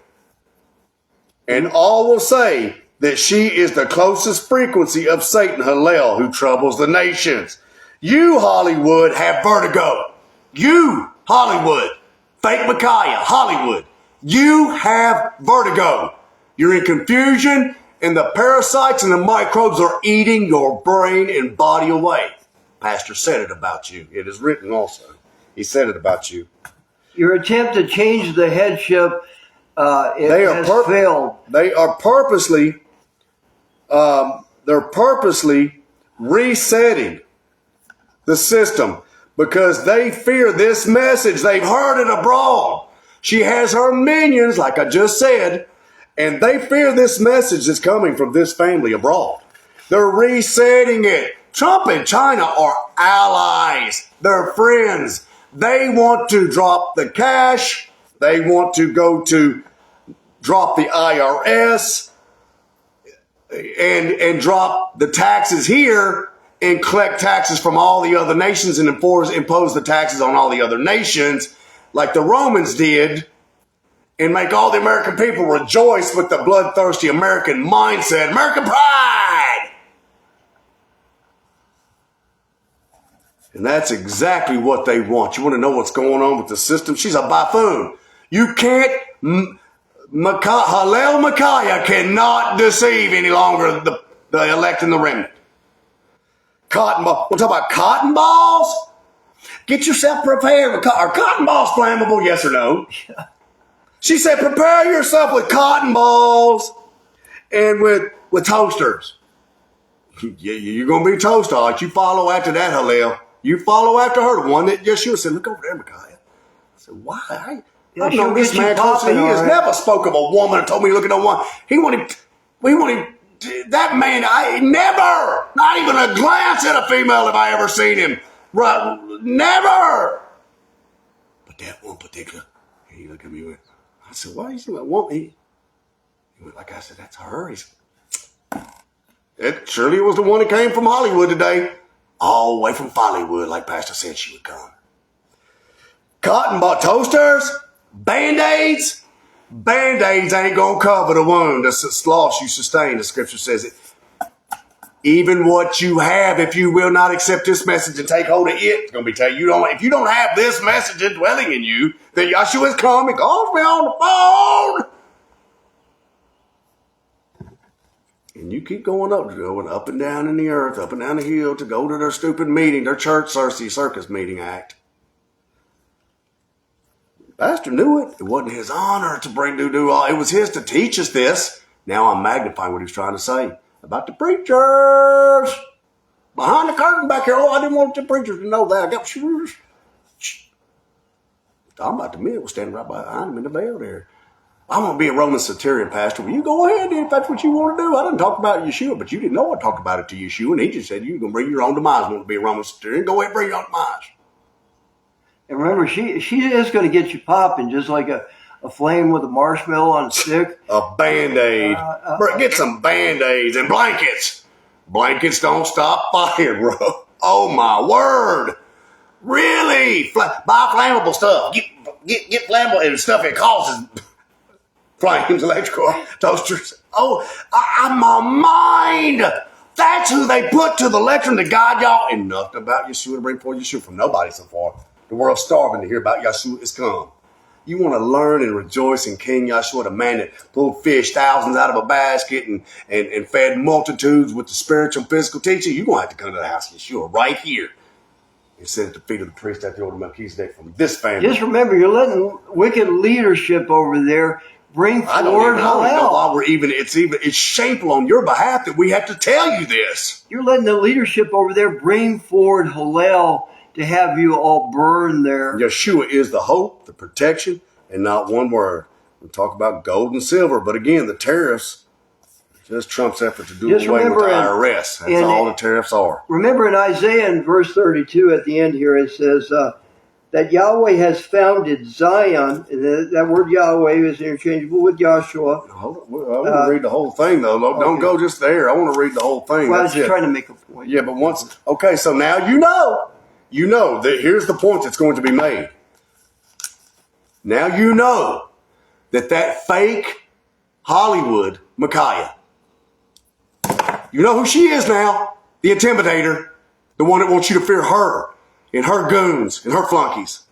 And all will say that she is the closest frequency of Satan, Hillel, who troubles the nations. You, Hollywood, have vertigo. You, Hollywood, fake Micaiah, Hollywood. You have vertigo. You're in confusion, and the parasites and the microbes are eating your brain and body away. Pastor said it about you. It is written also. He said it about you. Your attempt to change the headship has failed. They are purposely, resetting the system because they fear this message. They've heard it abroad. She has her minions, like I just said, and they fear this message that's coming from this family abroad. They're resetting it. Trump and China are allies. They're friends. They want to drop the cash. They want to go to drop the IRS and drop the taxes here and collect taxes from all the other nations and impose the taxes on all the other nations like the Romans did and make all the American people rejoice with the bloodthirsty American mindset, American pride. And that's exactly what they want. You want to know what's going on with the system? She's a buffoon. You can't, Hillel Micaiah cannot deceive any longer the elect and the remnant. Cotton ball. We'll talk about cotton balls. Get yourself prepared. Are cotton balls flammable? Yes or no? She said, prepare yourself with cotton balls and with toasters. You're going to be toast, all right. You follow after that, Hillel. You follow after her, the one that Yeshua said, look over there, Micaiah. I said, why? I've known this man closely. He has never spoke of a woman and told me to look at no one. He wanted that man, I never, not even a glance at a female have I ever seen him. Right, never. But that one particular, he looked at me and went, I said, why do you think that woman? He went like I said, that's her. He said, it surely was the one that came from Hollywood today. All the way from Follywood, like Pastor said she would come. Cotton ball toasters, Band-Aids. Band-Aids ain't going to cover the wound, the loss you sustain. The scripture says it. Even what you have, if you will not accept this message and take hold of it, it's going to be telling you, if you don't have this message indwelling in you, then Yeshua is coming. Calls me on the phone. And you keep going up and down in the earth, up and down the hill to go to their stupid meeting, their church circus meeting act. Pastor knew it. It wasn't his honor to do all. It was his to teach us this. Now I'm magnifying what he's trying to say about the preachers. Behind the curtain back here. Oh, I didn't want the preachers to know that. I got shooters. I'm about to admit, we're standing right behind him in the veil there. I want to be a Roman centurion, Pastor. Well, you go ahead if that's what you want to do. I didn't talk about Yeshua, but you didn't know I talked about it to Yeshua, and he just said you're going to bring your own demise. Want to be a Roman centurion? Go ahead and bring your own demise. And remember, she is going to get you popping, just like a flame with a marshmallow on a stick. A Band-Aid. Get some Band-Aids and blankets. Blankets don't stop fire, bro. Oh, my word. Really? Buy flammable stuff. Get flammable and stuff that causes flames, electrical toasters. Oh, I'm my mind. That's who they put to the lectern to guide y'all. And nothing about Yeshua to bring forth Yeshua from nobody so far. The world's starving to hear about Yeshua is come. You want to learn and rejoice in King Yeshua, the man that pulled fish thousands out of a basket and fed multitudes with the spiritual and physical teaching. You're going to have to come to the house of Yeshua right here and sit at the feet of the priest at the order of Melchizedek from this family. Just remember, you're letting wicked leadership over there bring forward Hillel. I don't know why it's shameful on your behalf that we have to tell you this. You're letting the leadership over there bring forward Hillel to have you all burn there. Yeshua is the hope, the protection, and not one word. We talk about gold and silver, but again, the tariffs just Trump's effort to do away with the IRS. That's all the tariffs are. Remember in Isaiah in verse 32 at the end here, it says that Yahweh has founded Zion. And that word Yahweh is interchangeable with Joshua. Hold on. I want to read the whole thing, though. Don't go just there. I want to read the whole thing. Well, I was just trying to make a point. Yeah, but okay, so now you know that here's the point that's going to be made. Now you know that fake Hollywood Micaiah. You know who she is now. The intimidator. The one that wants you to fear her and her goons and her flunkies.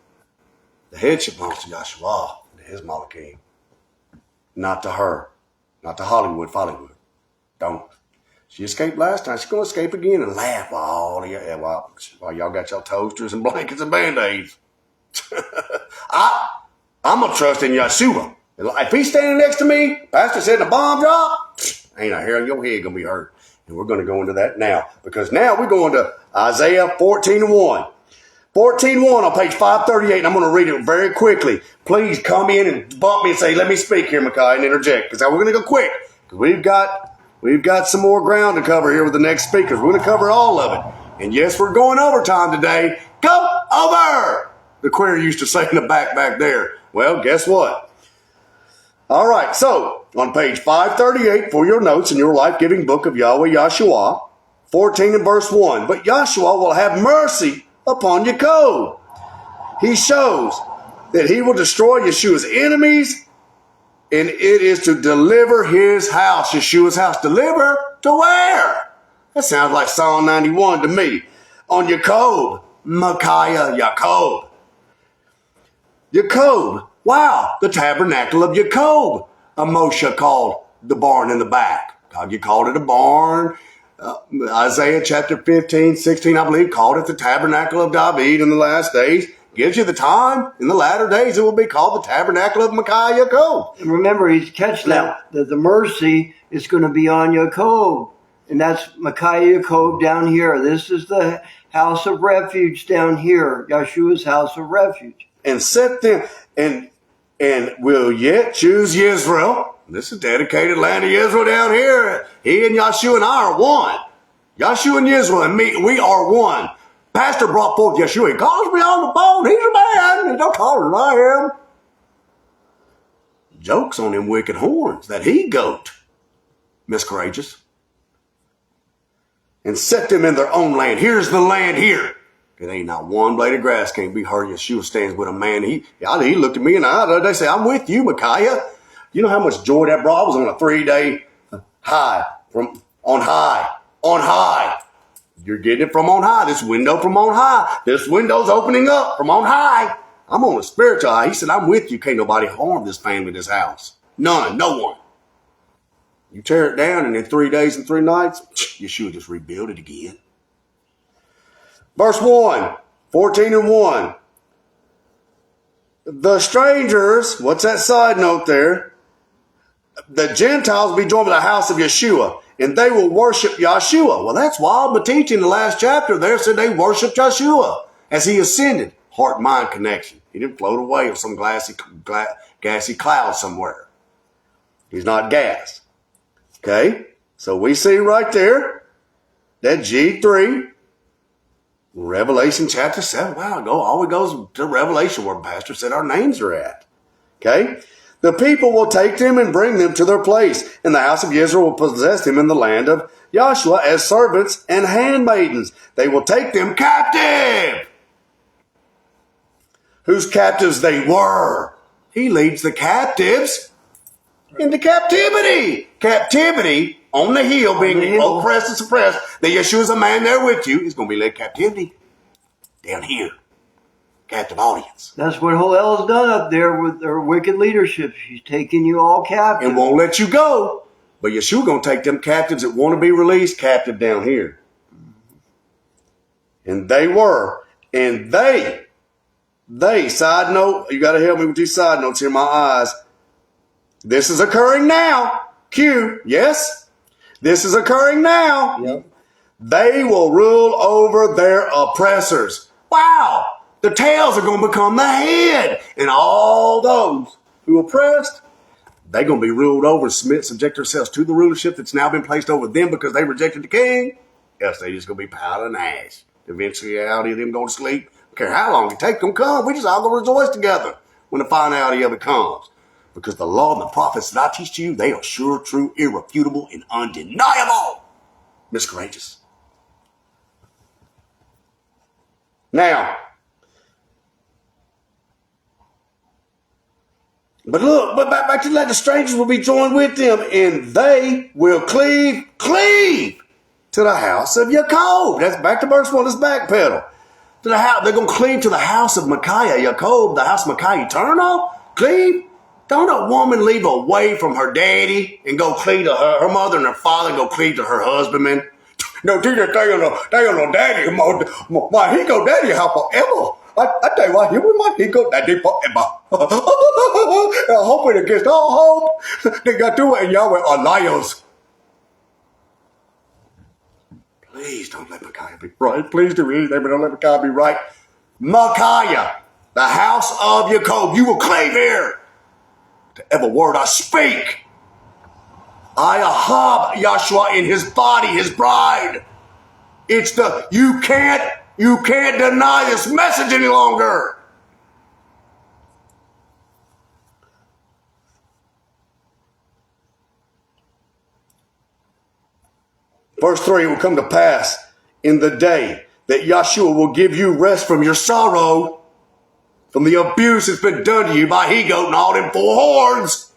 The headship belongs to Yahshua and his Malachim. Not to her. Not to Hollywood. Don't. She escaped last time. She's going to escape again and laugh while y'all got y'all toasters and blankets and Band-Aids. I'm going to trust in Yeshua. If he's standing next to me, Pastor said the bomb drop, ain't a hair on your head going to be hurt. And we're going to go into that now. Because now we're going to Isaiah 14:1. 14:1 on page 538. And I'm going to read it very quickly. Please come in and bump me and say, let me speak here, Micaiah, and interject. Because we're going to go quick. Because we've got some more ground to cover here with the next speakers. We're going to cover all of it. And yes, we're going overtime today. Go over! The choir used to say in the back there. Well, guess what? All right, so on page 538 for your notes in your life-giving book of Yahweh Yahshua, 14 and verse 1. But Yahshua will have mercy upon Yaakov. He shows that he will destroy Yeshua's enemies And it is to deliver his house, Yeshua's house. Deliver to where? That sounds like Psalm 91 to me. On Jacob, Micaiah, Jacob. Jacob, wow, the tabernacle of Jacob. Moshe called the barn in the back. God, you called it a barn. Isaiah chapter 15, 16, I believe, called it the tabernacle of David in the last days. Gives you the time. In the latter days, it will be called the tabernacle of Micaiah, Jacob. And remember, he's catch that the mercy is going to be on Jacob. And that's Micaiah, Jacob down here. This is the house of refuge down here. Yeshua's house of refuge. And set them, and will yet choose Israel. This is dedicated land of Israel down here. He and Yeshua and I are one. Yeshua and Israel and me, we are one. Pastor brought forth Yeshua. He calls me on the phone. He's a man. He's no taller than I am. Jokes on them wicked horns, that he goat. Miscourageous. And set them in their own land. Here's the land here. It ain't not one blade of grass can't be heard. Yeshua stands with a man. He looked at me in the eye the other day and said, I'm with you, Micaiah. You know how much joy that brought? I was on a 3-day high from on high. You're getting it from on high. This window from on high. This window's opening up from on high. I'm on a spiritual high. He said, I'm with you. Can't nobody harm this family, this house. None. No one. You tear it down and in 3 days and 3 nights, Yeshua just rebuild it again. Verse 1, 14 and 1. The strangers, what's that side note there? The Gentiles will be joined with the house of Yeshua, and they will worship Yeshua. Well, that's wild. But teaching the last chapter there said they worshiped Yeshua as he ascended. Heart-mind connection. He didn't float away on some gassy cloud somewhere. He's not gas. Okay? So we see right there that G3, Revelation chapter 7. Wow, always goes to Revelation where Pastor said our names are at. Okay? The people will take them and bring them to their place, and the house of Israel will possess them in the land of Joshua as servants and handmaidens. They will take them captive. Whose captives they were. He leads the captives into captivity. Captivity on the hill, being oppressed and suppressed. That Yeshua's a man there with you. He's going to be led captivity down here. Captive audience. That's what Hillel's done up there with their wicked leadership. She's taking you all captive. And won't let you go. But Yeshua going to take them captives that want to be released captive down here. And they were. And they, side note, you got to help me with these side notes here, my eyes. This is occurring now. Q, yes? This is occurring now. Yep. They will rule over their oppressors. Wow. The tails are going to become the head. And all those who oppressed, they're going to be ruled over, subject themselves to the rulership that's now been placed over them because they rejected the king. Else they just going to be powder and ash. The eventuality of them going to sleep. Don't care how long it takes them come. We just all going to rejoice together when the finality of it comes. Because the law and the prophets that I teach to you, they are sure, true, irrefutable, and undeniable. Miscourageous. Now, but look, but back to that, the strangers will be joined with them, and they will cleave to the house of Jacob. That's back to verse 1. Let's backpedal. To the house, they're going to cleave to the house of Micaiah, Jacob, the house of Micaiah eternal. Cleave. Don't a woman leave away from her daddy and go cleave to her mother and her father and go cleave to her husbandman? No, they ain't no daddy. My he go daddy how forever. I tell you what, he go daddy forever. Hoping against all hope. They got to it and Yahweh are liars. Please don't let Micaiah be right. Please do anything, but don't let Micaiah be right. Micaiah, the house of Jacob, you will cleave here to every word I speak. I ahab Yahshua in his body, his bride. It's the, you can't deny this message any longer. Verse 3, it will come to pass in the day that Yahshua will give you rest from your sorrow, from the abuse that's been done to you by he-goat and all them 4 horns.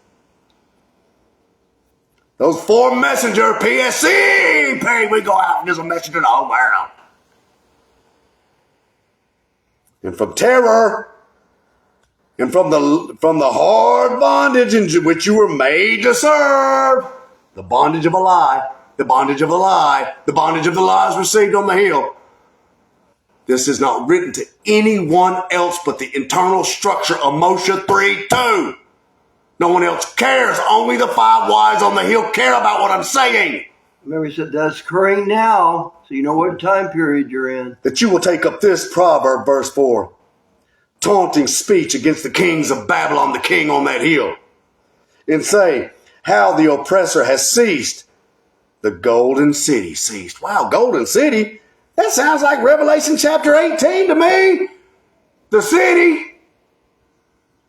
Those 4 messenger PSC, pay, we go out and there's a message to the whole world. And from terror, and from the hard bondage in which you were made to serve, the bondage of a lie, the bondage of a lie, the bondage of the lies received on the hill. This is not written to anyone else but the internal structure of Moshe 3:2. No one else cares. Only the 5 wise on the hill care about what I'm saying. Remember, he said that's occurring now, so you know what time period you're in. That you will take up this proverb, verse 4, taunting speech against the kings of Babylon, the king on that hill, and say, how the oppressor has ceased. The golden city ceased. Wow, golden city? That sounds like Revelation chapter 18 to me. The city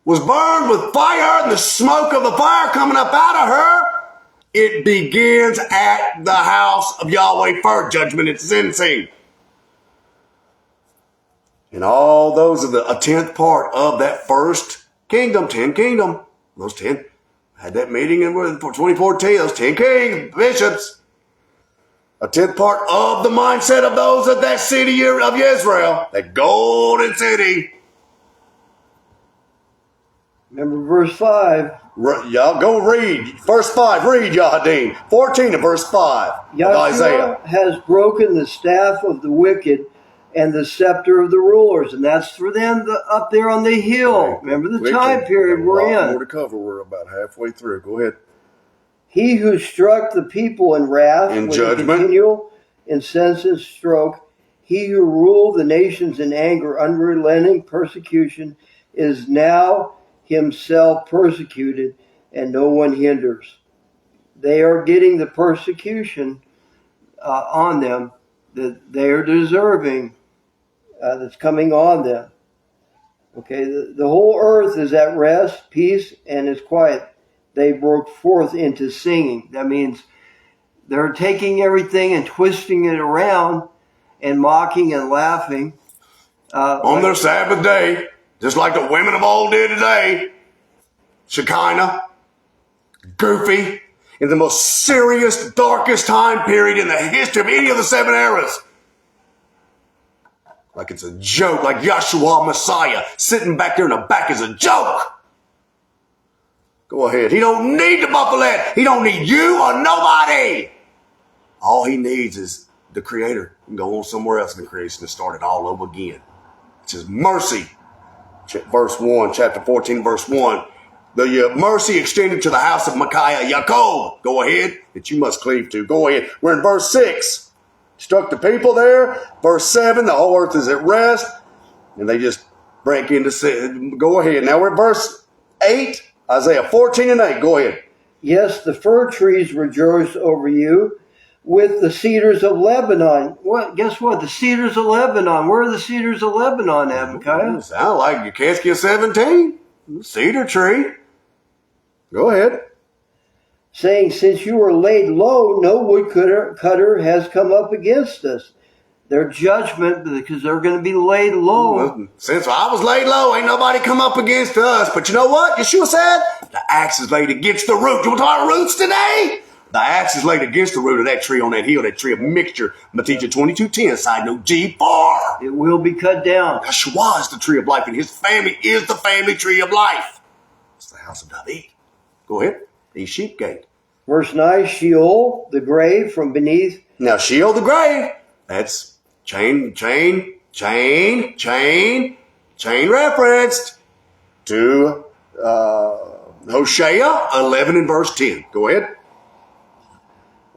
was burned with fire and the smoke of the fire coming up out of her. It begins at the house of Yahweh first, judgment and sentencing. And all those are a 10th part of that first kingdom, 10 kingdom. Those 10 had that meeting in 2014, those 10 kings, bishops. A 10th part of the mindset of those of that city of Israel, that golden city. Remember verse 5. Y'all go read. Verse 5, read Yahadim. 14 and verse 5 of Isaiah. Has broken the staff of the wicked and the scepter of the rulers. And that's for them up there on the hill. Remember the time period we're in. More to cover. We're about halfway through. Go ahead. He who struck the people in wrath in with judgment, a continual insensate stroke, he who ruled the nations in anger, unrelenting persecution, is now himself persecuted, and no one hinders. They are getting the persecution on them that they are deserving, that's coming on them. Okay, the whole earth is at rest, peace, and is quiet. They broke forth into singing. That means they're taking everything and twisting it around and mocking and laughing. On their Sabbath day, just like the women of old did today. Shekinah, goofy, in the most serious, darkest time period in the history of any of the 7 eras. Like it's a joke, like Yahshua Messiah sitting back there in the back is a joke. Go ahead. He don't need the buffalo. He don't need you or nobody. All he needs is the Creator. He can go on somewhere else in the creation and start it all over again. It's His mercy. Verse 1, chapter 14, verse 1. The mercy extended to the house of Micaiah, Yaakov. Go ahead. That you must cleave to. Go ahead. We're in verse 6. Struck the people there. Verse 7, the whole earth is at rest. And they just break into sin. Go ahead. Now we're at verse 8. Isaiah 14 and 8. Go ahead. Yes, the fir trees rejoice over you with the cedars of Lebanon. What? Guess what? The cedars of Lebanon. Where are the cedars of Lebanon at, Micaiah? Sound like Yechezkel 17. Cedar tree. Go ahead. Saying, since you were laid low, no woodcutter has come up against us. Their judgment, because they're going to be laid low. Well, since I was laid low, ain't nobody come up against us. But you know what? Yeshua said, the axe is laid against the root. You want to talk about roots today? The axe is laid against the root of that tree on that hill, that tree of mixture. Matthew 22:10, side note G4. It will be cut down. Yeshua is the tree of life, and his family is the family tree of life. It's the house of David. Go ahead. The sheep gate. Verse 9, Sheol, the grave from beneath. Now, Sheol, the grave, that's chain referenced to Hosea 11 and verse 10. Go ahead.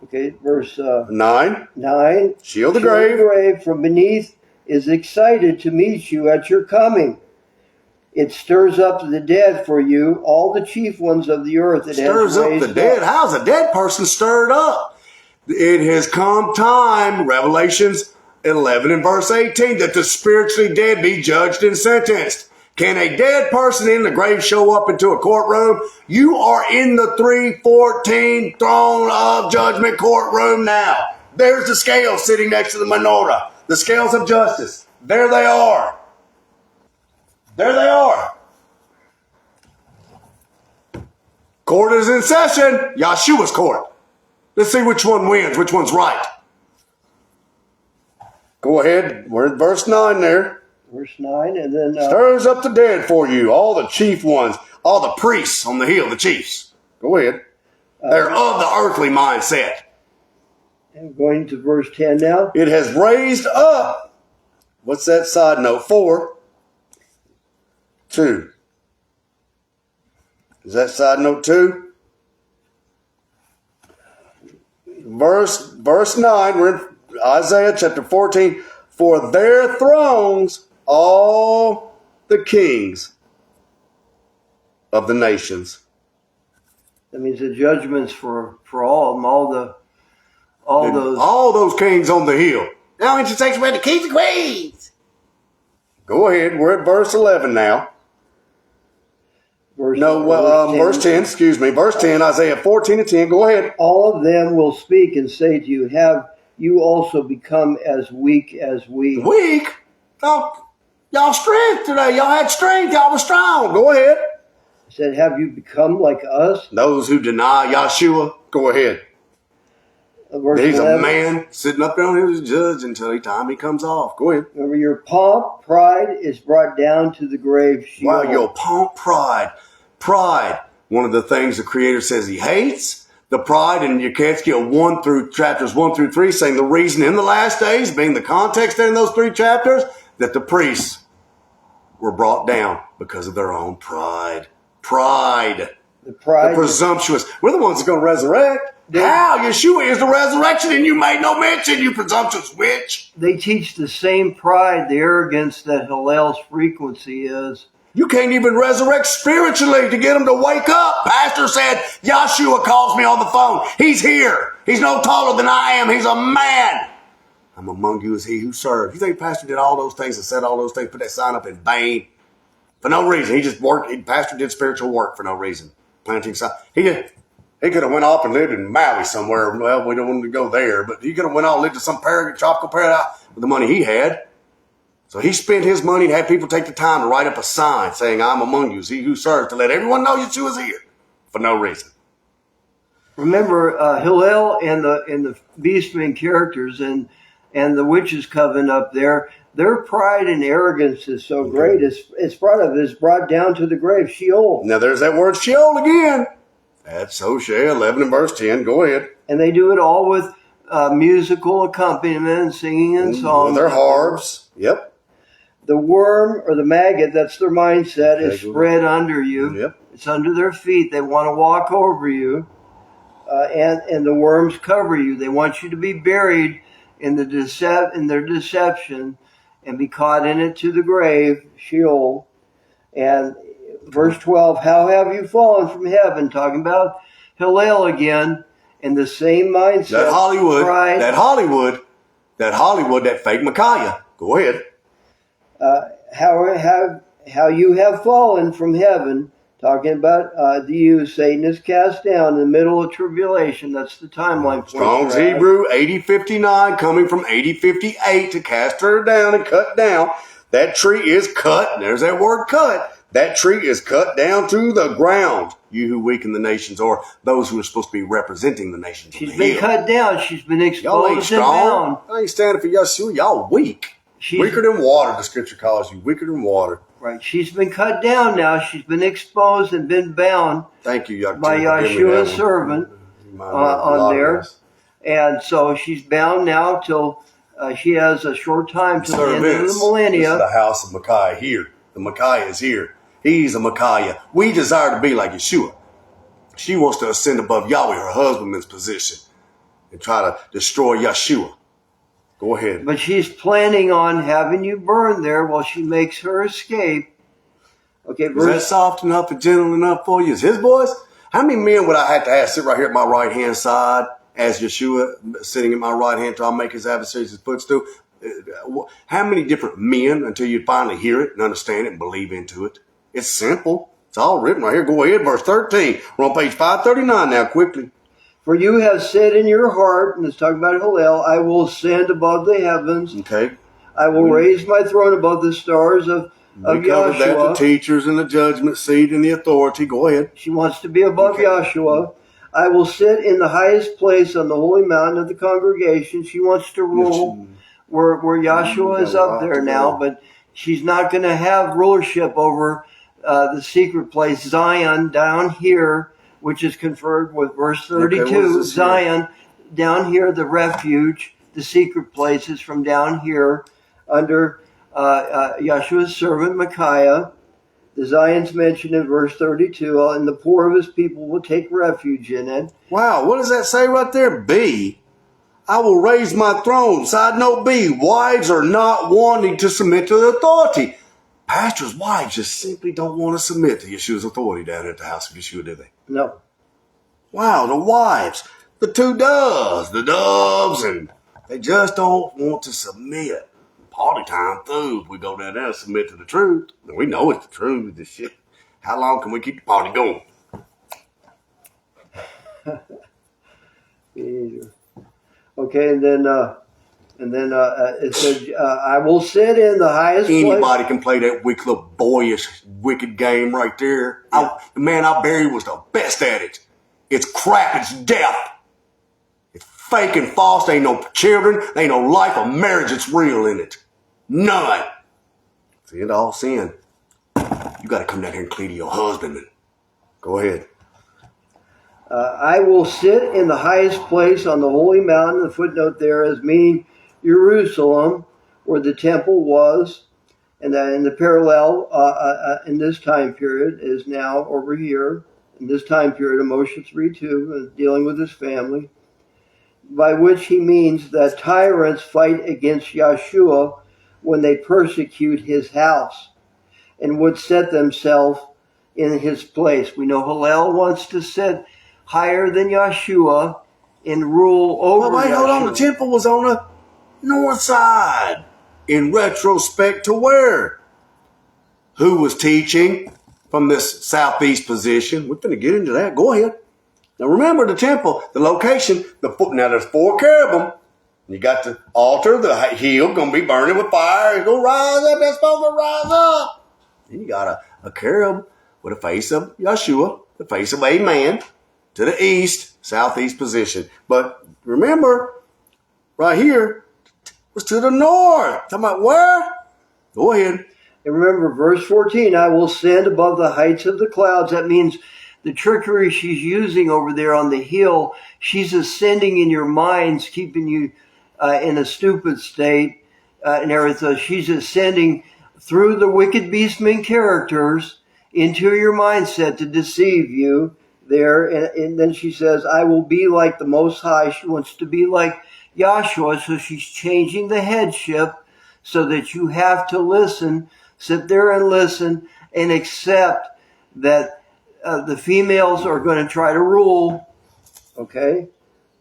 Okay, verse 9. Sheol, the grave from beneath is excited to meet you at your coming. It stirs up the dead for you, all the chief ones of the earth. It stirs up the dead. How's a dead person stirred up? It has come time, Revelations 11 and verse 18, that the spiritually dead be judged and sentenced. Can a dead person in the grave show up into a courtroom? You are in the 314 throne of judgment courtroom now. There's the scales sitting next to the menorah. The scales of justice. There they are. There they are. Court is in session. Yahshua's court. Let's see which one wins, which one's right. Go ahead. We're at verse 9 there. Verse 9, and then... Stirs up the dead for you, all the chief ones, all the priests on the hill, the chiefs. Go ahead. They're of the earthly mindset. And going to verse 10 now. It has raised up. What's that side note? 4. 2. Is that side note 2? Verse 9, we're in Isaiah chapter 14. For their thrones all the kings of the nations. That means the judgments for all of them, all those kings on the hill. Now intersection with the kings and queens. Go ahead. We're at verse 11 now. Verse 10, excuse me. Verse 10, Isaiah 14 and 10. Go ahead. All of them will speak and say to you, have you also become as weak as we? Weak? Y'all strength today. Y'all had strength. Y'all were strong. Go ahead. He said, have you become like us? Those who deny Yahshua, go ahead. He's 11. A man sitting up there on his judge until the time he comes off. Go ahead. Remember, your pomp, pride is brought down to the grave. Wow, your pomp, pride. Pride. One of the things the Creator says he hates. The pride in Yekezkiel chapters 1 through 3, saying the reason in the last days, being the context in those 3 chapters, that the priests were brought down because of their own pride. Pride. The presumptuous. We're the ones that's going to resurrect. How? Yeshua is the resurrection and you made no mention, you presumptuous witch. They teach the same pride, the arrogance that Hillel's frequency is. You can't even resurrect spiritually to get them to wake up. Pastor said, Yahshua calls me on the phone. He's here. He's no taller than I am. He's a man. I'm among you as he who serves. You think Pastor did all those things and said all those things, put that sign up in vain? For no reason. He just worked. Pastor did spiritual work for no reason. Planting sign. He could have went off and lived in Maui somewhere. Well, we don't want to go there. But he could have went off and lived in some tropical paradise with the money he had. So he spent his money to have people take the time to write up a sign saying, I'm among you, as he who serves, to let everyone know Yeshua's here for no reason. Remember, Hillel and the beastmen characters and the witches coven up there, their pride and arrogance is so great. It's brought down to the grave, Sheol. Now there's that word Sheol again. That's Hosea 11 and verse 10. Go ahead. And they do it all with musical accompaniment, singing and songs. With their harps. Yep. The worm or the maggot, that's their mindset, is spread under you. Yep. It's under their feet. They want to walk over you. And the worms cover you. They want you to be buried in their deception and be caught in it to the grave, Sheol. And verse 12, how have you fallen from heaven? Talking about Hillel again, in the same mindset. That Hollywood, that fake Micaiah. Go ahead. How you have fallen from heaven, talking about Satan is cast down in the middle of tribulation. That's the timeline. Strong's Hebrew 8059 coming from 8058 to cast her down and cut down. That tree is cut. There's that word cut. That tree is cut down to the ground. You who weaken the nations, or those who are supposed to be representing the nations. She's been cut down. She's been exposed. Y'all ain't strong. Y'all ain't standing for Yeshua. Y'all weak. Weaker than water, the scripture calls you. Weaker than water. Right. She's been cut down now. She's been exposed and been bound. Thank you, by Yeshua's servant on there. And so she's bound now till she has a short time to the end of the millennia. This is the house of Micaiah here. The Micaiah is here. He's a Micaiah. We desire to be like Yeshua. She wants to ascend above Yahweh, her husband's position, and try to destroy Yeshua. Go ahead. But she's planning on having you burned there while she makes her escape. Okay, is that soft enough and gentle enough for you? Is his voice? How many men would I have to have sit right here at my right hand side as Yeshua sitting at my right hand till I make his adversaries his footstool? How many different men until you finally hear it and understand it and believe into it? It's simple. It's all written right here. Go ahead, verse 13. We're on page 539 now, quickly. For you have said in your heart, and it's talking about Hillel, I will ascend above the heavens. Okay. I will raise my throne above the stars of Yahshua. That the teachers and the judgment seat and the authority. Go ahead. She wants to be above Yahshua. I will sit in the highest place on the holy mountain of the congregation. She wants to rule where Yahshua is up there now, but she's not going to have rulership over the secret place, Zion, down here, which is conferred with verse 32. Okay, Zion, down here, the refuge, the secret places from down here under Yahshua's servant Micaiah. The Zion's mentioned in verse 32, and the poor of his people will take refuge in it. Wow, what does that say right there? B, I will raise my throne. Side note B, wives are not wanting to submit to the authority. Pastors' wives just simply don't want to submit to Yeshua's authority down at the house of Yeshua, do they? No. Wow, the wives, the two doves, and they just don't want to submit. Party time through. If we go down there and submit to the truth, and we know it's the truth. This shit. How long can we keep the party going? Okay, and then it says, "I will sit in the highest place." Anybody can play that wicked little boyish, wicked game right there. Yeah. The man I buried was the best at it. It's crap. It's death. It's fake and false. There ain't no children. There ain't no life or marriage that's real in it. None. See, it all sin. You got to come down here and clear to your husbandman. Go ahead. I will sit in the highest place on the holy mountain. The footnote there is meaning Jerusalem, where the temple was. And in the parallel in this time period is now over here. In this time period, Moshe 3:2, dealing with his family. By which he means that tyrants fight against Yahshua when they persecute his house and would set themselves in his place. We know Hillel wants to sit higher than Yahshua and rule over Yahshua. Wait, hold on. The temple was on the north side. In retrospect to where? Who was teaching from this southeast position? We're going to get into that. Go ahead. Now remember the temple, the location, now there's 4 cherubim. You got the altar, the hill, going to be burning with fire. It's going to rise up. That's supposed to rise up. Then you got a cherub with a face of Yeshua, the face of a man to the east, southeast position. But remember, right here was to the north. Talking about where? Go ahead. And remember, verse 14, I will ascend above the heights of the clouds. That means the trickery she's using over there on the hill, she's ascending in your minds, keeping you in a stupid state and everything. She's ascending through the wicked beastmen characters into your mindset to deceive you there. And then she says, I will be like the Most High. She wants to be like Yahshua, so she's changing the headship so that you have to listen, sit there and listen and accept that the females are going to try to rule, okay?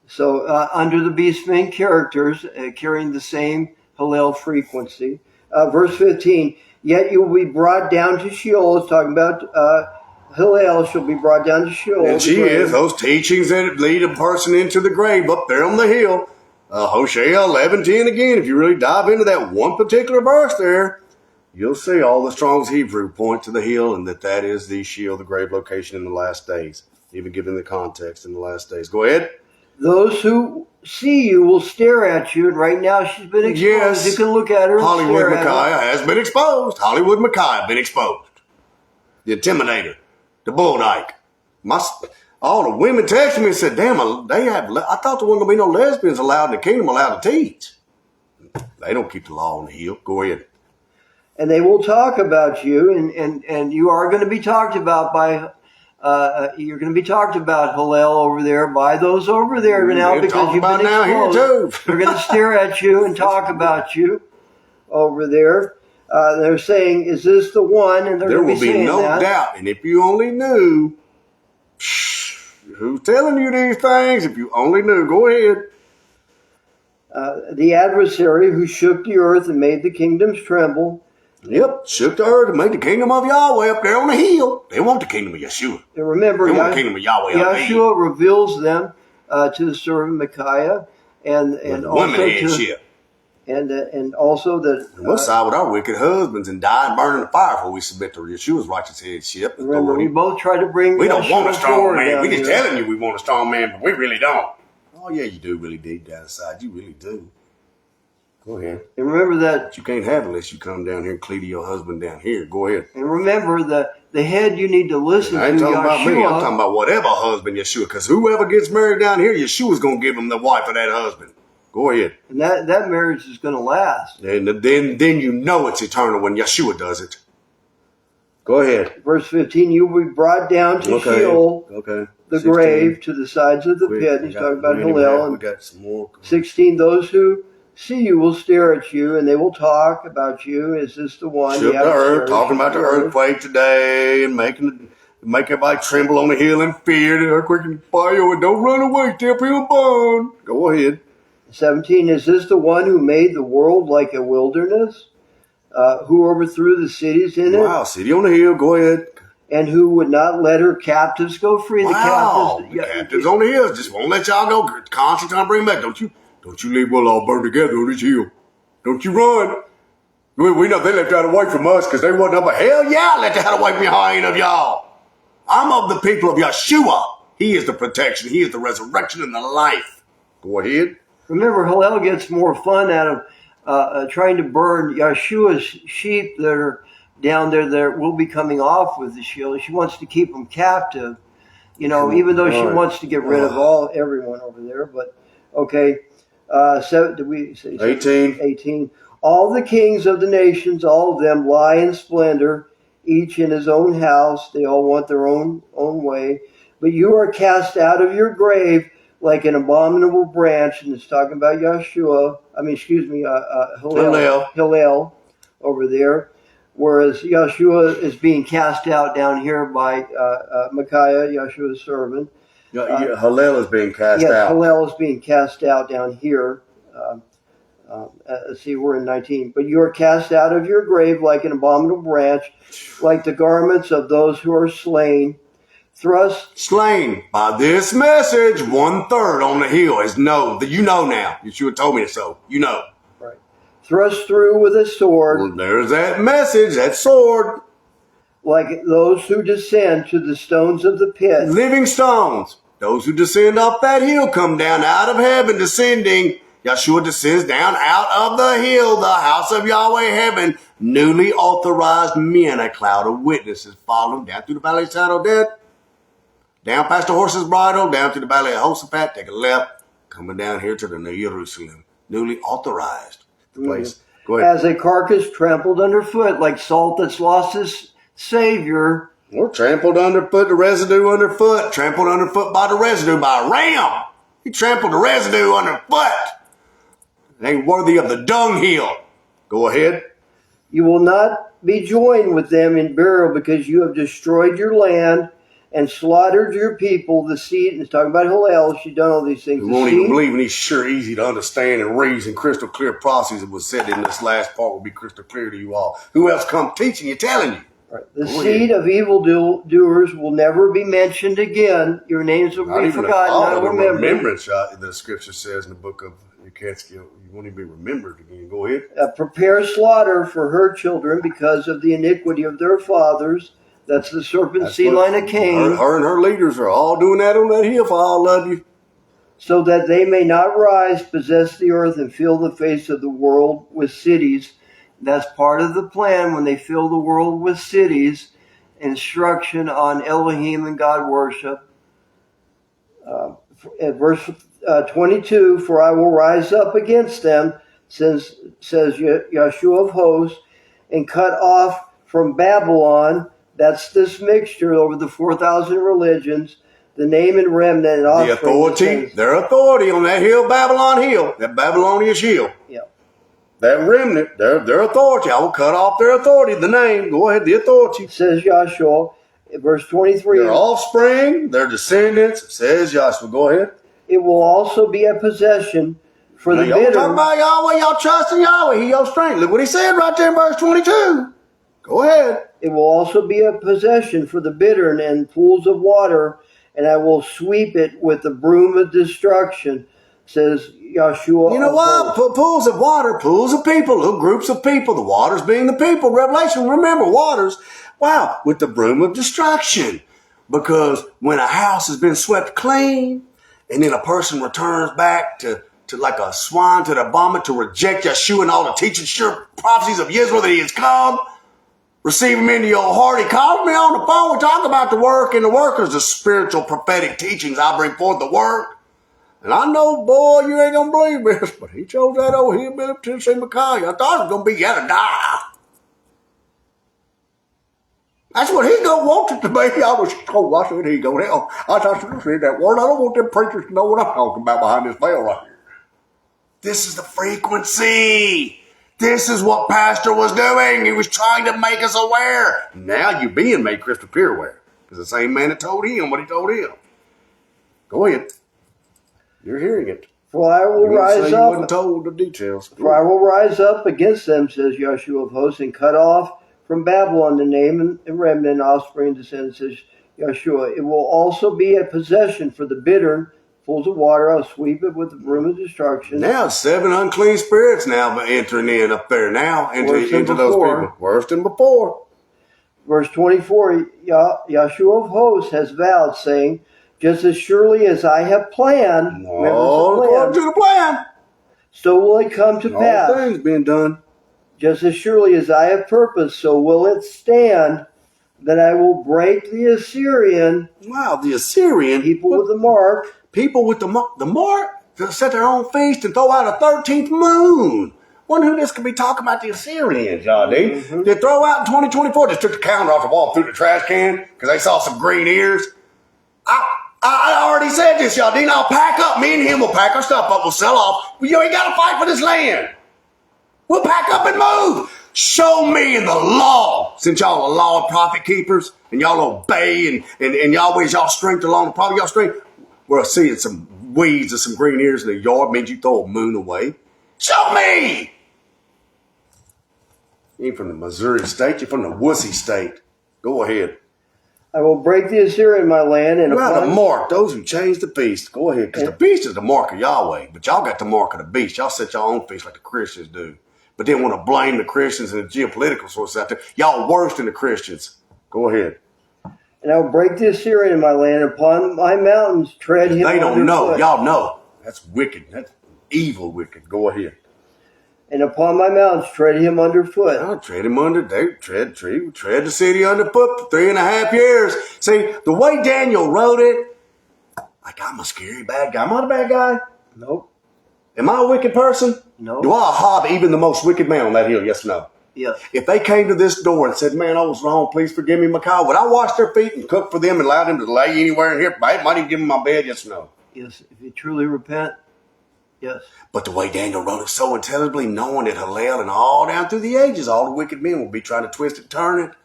So under the beastmen characters, carrying the same Hillel frequency. Verse 15, yet you will be brought down to Sheol. It's talking about Hillel. She'll be brought down to Sheol. And she is. Those teachings that lead a person into the grave up there on the hill. Hosea 11:10 again. If you really dive into that one particular verse there, you'll see all the Strong's Hebrew point to the hill and that is the Sheol, the grave location in the last days, even given the context in the last days. Go ahead. Those who see you will stare at you, and right now she's been exposed. Yes. You can look at her and Hollywood stare at Micaiah her. has been exposed. Hollywood Micaiah been exposed. The Intimidator, the Bull Dyke. All the women texted me and said, damn, I thought there wasn't going to be no lesbians allowed in the kingdom allowed to teach. They don't keep the law on the hill. Go ahead. And they will talk about you, and you are going to be talked about by, you're going to be talked about, Hillel, over there, by those over there now, because you've been now here too. They're going to stare at you and talk about you over there. They're saying, is this the one? And there will be no doubt. And if you only knew, who's telling you these things? If you only knew, go ahead. The adversary who shook the earth and made the kingdoms tremble. Yep, shook the earth and made the kingdom of Yahweh up there on the hill. They want the kingdom of Yeshua. And remember, they want the kingdom of Yahweh Yahshua reveals them to the servant Micaiah and also And also that And we'll side with our wicked husbands and die and burn in the fire before we submit to Yeshua's righteous headship. remember, we both try to bring. We don't want a strong man. down We just here. telling you we want a strong man, but we really don't. Oh yeah, you do really deep down inside. You really do. Go ahead. And remember that. But you can't have it unless you come down here and cleave to your husband down here. Go ahead. And remember that the head you need to listen I ain't to talking about Yeshua. me. I'm talking about whatever husband Yeshua. Because whoever gets married down here, Yeshua's going to give him the wife of that husband. Go ahead. And that marriage is going to last. And then you know it's eternal when Yeshua does it. Go ahead. Verse 15, you will be brought down to Sheol, the 16. grave, to the sides of the pit. He's talking about Hillel. We got some more. 16, those who see you will stare at you, and they will talk about you. Is this the one? Shook the earth, talking about the earthquake today and make everybody tremble on the hill in fear. The earthquake and fire, and don't run away, tell people burn. Go ahead. 17, is this the one who made the world like a wilderness? Who overthrew the cities in it? Wow, city on the hill, go ahead. And who would not let her captives go free? Wow, the captives on the hill just won't let y'all go. Constantly trying to bring them back. Don't you leave, we'll all burn together on this hill. Don't you run. We know they left that away from us because they wasn't up. Hell yeah, I let that away from you. I ain't of y'all. I'm of the people of Yeshua. He is the protection. He is the resurrection and the life. Go ahead. Remember, Hillel gets more fun out of trying to burn Yeshua's sheep that are down there that will be coming off with the shield. She wants to keep them captive, even though she wants to get rid of everyone over there. But okay, did we say 18? 18. All the kings of the nations, all of them lie in splendor, each in his own house. They all want their own way. But you are cast out of your grave like an abominable branch, and it's talking about Hillel over there, whereas Yeshua is being cast out down here by Micaiah, Yeshua's servant. Hillel is being cast out. Yes, Hillel is being cast out down here. Let's see, we're in 19. But you are cast out of your grave like an abominable branch, like the garments of those who are slain. Slain by this message, 1/3 on the hill is no. You know now. You should have told me so. You know. Right. Thrust through with a sword. Well, there's that message, that sword. Like those who descend to the stones of the pit. Living stones. Those who descend off that hill come down out of heaven, descending. Yeshua descends down out of the hill, the house of Yahweh heaven. Newly authorized men, a cloud of witnesses follow down through the valley of shadow of death. Down past the horse's bridle, down to the valley of Jehoshaphat, take a left, coming down here to the New Jerusalem. Newly authorized the place. Go ahead. As a carcass trampled underfoot, like salt that's lost its savior. Or trampled underfoot, the residue underfoot, trampled underfoot by the residue, by a ram. He trampled the residue underfoot. It ain't worthy of the dunghill. Go ahead. You will not be joined with them in burial because you have destroyed your land and slaughtered your people, the seed. And it's talking about Hillel. She's done all these things. We won't even believe, and he's sure easy to understand and read in crystal clear prophecies that was said in this last part will be crystal clear to you all. Who else come teaching you, telling you? Right. The seed of evildoers will never be mentioned again. Your names will be forgotten, not remembered. Remembrance, the scripture says in the book of Yekatskiel, you won't even be remembered again. Go ahead. Prepare slaughter for her children because of the iniquity of their fathers. That's the serpent seed line of Cain. Her and her leaders are all doing that on that hill for all of you. So that they may not rise, possess the earth, and fill the face of the world with cities. That's part of the plan when they fill the world with cities. Instruction on Elohim and God worship. At verse 22, for I will rise up against them, says Yeshua of hosts, and cut off from Babylon. That's this mixture over the 4,000 religions, the name and remnant and offspring. The authority, their authority on that hill, Babylon hill, that Babylonian hill. Yeah. That remnant, their authority. I will cut off their authority, the name. Go ahead, the authority. Says Yahshua, verse 23. Their offspring, their descendants, says Yahshua. Go ahead. It will also be a possession for the bitter. Y'all talking about Yahweh, y'all trust in Yahweh. He your strength. Look what he said right there in verse 22. Go ahead. It will also be a possession for the bitter and pools of water, and I will sweep it with the broom of destruction. says Yeshua. You know what? Pools of water, pools of people, little groups of people. The waters being the people. Revelation, remember, waters. Wow, with the broom of destruction. Because when a house has been swept clean, and then a person returns back to like a swine to the vomit to reject Yeshua and all the teaching, sure prophecies of Israel that he has come, receive him into your heart. He called me on the phone. We talk about the work and the workers, the spiritual prophetic teachings. I bring forth the work. And I know, boy, you ain't going to believe this, but he chose that old hillbilly Tennessee Micaiah. I thought it was going to be yet to die. That's what he going to want it to be. I was told, I said, he going to hell. I thought, you said that word. I don't want them preachers to know what I'm talking about behind this veil right here. This is the frequency. This is what Pastor was doing. He was trying to make us aware. Now you're being made crystal clear aware. Because the same man that told him what he told him. Go ahead. You're hearing it. For I will rise up. Wasn't told the details. For I will rise up against them, says Yeshua of hosts, and cut off from Babylon the name and remnant, offspring, descendants, says Yeshua. It will also be a possession for the bitter, pools of water. I'll sweep it with the broom of destruction. Now 7 unclean spirits now entering in up there now into those people. Worse than before. Verse 24, Yeshua of hosts has vowed, saying, just as surely as I have planned, according to the plan, so will it come to pass. All things being done. Just as surely as I have purposed, so will it stand, that I will break the Assyrian. Wow, the Assyrian. People with the mark. People with the mark to set their own feast and throw out a 13th moon. Wonder who this could be talking about, the Assyrians, y'all, dude. Mm-hmm. They throw out in 2024, just took the calendar off the wall, threw the trash can, because they saw some green ears. I already said this, y'all. Dean, I'll pack up. Me and him will pack our stuff up. We'll sell off. You ain't got to fight for this land. We'll pack up and move. Show me in the law, since y'all are law and prophet keepers, and y'all obey, and y'all ways y'all strength along the prophet, y'all strength. We're seeing some weeds and some green ears in the yard. Means you throw a moon away. Show me. You ain't from the Missouri state. You're from the wussy state. Go ahead. I will break the Assyrian in my land. And the mark, those who change the beast. Go ahead, because the beast is the mark of Yahweh. But y'all got the mark of the beast. Y'all set your own feast like the Christians do. But then want to blame the Christians and the geopolitical sources out there. Y'all worse than the Christians. Go ahead. And I will break the Assyrian in my land. Upon my mountains tread him. They don't know. Y'all know. That's wicked. That's evil wicked. Go ahead. And upon my mountains tread him underfoot. I'll tread him under. They tread the city underfoot for 3.5 years. See, the way Daniel wrote it, like I'm a scary bad guy. Am I a bad guy? Nope. Am I a wicked person? No. Do I hob even the most wicked man on that hill? Yes or no? Yes. If they came to this door and said, man, I was wrong, please forgive me, Micaiah, would I wash their feet and cook for them and allow them to lay anywhere in here? I might even give them my bed, yes or no? Yes, if you truly repent, yes. But the way Daniel wrote it so intelligibly, knowing that Hillel and all down through the ages, all the wicked men will be trying to twist it, turn it,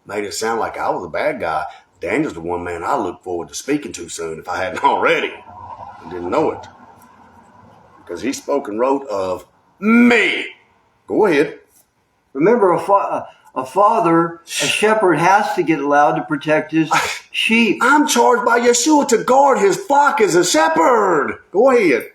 made it sound like I was a bad guy. Daniel's the one man I look forward to speaking to soon if I hadn't already. I didn't know it. Because he spoke and wrote of me. Go ahead. Remember, a father, a shepherd has to get allowed to protect his sheep. I'm charged by Yeshua to guard his flock as a shepherd. Go ahead.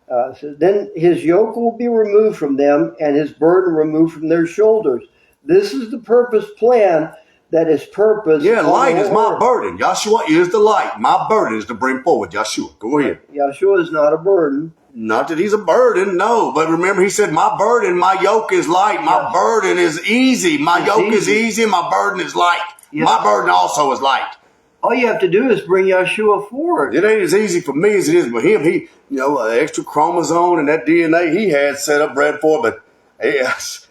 So then his yoke will be removed from them and his burden removed from their shoulders. This is the purpose plan that is purpose. Yeah, light is my burden. Yeshua is the light. My burden is to bring forward Yeshua. Go ahead. Yeshua is not a burden. Not that he's a burden, no. But remember, he said, my burden, my yoke is light. My burden is easy. My yoke is easy. My burden is light. Yes. My burden also is light. All you have to do is bring Yeshua forward. It ain't as easy for me as it is for him. He, an extra chromosome and that DNA he had set up bred for. But yes,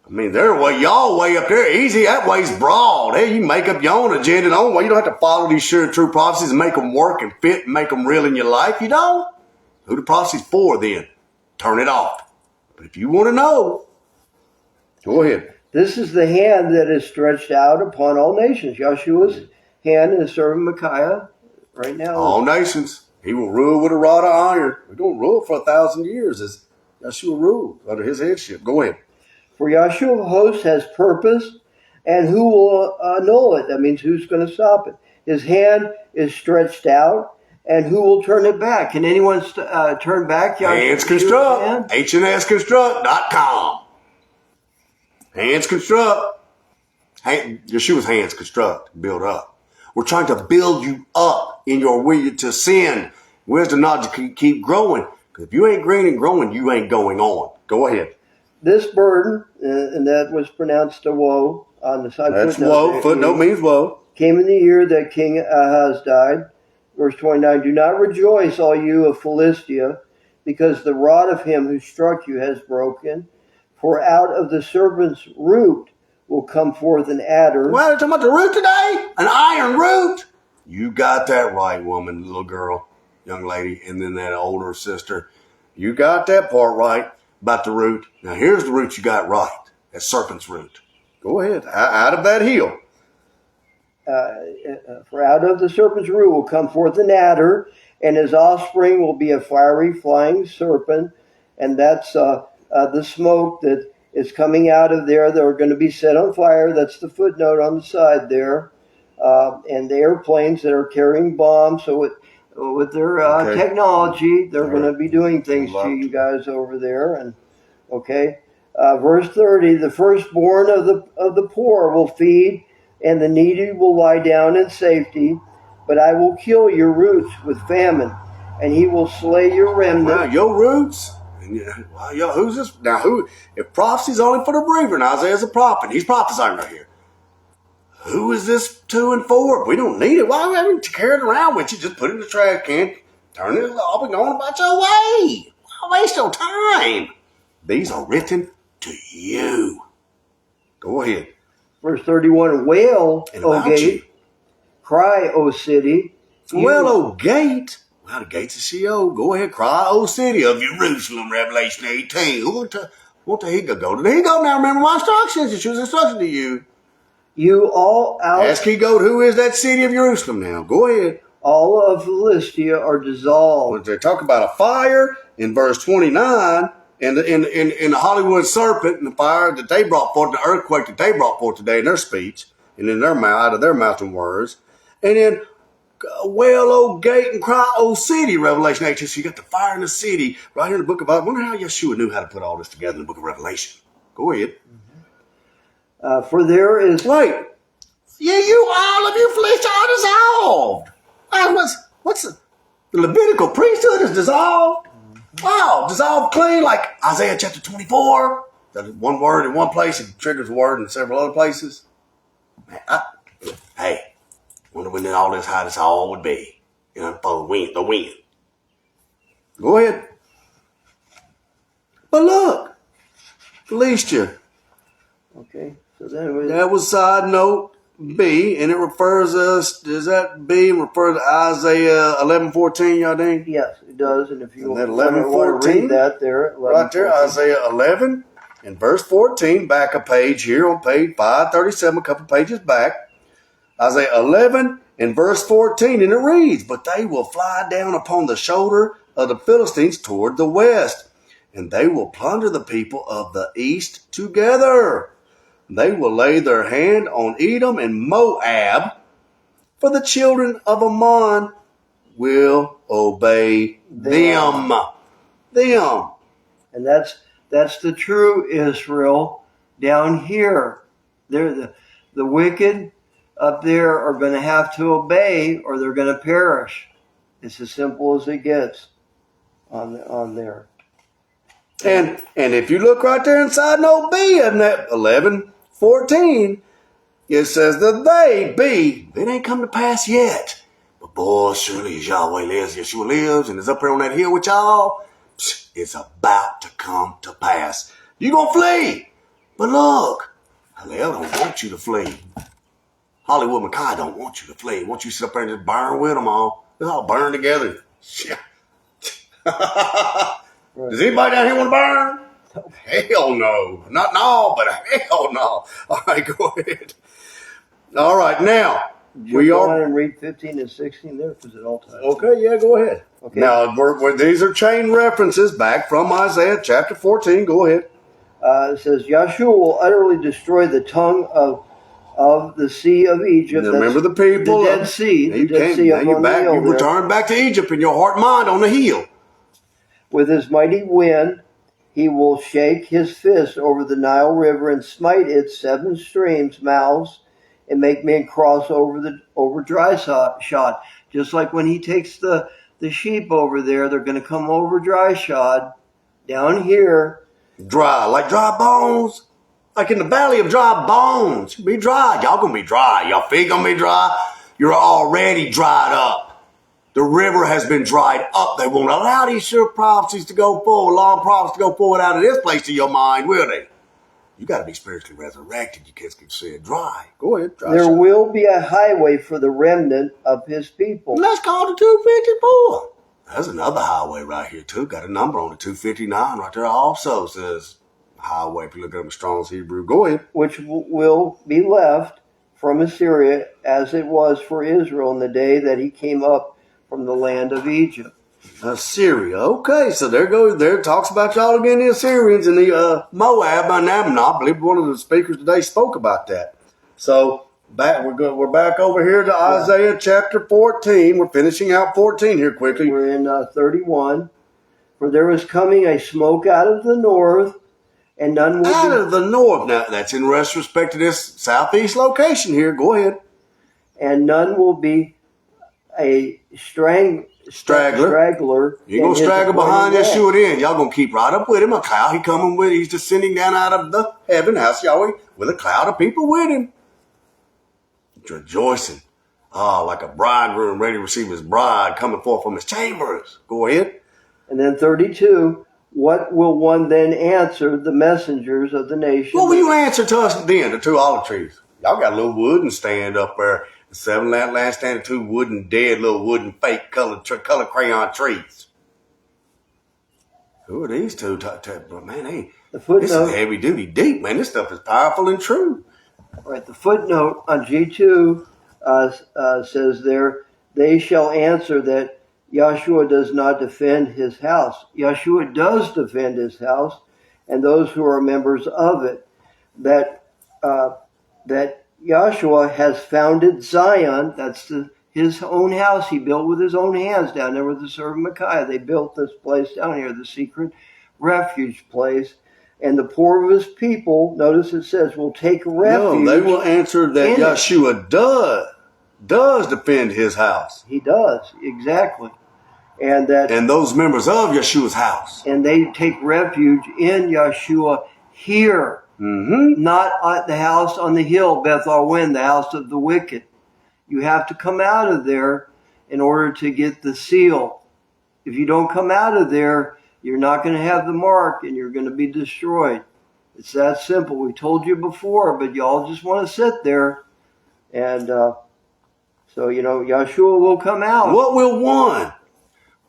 I mean, y'all way up there easy. That way's broad. Hey, you make up your own agenda and own way. You don't have to follow these sure and true prophecies and make them work and fit and make them real in your life. You don't. Who the prophecy's for then? Turn it off. But if you want to know, go ahead. This is the hand that is stretched out upon all nations. Yeshua's hand and his servant Micaiah right now. All nations. He will rule with a rod of iron. We're going to rule for 1,000 years as Yeshua ruled under his headship. Go ahead. For Yeshua of hosts has purpose, and who will annul it? That means who's going to stop it? His hand is stretched out, And who will turn it back? Can anyone turn back? Hands Construct. HNSConstruct.com. Hands Construct. Yeshua's hands construct, build up. We're trying to build you up in your will to sin. Wisdom, knowledge to keep growing. Because if you ain't green and growing, you ain't going on. Go ahead. This burden, and that was pronounced a woe on the side. That's woe. Footnote means woe. Came in the year that King Ahaz died. Verse 29, do not rejoice, all you of Philistia, because the rod of him who struck you has broken. For out of the serpent's root will come forth an adder. Well, they're talking about the root today? An iron root? You got that right, woman, little girl, young lady, and then that older sister. You got that part right about the root. Now, here's the root you got right. That serpent's root. Go ahead. Out of that heel. For out of the serpent's root will come forth an adder, and his offspring will be a fiery flying serpent, and that's the smoke that is coming out of there. They're going to be set on fire. That's the footnote on the side there. And the airplanes that are carrying bombs. So with their technology, they're going to be doing things to you guys over there. And verse 30: the firstborn of the poor will feed, and the needy will lie down in safety. But I will kill your roots with famine, and he will slay your remnant. Wow, your roots? Wow, who's this? Now, who? If prophecy's only for the believer, and Isaiah's a prophet, he's prophesying right here. Who is this 2 and 4? We don't need it. Why are we carrying it around with you? Just put it in the trash can, turn it off, and go on about your way. Why waste your time? These are written to you. Go ahead. Verse 31, wail, O gate, cry, O city. Well, O gate. Well, the gates of Sheol. Go ahead, cry, O city of Jerusalem, Revelation 18. Who want to he go? Go to the he go now. Remember my instructions. Yeshua's instruction to you. You all out. Ask he go, who is that city of Jerusalem now? Go ahead. All of Philistia are dissolved. When they talk about a fire in verse 29, and in the Hollywood serpent and the fire that they brought forth, the earthquake that they brought forth today in their speech, and in their mouth, out of their mouth and words, and then wail, O gate, and cry, O city, Revelation 18. So you got the fire in the city right here in the book of, I wonder how Yeshua knew how to put all this together in the book of Revelation. Go ahead. For there is... Wait. Yeah, all of you Philistia are dissolved. What's the Levitical priesthood is dissolved? Wow, dissolved clean, like Isaiah chapter 24. That one word in one place, it triggers a word in several other places. Man, hey, wonder when all this, how this all would be. You know, for the wind. Go ahead. But look, Philistia. Okay, so then that was side note B, and it refers us, does that B refer to Isaiah 11:14, y'all think? Yes, it does. And if you want to read that there, right there, Isaiah 11 and verse 14, back a page here on page 537, a couple pages back. Isaiah 11 and verse 14, and it reads, but they will fly down upon the shoulder of the Philistines toward the west, and they will plunder the people of the east together. They will lay their hand on Edom and Moab, for the children of Ammon will obey them. And that's the true Israel down here. They're the wicked up there are going to have to obey, or they're going to perish. It's as simple as it gets on there. And if you look right there inside note B in that 11:14, it says that it ain't come to pass yet. But boy, surely as Yahweh lives, Yeshua lives, and is up here on that hill with y'all, it's about to come to pass. You gonna flee. But look, Hallel don't want you to flee. Hollywood Mackay don't want you to flee. He wants you to sit up there and just burn with them all. Let's all burn together. Right. Does anybody down here want to burn? Hell no. Not all, but hell no. All right, go ahead. All right, now, we go are... ahead and read 15 and 16 there, because it all ties. Okay, yeah, go ahead. Okay. Now, these are chain references back from Isaiah chapter 14. Go ahead. It says, Yahshua will utterly destroy the tongue of of the sea of Egypt. Remember the people. The Dead Sea. Now The Dead Sea up on the hill you there. return back to Egypt in your heart and mind on the hill. With his mighty wind, he will shake his fist over the Nile River and smite its 7 streams' mouths and make men cross over dry shod. Just like when he takes the sheep over there, they're going to come over dry shod. Down here. Dry, like dry bones. Like in the valley of dry bones. Be dry. Y'all going to be dry. Y'all feet going to be dry. You're already dried up. The river has been dried up. They won't allow these sure prophecies to go forward, long prophecies to go forward out of this place to your mind, will they? You got to be spiritually resurrected. You can't say it dry. Go ahead. There will be a highway for the remnant of his people. And that's called the 254. There's another highway right here, too. Got a number on it, 259 right there. Also says highway. If you look at them Strong's Hebrew, go ahead. Which will be left from Assyria as it was for Israel in the day that he came up from the land of Egypt. Assyria. Okay, so there talks about y'all again, the Assyrians and the Moab and Ammon. I believe one of the speakers today spoke about that. So we're back over here to Isaiah chapter 14. We're finishing out 14 here quickly. We're in 31. For there is coming a smoke out of the north, and none will out of the north. Now that's in respect to this southeast location here. Go ahead. And none will be a straggler. You're going to straggle behind Yeshua then. Y'all going to keep right up with him. A cloud. He's descending down out of the heaven, house Yahweh, with a cloud of people with him. Rejoicing. Like a bridegroom ready to receive his bride coming forth from his chambers. Go ahead. And then 32. What will one then answer the messengers of the nation? What will you answer to us then, the 2 olive trees? Y'all got a little wooden stand up there. 7 lampstands and 2 little wooden fake color crayon trees. Who are these 2? Man, this is heavy duty deep, man. This stuff is powerful and true. All right, the footnote on G2 says there, they shall answer that Yahshua does not defend his house. Yahshua does defend his house and those who are members of it. That Yahshua has founded Zion. That's his own house he built with his own hands down there with the servant Micaiah. They built this place down here, the secret refuge place. And the poor of his people, notice it says, will take refuge. No, they will answer that Yahshua does defend his house. He does, exactly. And those members of Yeshua's house. And they take refuge in Yahshua here. Mm-hmm. Not at the house on the hill, Beth Arwen, the house of the wicked. You have to come out of there in order to get the seal. If you don't come out of there, you're not going to have the mark and you're going to be destroyed. It's that simple. We told you before, but y'all just want to sit there. And so, Yahshua will come out. What will one?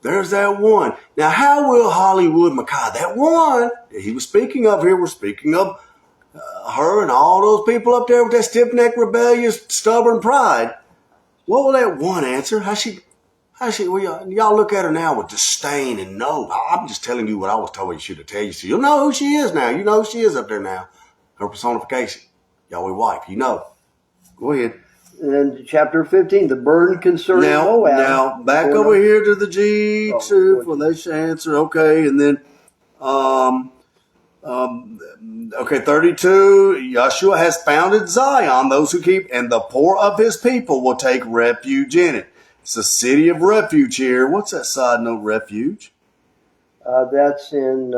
There's that one. Now, how will Hollywood Micaiah, that one that he was speaking of here, we're speaking of her and all those people up there with that stiff-necked, rebellious, stubborn pride. What will that one answer? Y'all look at her now with disdain and no. I'm just telling you what I was told you should tell you. So you'll know who she is now. You know who she is up there now. Her personification. Yahweh wife. You know. Go ahead. And then chapter 15, the burden concerning Moab. Now, back over here to the G2 for they should answer. Okay, and then, 32, Yahshua has founded Zion, those who keep, and the poor of his people will take refuge in it. It's a city of refuge here. What's that side note, refuge? That's in,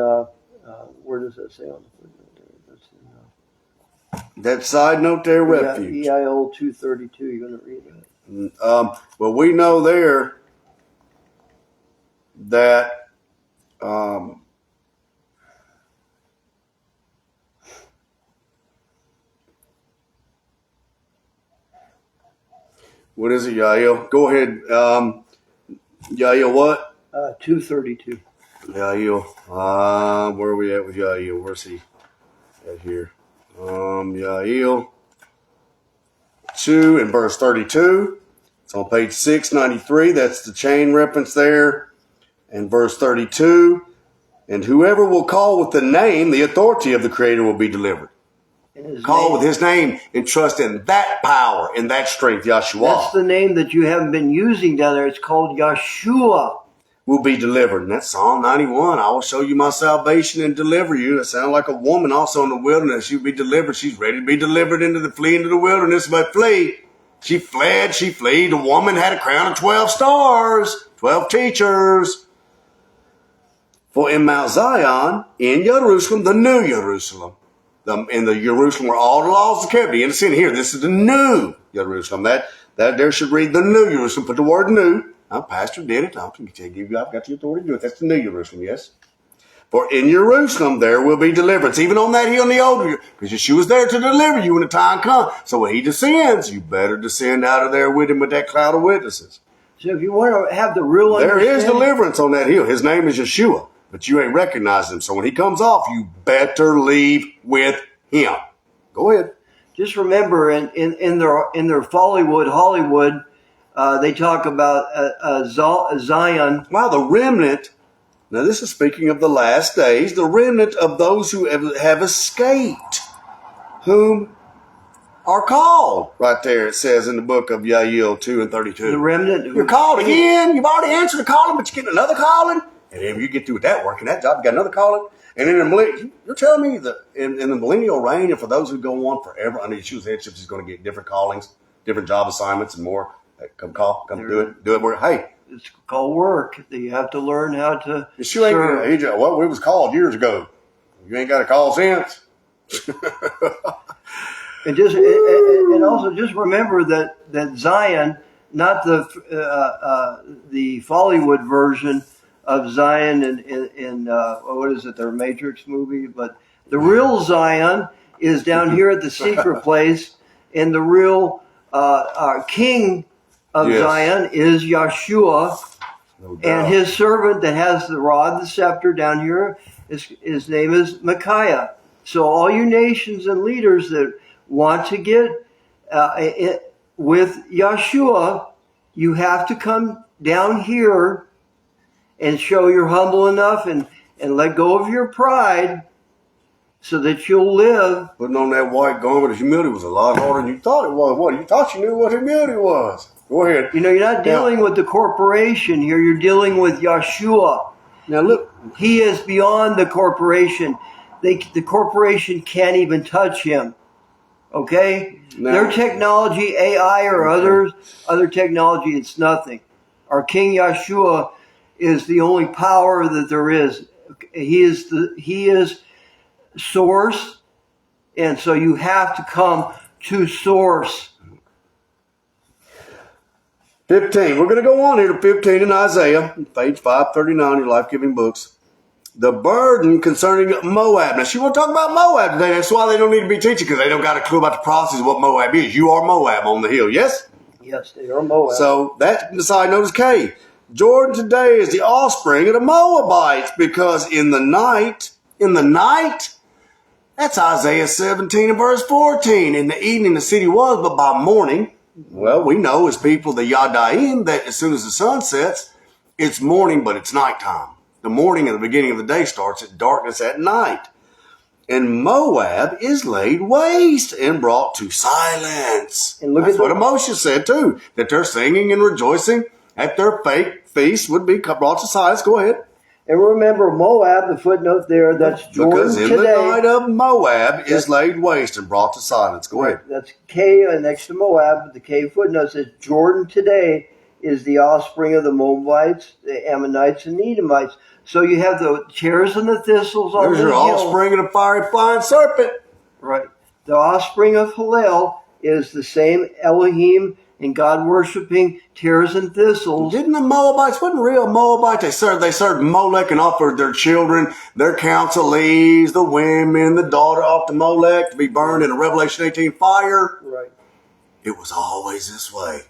where does that say on the footnote there? That's in, that side note there, refuge. EIO 232, you're going to read that. Well, we know there that what is it, Yael? Go ahead. Yael, what? 232. Yael. Where are we at with Yael? Where's he at here? Yael 2 and verse 32. It's on page 693. That's the chain reference there. And verse 32. And whoever will call with the name, the authority of the Creator will be delivered. And Call with his name and trust in that power, in that strength, Yeshua. That's the name that you haven't been using down there. It's called Yeshua. Will be delivered. And that's Psalm 91. I will show you my salvation and deliver you. That sounds like a woman also in the wilderness. She'll be delivered. She's ready to be delivered flee into the wilderness, but flee. She fled. The woman had a crown of 12 stars, 12 teachers. For in Mount Zion, in Jerusalem, the new Jerusalem, in the Jerusalem where all the laws are kept. You understand here, this is the new Jerusalem. That there should read the new Jerusalem. Put the word new. Our pastor did it. I've got the authority to do it. That's the new Jerusalem, yes. For in Jerusalem there will be deliverance, even on that hill in the old year, because Yeshua's there to deliver you when the time comes. So when he descends, you better descend out of there with him with that cloud of witnesses. So if you want to have the real there is deliverance on that hill. His name is Yeshua, but you ain't recognizing him. So when he comes off, you better leave with him. Go ahead. Just remember, in their Hollywood, they talk about Zion. Wow, the remnant. Now this is speaking of the last days. The remnant of those who have escaped, whom are called. Right there it says in the book of Yael 2 and 32. The remnant. You're called again. You've already answered the calling, but you're getting another calling. And if you get through with that work and that job, you got another calling. And in the you're telling me that in the millennial reign, and for those who go on forever under Yeshua's headship, is going to get different callings, different job assignments, and more. Come do it. Hey, it's called work. You have to learn how to. Yeshua ain't what we was called years ago. You ain't got a call since. and also just remember that Zion, not the Follywood version of Zion in what is it, their Matrix movie, but the real Zion is down here at the secret place, and the real king of Zion is Yeshua, no doubt. And his servant that has the rod, the scepter down here, his name is Micaiah. So all you nations and leaders that want to get with Yeshua, you have to come down here and show you're humble enough and let go of your pride so that you'll live. Putting on that white garment of humility was a lot harder than you thought it was. What? You thought you knew what humility was. Go ahead. You know, you're not dealing with the corporation here. You're dealing with Yeshua. Now look. He is beyond the corporation. The corporation can't even touch him. Okay? Now, their technology, AI or other technology, it's nothing. Our King Yeshua is the only power that there is. He is source, and so you have to come to source. 15. We're going to go on here to 15 in Isaiah, page 539, your life-giving books. The burden concerning Moab. Now, she won't talk about Moab today. That's why they don't need to be teaching, because they don't got a clue about the process of what Moab is. You are Moab on the hill, yes? Yes, they are Moab. So that's the side note is K. Jordan today is the offspring of the Moabites, because in the night, that's Isaiah 17 and verse 14. In the evening the city was, but by morning, well, we know as people, the Yadaim, that as soon as the sun sets, it's morning, but it's nighttime. The morning and the beginning of the day starts at darkness at night. And Moab is laid waste and brought to silence. And that's what Moshe said too, that they're singing and rejoicing at their fake feast would be brought to silence. Go ahead. And remember, Moab, the footnote there, that's Jordan because in today. The night of Moab is laid waste and brought to silence. Go ahead. That's K next to Moab. The K footnote says Jordan today is the offspring of the Moabites, the Ammonites, and the Edomites. So you have the tares and the thistles on the hill. There's your offspring of the fiery flying serpent. Right. The offspring of Hillel is the same Elohim and God-worshipping tares and thistles. Didn't the Moabites, wasn't real Moabites, they served Molech and offered their children, their counselees, the women, the daughter off to Molech to be burned in a Revelation 18 fire. Right. It was always this way.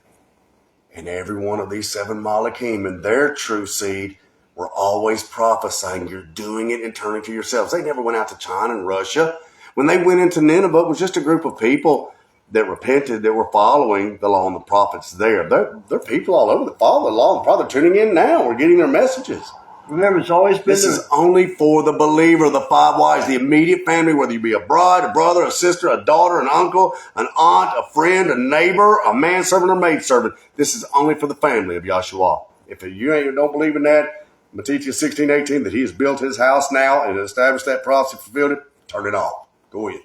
And every one of these 7 Malachim and their true seed were always prophesying, you're doing it and turning to yourselves. They never went out to China and Russia. When they went into Nineveh, it was just a group of people that repented, that were following the law and the prophets there. They're people all over that follow the law and probably tuning in now. We're getting their messages. Remember, it's always been This is only for the believer, the 5 wives, the immediate family, whether you be a bride, a brother, a sister, a daughter, an uncle, an aunt, a friend, a neighbor, a manservant or maidservant. This is only for the family of Yahshua. If you don't believe in that, Matthew 16:18, that he has built his house now and established that prophecy, fulfilled it, turn it off. Go in.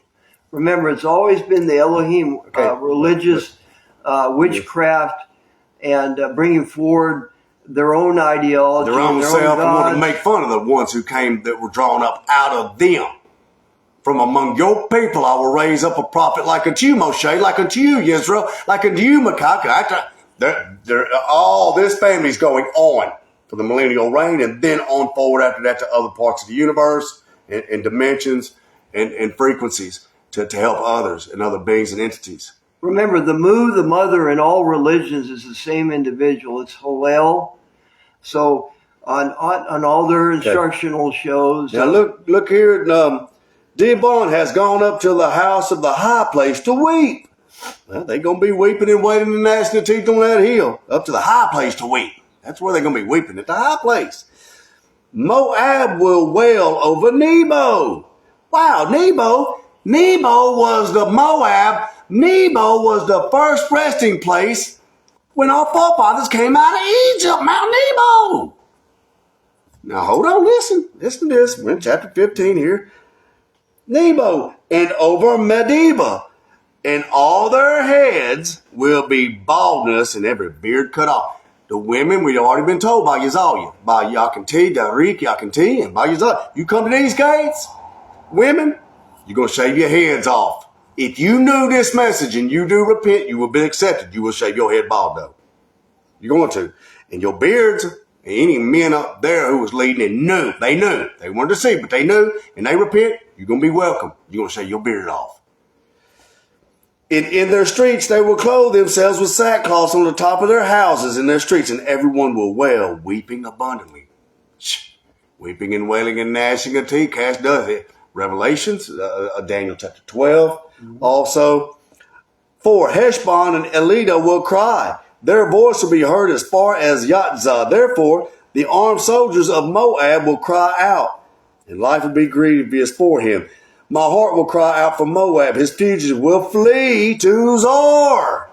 Remember, it's always been the Elohim religious witchcraft and bringing forward their own ideology, their own self, and want to make fun of the ones who came that were drawn up out of them. From among your people, I will raise up a prophet like unto you, Moshe, like unto you, Yisrael, like unto you, Micaiah. All this family's going on for the millennial reign, and then on forward after that to other parts of the universe and dimensions and frequencies to help others and other beings and entities. Remember, the the mother in all religions is the same individual. It's Hillel. So on all their instructional shows. Now look here. Dibon has gone up to the house of the high place to weep. Well, they're going to be weeping and wailing and gnashing their teeth on that hill. Up to the high place to weep. That's where they're going to be weeping, at the high place. Moab will wail over Nebo. Wow, Nebo was the Moab. Nebo was the first resting place when our forefathers came out of Egypt, Mount Nebo. Now hold on, listen to this. We're in chapter 15 here. Nebo and over Medeba, and all their heads will be baldness and every beard cut off. The women, we've already been told by Yazalia, by Yakinti, Darik, Yakinti, and by Yazalia. You come to these gates, women, you're going to shave your heads off. If you knew this message and you do repent, you will be accepted. You will shave your head bald, though. You're going to. And your beards, any men up there who was leading and knew. They weren't deceived, but they knew, and they repent, you're going to be welcome. You're going to shave your beard off. In their streets, they will clothe themselves with sackcloths on the top of their houses in their streets, and everyone will wail, weeping abundantly. Weeping and wailing and gnashing of teeth, cast doth it. Revelations, Daniel chapter 12. Mm-hmm. Also, for Heshbon and Elida will cry. Their voice will be heard as far as Yatzah. Therefore, the armed soldiers of Moab will cry out, and life will be grievous for him. My heart will cry out for Moab. His fugitives will flee to Zor.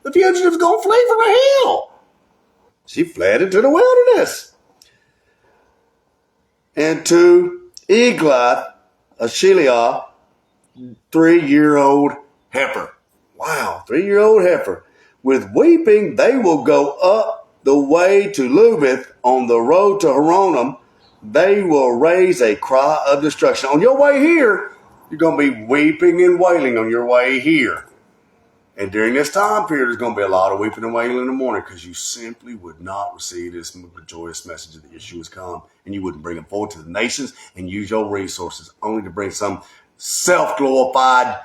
The fugitives going to flee from the hill. She fled into the wilderness. And to Eglath, a Sheliah, 3-year-old heifer. Wow, 3-year-old heifer. With weeping, they will go up the way to Lubith on the road to Horonim. They will raise a cry of destruction. On your way here, you're going to be weeping and wailing on your way here. And during this time period, there's going to be a lot of weeping and wailing in the morning because you simply would not receive this joyous message that Yeshua's come, and you wouldn't bring it forward to the nations and use your resources only to bring some self-glorified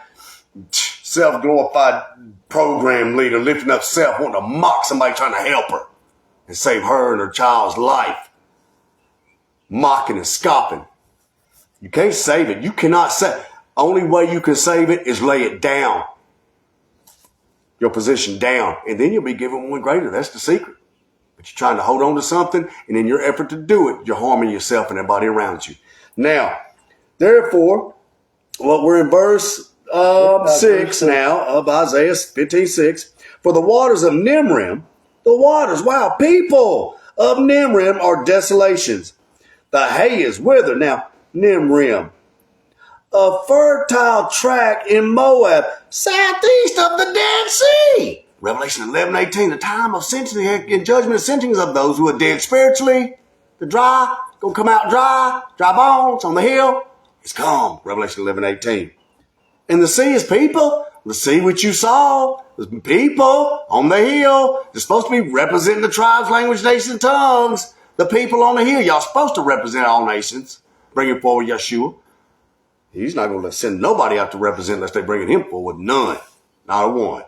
program leader lifting up self, wanting to mock somebody trying to help her and save her and her child's life. Mocking and scoffing. You can't save it. You cannot save it. Only way you can save it is lay it down. Your position down. And then you'll be given one greater. That's the secret. But you're trying to hold on to something, and in your effort to do it, you're harming yourself and everybody around you. Now, therefore, we're in verse 6 now of Isaiah 15:6. For the waters of Nimrim, people of Nimrim are desolations. The hay is withered. Now, Nimrim, a fertile tract in Moab, southeast of the Dead Sea. Revelation 11:18, the time of sentencing and judgment and sentencing of those who are dead spiritually. The dry, going to come out dry bones on the hill. It's come. Revelation 11:18. And the sea is people. The sea which you saw was people on the hill. They're supposed to be representing the tribes, language, nations, tongues. The people on the hill. Y'all supposed to represent all nations. Bringing forward Yeshua. He's not going to send nobody out to represent unless they're bringing him forward. None. Not a one.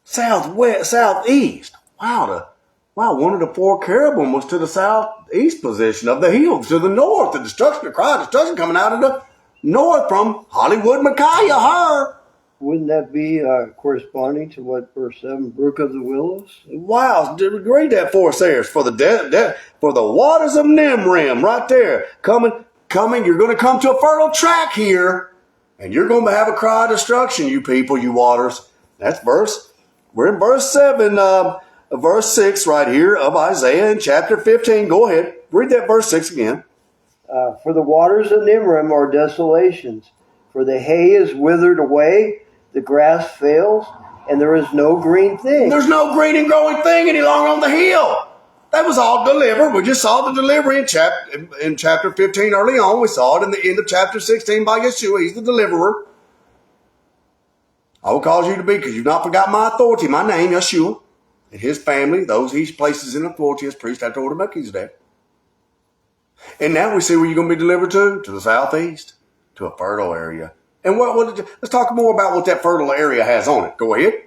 Southeast. Wow, one of the 4 cherubim was to the southeast position of the hill. To the north, the destruction, the cry of destruction coming out of the north from Hollywood, Micaiah, her. wouldn't that be corresponding to what verse 7, Brook of the Willows? Wow, read that for us there. For for the waters of Nimrim, right there. Coming, you're going to come to a fertile track here, and you're going to have a cry of destruction, you people, you waters. We're in verse 7, verse 6 right here of Isaiah in chapter 15. Go ahead, read that verse 6 again. For the waters of Nimrim are desolations, for the hay is withered away, the grass fails, and there is no green thing. There's no green and growing thing any longer on the hill. That was all delivered. We just saw the delivery in chapter 15 early on. We saw it in the end of chapter 16 by Yeshua. He's the deliverer. I will cause you to be, because you've not forgotten my authority, my name, Yeshua, and his family, those he places in authority as priest after order of Melchizedek. And now we see where you're going to be delivered to the southeast, to a fertile area. And let's talk more about what that fertile area has on it. Go ahead.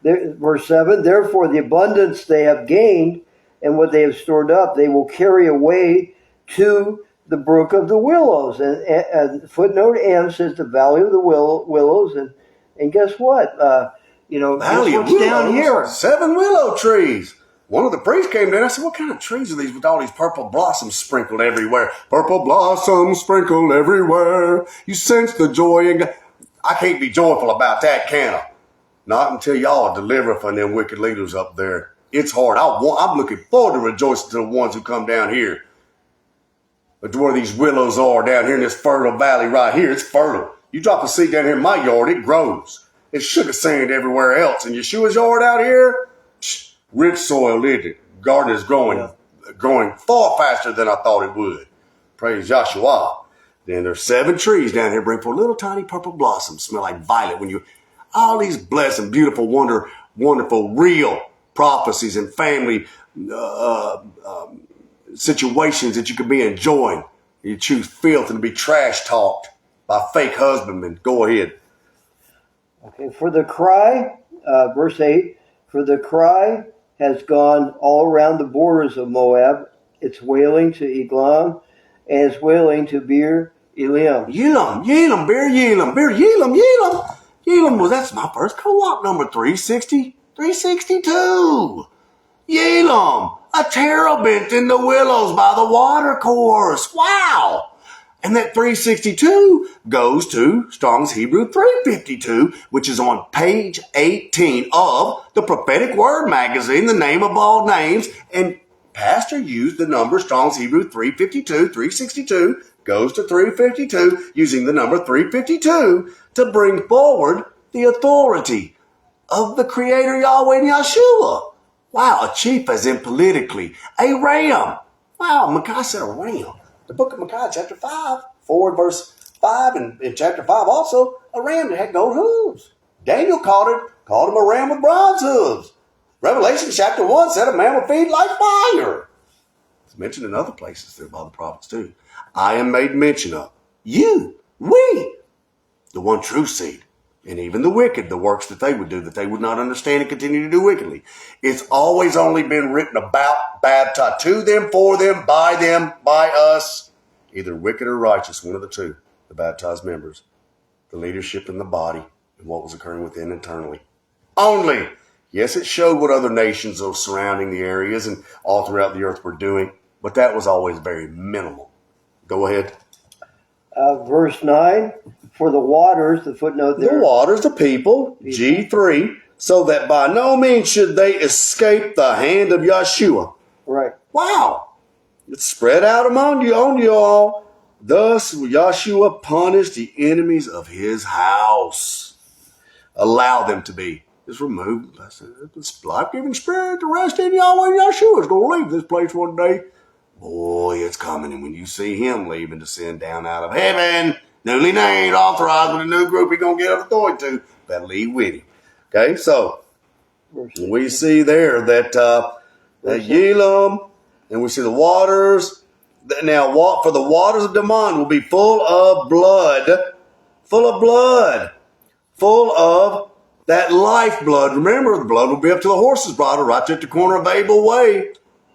Verse 7, therefore the abundance they have gained and what they have stored up, they will carry away to the brook of the willows. And footnote M says the valley of the willows. And guess what? Valley of what's down here. 7 willow trees. One of the priests came down. I said, what kind of trees are these with all these purple blossoms sprinkled everywhere? Purple blossoms sprinkled everywhere. You sense the joy. I can't be joyful about that, can I? Not until y'all deliver from them wicked leaders up there. It's hard. I'm looking forward to rejoicing to the ones who come down here. But to where these willows are down here in this fertile valley right here, it's fertile. You drop a seed down here in my yard, it grows. It's sugar sand everywhere else. And Yeshua's yard out here, rich soil, isn't it? Garden is growing far faster than I thought it would. Praise Yahshua. Then there's 7 trees down here bring forth little tiny purple blossoms, smell like violet. All these blessed and beautiful, wonderful, real prophecies and family situations that you could be enjoying. You choose filth and be trash talked by fake husbandmen. Go ahead. Okay, for the cry, verse 8, for the cry has gone all around the borders of Moab. It's wailing to Eglam, and it's wailing to Beer Elim. Beer Elim. Well, that's my first co-op number, 362. Elim, a terebinth in the willows by the water course. Wow. And that 362 goes to Strong's Hebrew 352, which is on page 18 of the Prophetic Word magazine, the name of all names. And Pastor used the number Strong's Hebrew 352, 362, goes to 352, using the number 352 to bring forward the authority of the Creator Yahweh and Yeshua. Wow, a chief as in politically. A ram. Wow, Micaiah said a ram. The book of Micaiah, chapter 5, 4 verse 5, and in chapter 5 also, a ram that had gold hooves. Daniel called him a ram with bronze hooves. Revelation chapter 1 said a man with feet like fire. It's mentioned in other places there by the prophets too. I am made mention of. You, we, the one true seed, and even the wicked, the works that they would do, that they would not understand and continue to do wickedly. It's always only been written about, baptized to them, for them, by us, either wicked or righteous, one of the two, the baptized members, the leadership in the body, and what was occurring within internally. Only. Yes, it showed what other nations of surrounding the areas and all throughout the earth were doing, but that was always very minimal. Go ahead. Verse 9, for the waters, the footnote there. The waters, the people, G3, so that by no means should they escape the hand of Yeshua. Right. Wow. It's spread out on you all. Thus Yeshua punished the enemies of his house. Allow them to be. Just remove this life-giving spirit to rest in Yahweh and Yeshua is going to leave this place one day. Boy, it's coming. And when you see him leave and descend down out of heaven, newly named, authorized with a new group he's going to get authority to, better leave with him. Okay, so we see there that Elam, and we see the waters. Now, for the waters of Daman will be full of blood, full of that lifeblood. Remember, the blood will be up to the horse's bridle, right there at the corner of Abel Way.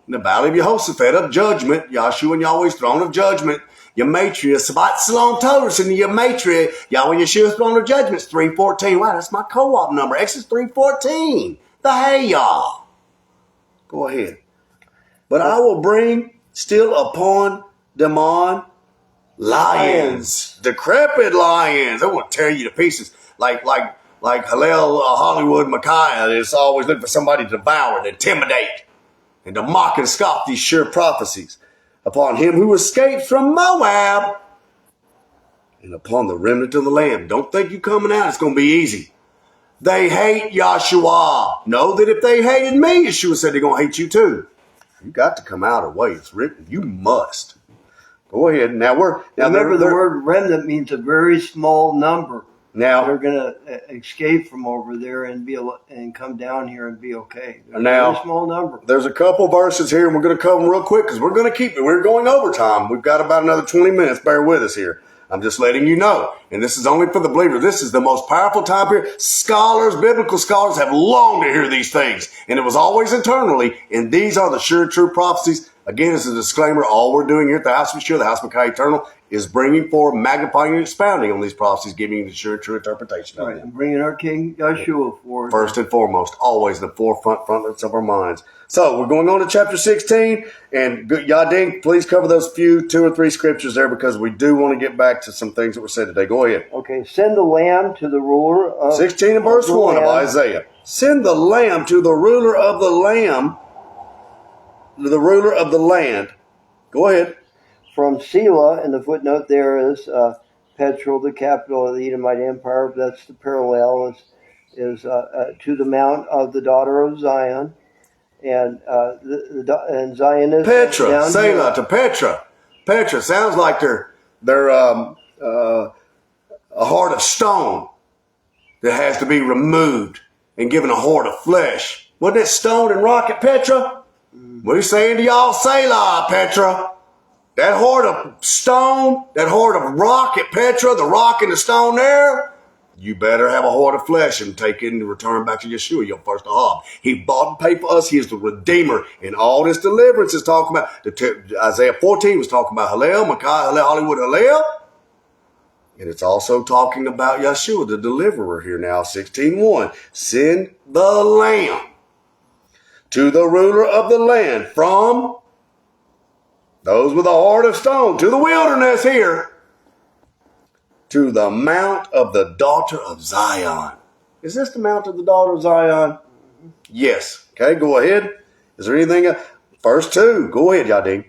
In the valley of Jehoshaphat of judgment, Yahshua and Yahweh's throne of judgment. Gematria, Sabbath Shalom Torah, and the Gematria, Yahweh Yeshua's throne of judgments, 314. Wow, that's my co-op number. Exodus 314. The hey y'all. Go ahead. But I will bring still upon them on lions, decrepit lions. They will tear you to pieces. Like Hillel, Hollywood, Micaiah is always looking for somebody to devour and intimidate and to mock and scoff these sure prophecies upon him who escaped from Moab and upon the remnant of the Lamb. Don't think you coming out, it's going to be easy. They hate Yahshua. Know that if they hated me, Yeshua said they're going to hate you too. You got to come out of the way. It's written. You must. Go ahead. Remember, the word remnant means a very small number. Now they're going to escape from over there and come down here and be okay. They're now, a very small number. There's a couple verses here, and we're going to cover them real quick because we're going to keep it. We're going overtime. We've got about another 20 minutes. Bear with us here. I'm just letting you know. And this is only for the believer. This is the most powerful time period. Scholars, biblical scholars have longed to hear these things. And it was always internally. And these are the sure, true prophecies. Again, as a disclaimer, all we're doing here at the House of Yeshua, the House of Micaiah Eternal, is bringing forth, magnifying, and expounding on these prophecies, giving you the sure, true interpretation of them. And bringing our King Yeshua forward. First and foremost, always the frontlets of our minds. So we're going on to chapter 16, and Yadin, please cover those two or three scriptures there because we do want to get back to some things that were said today. Go ahead. Okay, send the lamb to the ruler of 16 and verse 1 of Isaiah. Send the lamb to the ruler of the lamb, to the ruler of the land. Go ahead. From Selah, and the footnote there is Petra, the capital of the Edomite Empire. That's the parallel is to the mount of the daughter of Zion. And Zion is Petra, Selah to Petra. Petra sounds like they're a heart of stone that has to be removed and given a heart of flesh. Wasn't it stone and rock at Petra? We're saying to y'all, Selah, Petra. That heart of stone, that heart of rock at Petra, the rock and the stone there, you better have a heart of flesh and take it and return back to Yeshua, your first ahab. He bought and paid for us. He is the Redeemer. And all this deliverance is talking about, Isaiah 14 was talking about Hillel, Micaiah, Hillel, Hollywood, Hillel. And it's also talking about Yeshua, the deliverer here now, 16:1. Send the lamb to the ruler of the land from those with a heart of stone to the wilderness here, to the mount of the daughter of Zion. Is this the mount of the daughter of Zion? Yes. Okay, go ahead. Is there anything else? Verse 2. Go ahead, Yadim.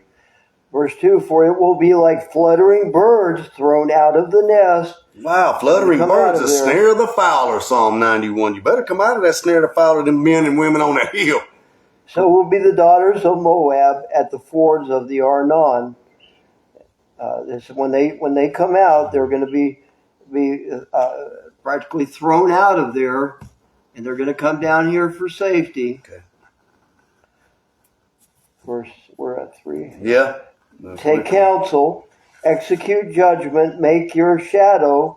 Verse 2, for it will be like fluttering birds thrown out of the nest. Wow, fluttering birds, the snare of the fowler, Psalm 91. You better come out of that snare of the fowler, them men and women on that hill. So will be the daughters of Moab at the fords of the Arnon. When they come out, they're going to be practically thrown out of there, and they're going to come down here for safety. Okay. We're at 3. Yeah. Take counsel, execute judgment, make your shadow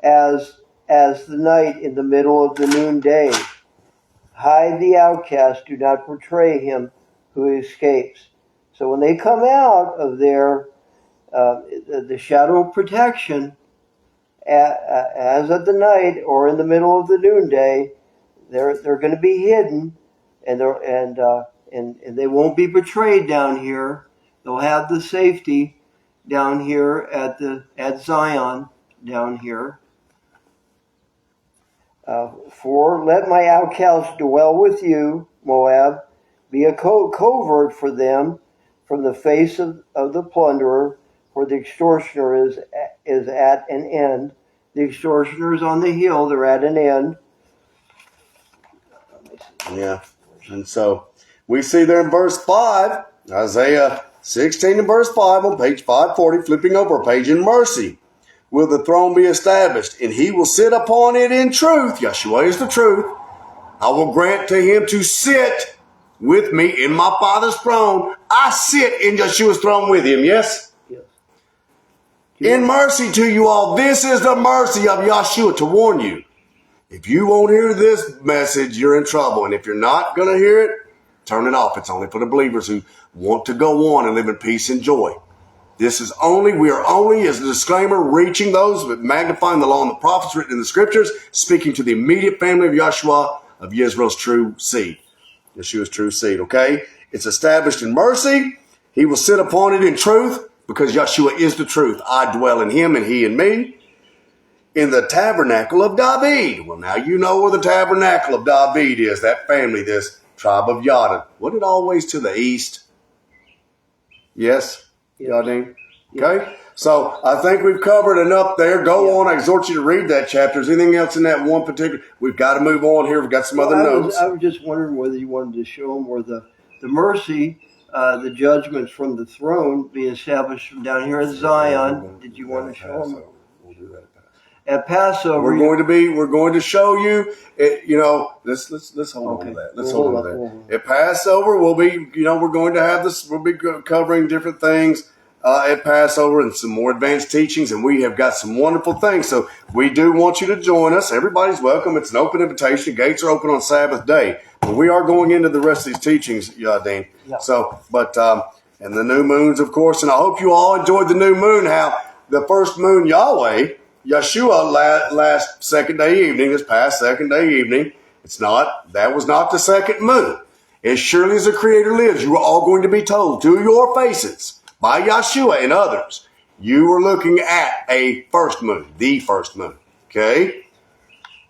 as the night in the middle of the noonday. Hide the outcast, do not betray him who escapes. So when they come out of there, the shadow of protection, as at the night or in the middle of the noonday, they're going to be hidden, and they won't be betrayed down here. They'll have the safety down here at Zion down here. For let my outcasts dwell with you, Moab, be a covert for them from the face of the plunderer, for the extortioner is at an end. The extortioner is on the hill, they're at an end. Yeah, and so we see there in verse 5, Isaiah 16 and verse 5 on page 540, flipping over a page in mercy. Will the throne be established, and he will sit upon it in truth. Yeshua is the truth. I will grant to him to sit with me in my Father's throne. I sit in Yeshua's throne with him, yes? Yes. In mercy to you all. This is the mercy of Yeshua to warn you. If you won't hear this message, you're in trouble. And if you're not going to hear it, turn it off. It's only for the believers who want to go on and live in peace and joy. We are only, as a disclaimer, reaching those, but magnifying the law and the prophets written in the scriptures, speaking to the immediate family of Yeshua, of Israel's true seed. Yeshua's true seed, okay? It's established in mercy. He will sit upon it in truth, because Yeshua is the truth. I dwell in him and he in me. In the tabernacle of David. Well, now you know where the tabernacle of David is, that family, this tribe of Yada. Wasn't it always to the east? Yes? Yadin? Okay? So I think we've covered enough there. Go on. I exhort you to read that chapter. Is anything else in that one particular? We've got to move on here. We've got some other notes. I was just wondering whether you wanted to show them where the mercy, the judgments from the throne being established from down here at Zion. Did you want to show them? We'll do that. At Passover, we're going to show you. Let's hold on to that. Let's hold on to that. At Passover, we'll be, we're going to have this. We'll be covering different things at Passover and some more advanced teachings, and we have got some wonderful things. So we do want you to join us. Everybody's welcome. It's an open invitation. Gates are open on Sabbath day, but we are going into the rest of these teachings, Dean. Yeah. So, and the new moons, of course, and I hope you all enjoyed the new moon. How the first moon, Yahweh. Yeshua last second day evening, this past second day evening, that was not the second moon. As surely as the Creator lives, you are all going to be told to your faces by Yeshua and others, you were looking at a first moon, the first moon. Okay?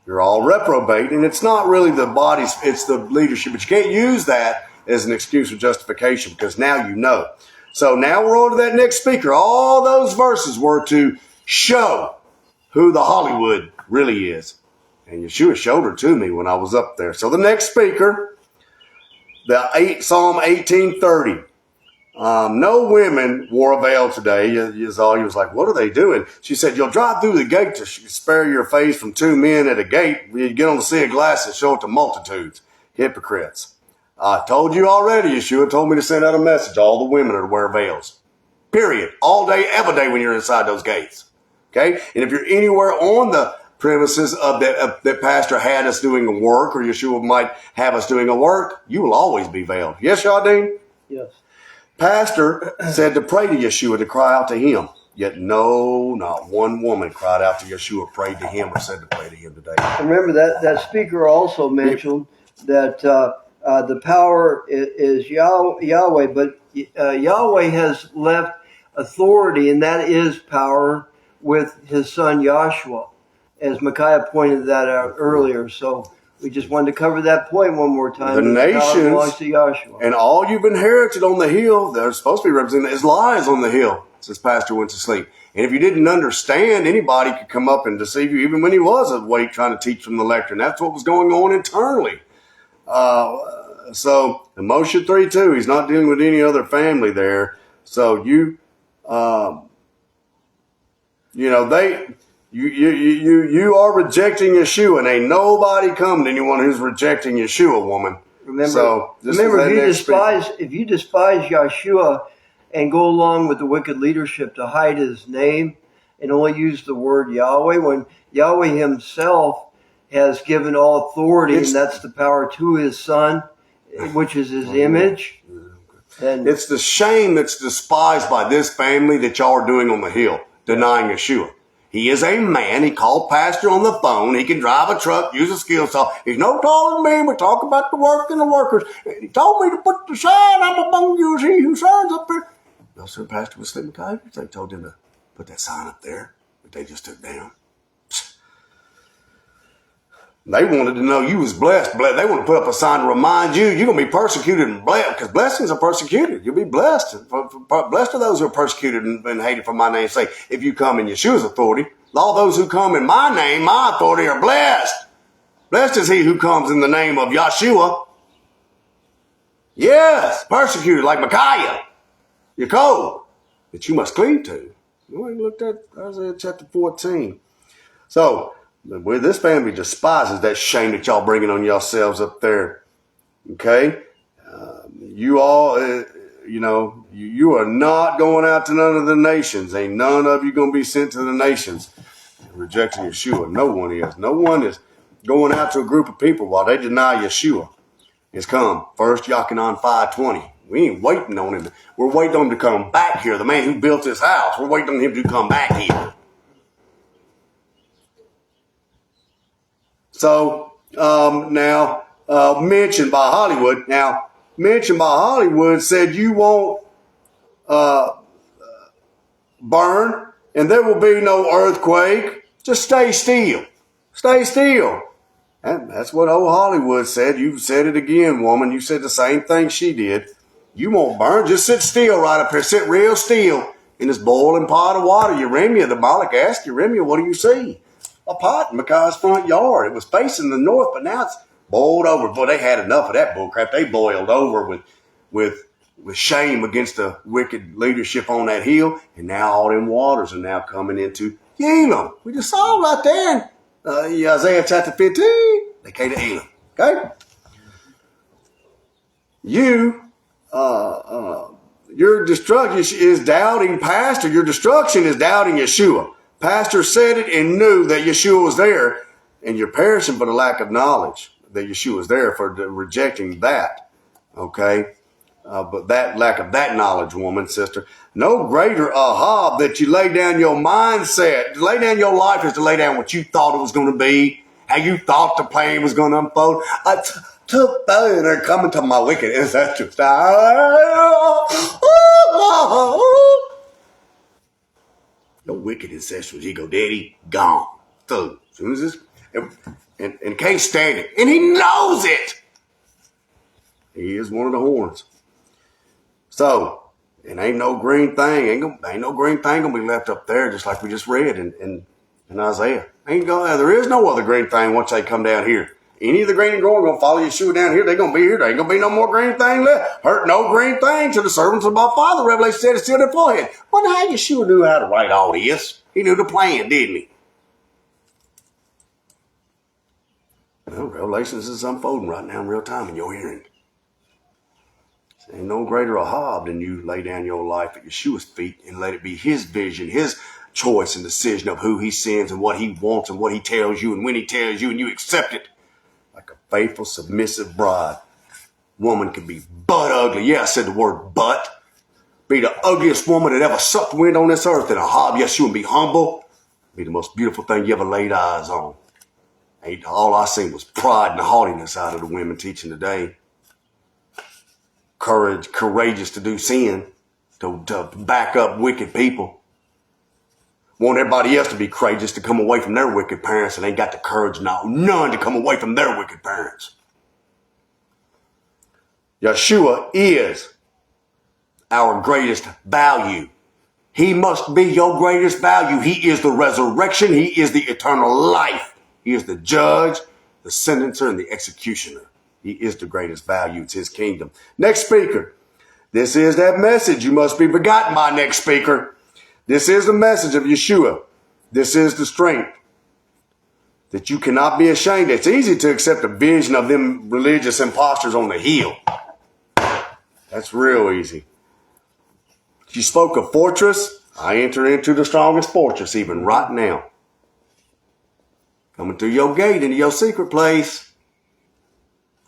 You're all reprobate, and it's not really the bodies, it's the leadership. But you can't use that as an excuse for justification, because now you know. So now we're on to that next speaker. All those verses were to show who the Hollywood really is. And Yeshua showed her to me when I was up there. So the next speaker, Psalm 18:30. No women wore a veil today. He was like, what are they doing? She said, you'll drive through the gate to spare your face from two men at a gate. You get on the sea of glass and show it to multitudes. Hypocrites. I told you already, Yeshua told me to send out a message. All the women are to wear veils. Period. All day, every day when you're inside those gates. Okay? And if you're anywhere on the premises of that pastor had us doing a work, or Yeshua might have us doing a work, you will always be veiled. Yes, Yadin? Yes. Pastor said to pray to Yeshua, to cry out to him. Yet no, not one woman cried out to Yeshua, prayed to him, or said to pray to him today. Remember that speaker also mentioned that the power is Yahweh, but Yahweh has left authority, and that is power, with his son Joshua, as Micaiah pointed that out earlier. So we just wanted to cover that point one more time. The nations belongs to Joshua. And all you've inherited on the hill, they're supposed to be represented as lies on the hill, since Pastor went to sleep. And if you didn't understand, anybody could come up and deceive you, even when he was awake trying to teach from the lectern. That's what was going on internally. So in Moshe 3:2, he's not dealing with any other family there. So you are rejecting Yeshua, and ain't nobody coming to anyone who's rejecting Yeshua, woman. Remember, if you despise Yeshua and go along with the wicked leadership to hide his name and only use the word Yahweh, when Yahweh himself has given all authority, and that's the power to his son, which is his image. And it's the shame that's despised by this family that y'all are doing on the hill, denying Yeshua. He is a man. He called Pastor on the phone. He can drive a truck, use a skill saw. He's no taller than me. We talk about the work and the workers. He told me to put the sign, I'm among you as he who signs up there. No, sir, Pastor was sleeping. They told him to put that sign up there, but they just took down. They wanted to know you was blessed. They want to put up a sign to remind you you're going to be persecuted and blessed, because blessings are persecuted. You'll be blessed. Blessed are those who are persecuted and hated for my name's sake. If you come in Yeshua's authority, all those who come in my name, my authority, are blessed. Blessed is he who comes in the name of Yeshua. Yes, persecuted like Micaiah, your code that you must cleave to. You ain't looked at Isaiah chapter 14. So, this family despises that shame that y'all bringing on yourselves up there. Okay? You all, you are not going out to none of the nations. Ain't none of you going to be sent to the nations rejecting Yeshua. No one is. No one is going out to a group of people while they deny Yeshua. It's come. 1 Yochanan 5:20. We ain't waiting on him. We're waiting on him to come back here. The man who built this house, we're waiting on him to come back here. So now, mentioned by Hollywood. Now, mentioned by Hollywood said you won't burn and there will be no earthquake. Just stay still. Stay still. And that's what old Hollywood said. You said it again, woman. You said the same thing she did. You won't burn. Just sit still right up here. Sit real still in this boiling pot of water. Uremia, the Moloch asked Uremia, what do you see? A pot in Micaiah's front yard. It was facing the north, but now it's boiled over. Boy, they had enough of that bullcrap. They boiled over with shame against the wicked leadership on that hill. And now all them waters are now coming into Elam. We just saw right there in Isaiah chapter 15. They came to Elam. Okay? Your destruction is doubting Pastor. Your destruction is doubting Yeshua. Pastor said it and knew that Yeshua was there, and you're perishing for the lack of knowledge that Yeshua was there, for rejecting that. Okay? But that lack of that knowledge, woman, sister, no greater ahab that you lay down your mindset. To lay down your life is to lay down what you thought it was going to be, how you thought the plan was going to unfold. I took that and they're coming to my wicked ancestors. Your wicked ancestors, he go, Daddy, gone. So, as soon as this, and can't stand it. And he knows it. He is one of the horns. So, it ain't no green thing. Ain't no green thing gonna be left up there, just like we just read in Isaiah. There is no other green thing once they come down here. Any of the green and growing gonna follow Yeshua down here. They're gonna be here. There ain't gonna be no more green thing left. Hurt no green thing to the servants of my Father. Revelation said it's still their forehead. Wonder how Yeshua knew how to write all this. He knew the plan, didn't he? Well, Revelation is unfolding right now in real time in your hearing. Ain't no greater ahab than you lay down your life at Yeshua's feet and let it be his vision, his choice and decision of who he sends and what he wants and what he tells you and when he tells you, and you accept it like a faithful, submissive bride. Woman can be butt ugly. Yeah, I said the word butt. Be the ugliest woman that ever sucked wind on this earth, and ahab Yeshua and be humble. Be the most beautiful thing you ever laid eyes on. All I seen was pride and haughtiness out of the women teaching today. Courageous to do sin, to back up wicked people. Want everybody else to be courageous to come away from their wicked parents, and ain't got the courage now, none to come away from their wicked parents. Yeshua is our greatest value. He must be your greatest value. He is the resurrection. He is the eternal life. He is the judge, the sentencer, and the executioner. He is the greatest value. It's his kingdom. Next speaker. This is that message. You must be begotten by next speaker. This is the message of Yeshua. This is the strength that you cannot be ashamed. It's easy to accept a vision of them religious imposters on the hill. That's real easy. She spoke of fortress. I enter into the strongest fortress even right now. Coming through your gate into your secret place.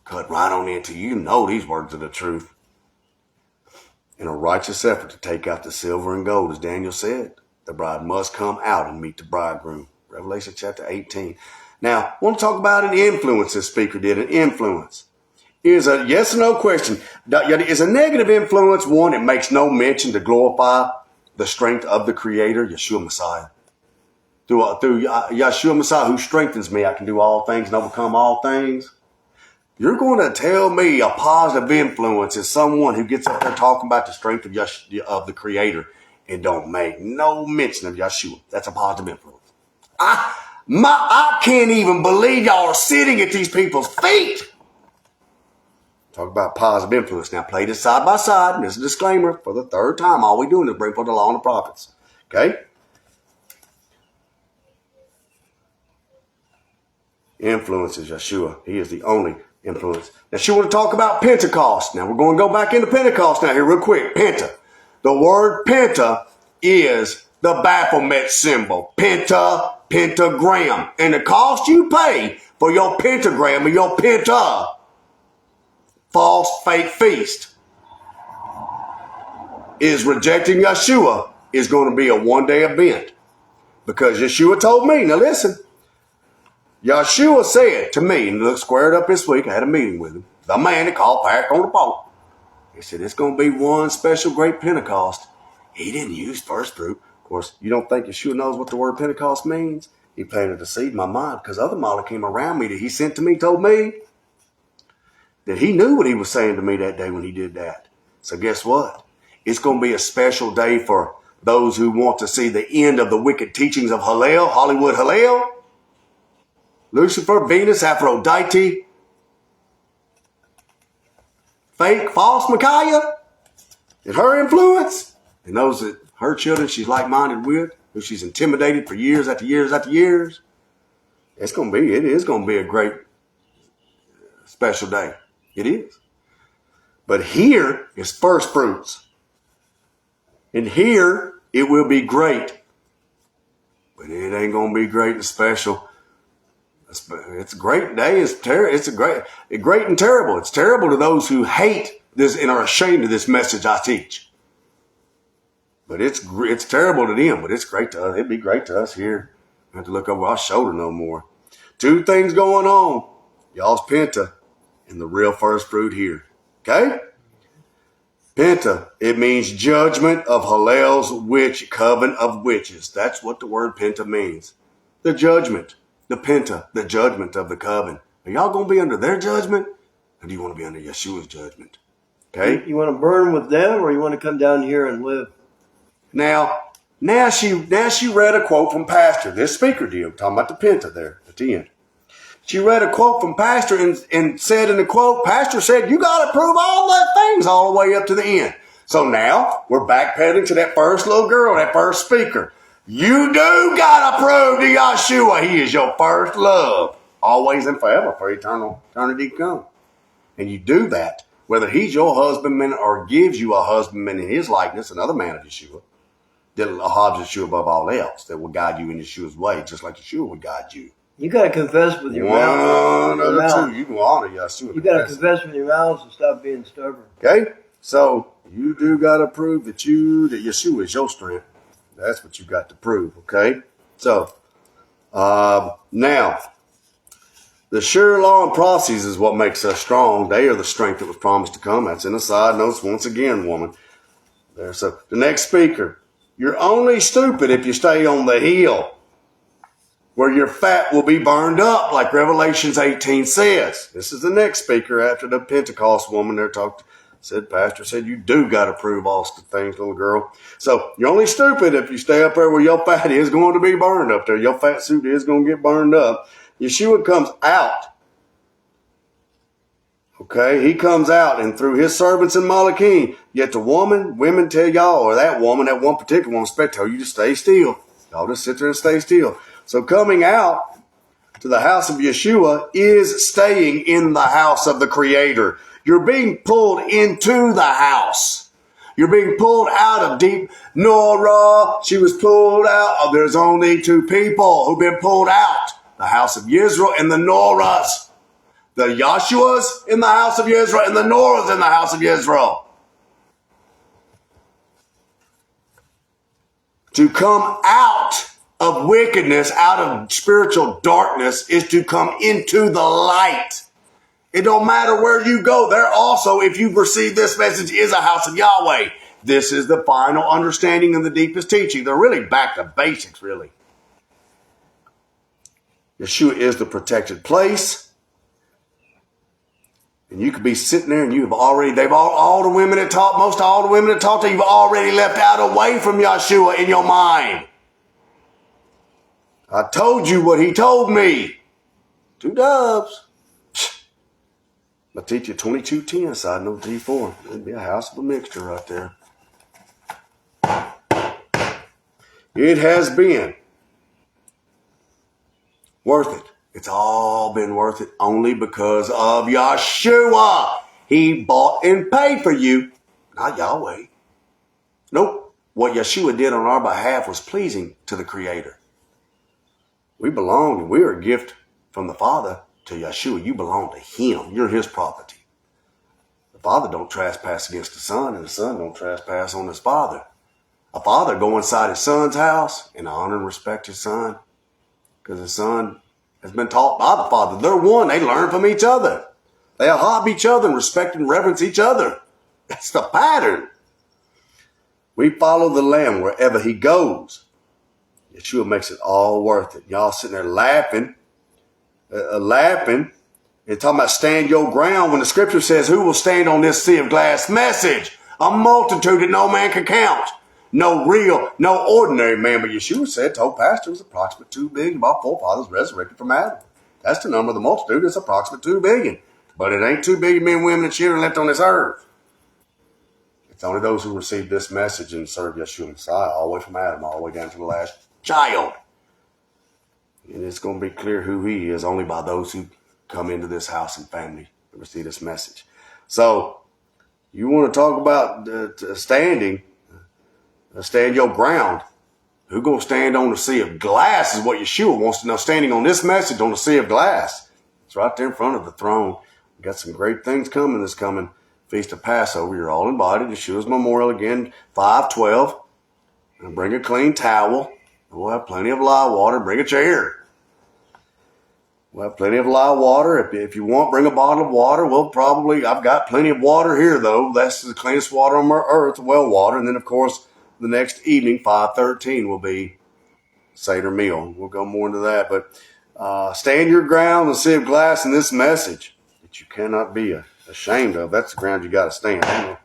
Cut right on into you. You know these words are the truth. In a righteous effort to take out the silver and gold, as Daniel said, the bride must come out and meet the bridegroom. Revelation chapter 18. Now, I want to talk about an influence this speaker did. An influence is a yes or no question. Is a negative influence one that makes no mention to glorify the strength of the Creator, Yeshua Messiah? Through Yeshua Messiah, who strengthens me, I can do all things and overcome all things. You're going to tell me a positive influence is someone who gets up there talking about the strength of the Creator and don't make no mention of Yeshua. That's a positive influence. I can't even believe y'all are sitting at these people's feet. Talk about positive influence. Now play this side by side. And there's a disclaimer for the third time. All we're doing is bring forth the law and the prophets. Okay? Influence is Yeshua. He is the only influence. Now, she want to talk about Pentecost. Now, we're going to go back into Pentecost now here real quick. Penta. The word Penta is the Baphomet symbol. Pentagram. And the cost you pay for your pentagram or your Penta, false, fake feast. is rejecting Yeshua is going to be a one-day event. Because Yeshua told me, now listen, Yeshua said to me, and look squared up this week, I had a meeting with him, the man that called back on the phone. He said, it's going to be one special great Pentecost. He didn't use first fruit. Of course, you don't think Yeshua knows what the word Pentecost means? He planted a seed in my mind because other molecules around me that he sent to me told me that he knew what he was saying to me that day when he did that. So guess what? It's going to be a special day for those who want to see the end of the wicked teachings of Hallel, Hollywood Hallel, Lucifer, Venus, Aphrodite, fake, false Micaiah, and her influence, and those that her children she's like-minded with, who she's intimidated for years after years after years. It is going to be a great special day. It is. But here is first fruits. And here it will be great. But it ain't going to be great and special. It's a great day. It's great and terrible. It's terrible to those who hate this and are ashamed of this message I teach. But it's terrible to them, but it's great to us. It'd be great to us here. I have to look over our shoulder no more. Two things going on. Y'all's Penta and the real first fruit here. Okay? Penta, it means judgment of Hallel's witch, coven of witches. That's what the word Penta means. The judgment. The Penta, the judgment of the coven. Are y'all going to be under their judgment? Or do you want to be under Yeshua's judgment? Okay? You want to burn with them, or you want to come down here and live? Now she read a quote from Pastor. This speaker deal, talking about the Penta there at the end. She read a quote from Pastor and said in the quote, Pastor said, you got to prove all the things all the way up to the end. So now we're backpedaling to that first little girl, that first speaker. You do got to prove to Yeshua he is your first love, always and forever for eternity to come. And you do that, whether he's your husbandman or gives you a husbandman in his likeness, another man of Yeshua, that Hobbs Yeshua above all else, that will guide you in Yeshua's way, just like Yeshua would guide you. You got to confess with your mouth. One of the two. You can honor Yeshua. You got to confess with your mouth and stop being stubborn. Okay? So, you do got to prove that Yeshua is your strength. That's what you got to prove, okay? So, now, the sure law and prophecies is what makes us strong. They are the strength that was promised to come. That's in the side notes once again, woman. There. So, the next speaker. You're only stupid if you stay on the hill where your fat will be burned up, like Revelations 18 says. This is the next speaker after the Pentecost woman there Pastor said, you do got to prove all the things, little girl. So you're only stupid if you stay up there where your fat is going to be burned up there. Your fat suit is going to get burned up. Yeshua comes out. Okay, he comes out, and through his servants in Malachim, yet the women tell y'all, or that one particular one, tell you to stay still. Y'all just sit there and stay still. So coming out to the house of Yeshua is staying in the house of the Creator. You're being pulled into the house. You're being pulled out of deep Nora. She was pulled out. There's only two people who've been pulled out. The house of Israel and the Noras. The Yahshua's in the house of Israel and the Nora's in the house of Israel. To come out of wickedness, out of spiritual darkness, is to come into the light. It don't matter where you go. There also, if you've received this message, is a house of Yahweh. This is the final understanding and the deepest teaching. They're really back to basics, really. Yeshua is the protected place. And you could be sitting there and all the women that talk, most all the women that talk to you, you've already left out away from Yeshua in your mind. I told you what he told me. 2 doves. I'll teach you 22:10, side note D4. It'd be a house of a mixture right there. It has been worth it. It's all been worth it only because of Yeshua. He bought and paid for you, not Yahweh. Nope. What Yeshua did on our behalf was pleasing to the Creator. We belong and we are a gift from the Father to Yeshua. You belong to Him. You're His property. father don't trespass against the son, and the son don't trespass on his father. A father go inside his son's house and honor and respect his son, because his son has been taught by the father. They're one. They learn from each other. They hobby each other and respect and reverence each other. That's the pattern. We follow the Lamb wherever he goes. Yeshua makes it all worth it. Y'all sitting there laughing and talking about stand your ground when the scripture says, who will stand on this sea of glass message? A multitude that no man can count. No real, no ordinary man. But Yeshua said, told Pastor, it was approximately 2 billion of our forefathers resurrected from Adam. That's the number of the multitude. It's approximately 2 billion. But it ain't 2 billion men, women, and children left on this earth. It's only those who receive this message and serve Yeshua Messiah, all the way from Adam, all the way down to the last child. And it's going to be clear who he is only by those who come into this house and family and receive this message. So, you want to talk about standing, stand your ground. Who going to stand on the sea of glass is what Yeshua wants to know. Standing on this message on the sea of glass. It's right there in front of the throne. We've got some great things coming this coming Feast of Passover. You're all invited. Yeshua's memorial again, 5/12. And bring a clean towel. We'll have plenty of live water. Bring a chair. We'll have plenty of live water. If you want, bring a bottle of water. I've got plenty of water here, though. That's the cleanest water on earth, well water. And then, of course, the next evening, 5:13, will be Seder meal. We'll go more into that. But stand your ground and sea of glass in this message that you cannot be ashamed of. That's the ground you got to stand. You know,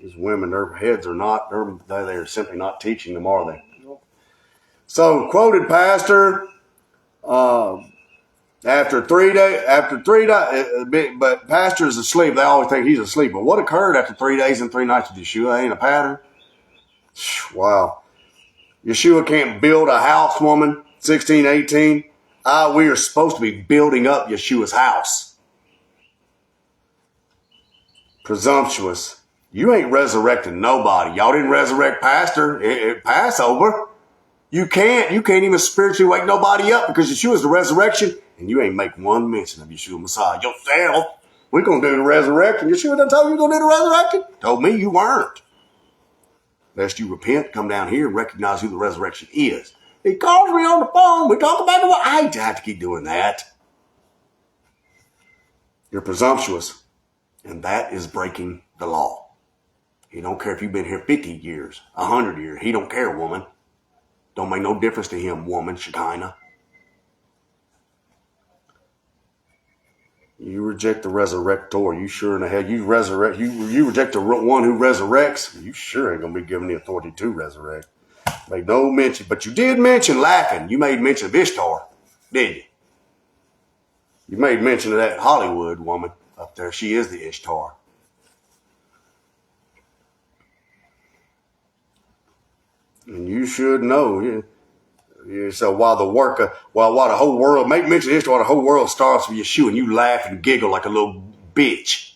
these women, their heads are not, they're simply not teaching them, are they? So, quoted pastor, after 3 days, but pastor is asleep. They always think he's asleep. But what occurred after 3 days and 3 nights with Yeshua? Ain't a pattern? Wow. Yeshua can't build a house, woman. 16:18. We are supposed to be building up Yeshua's house. Presumptuous. You ain't resurrecting nobody. Y'all didn't resurrect pastor at Passover. You can't even spiritually wake nobody up because Yeshua's the resurrection, and you ain't make one mention of Yeshua Messiah yourself. We're going to do the resurrection. Yeshua done told you you're going to do the resurrection? Told me you weren't. Lest you repent, come down here and recognize who the resurrection is. He calls me on the phone. We talk about the what? I ain't have to keep doing that. You're presumptuous, and that is breaking the law. He don't care if you've been here 50 years, 100 years. He don't care, woman. Don't make no difference to him, woman, Shekinah. You reject the resurrector. You sure in the hell, you reject the one who resurrects. You sure ain't going to be given the authority to resurrect. Make no mention, but you did mention laughing. You made mention of Ishtar, didn't you? You made mention of that Hollywood woman up there. She is the Ishtar. And you should know. Yeah. So while the whole world, make mention of Ishtar, while the whole world starts with Yeshua, and you laugh and giggle like a little bitch.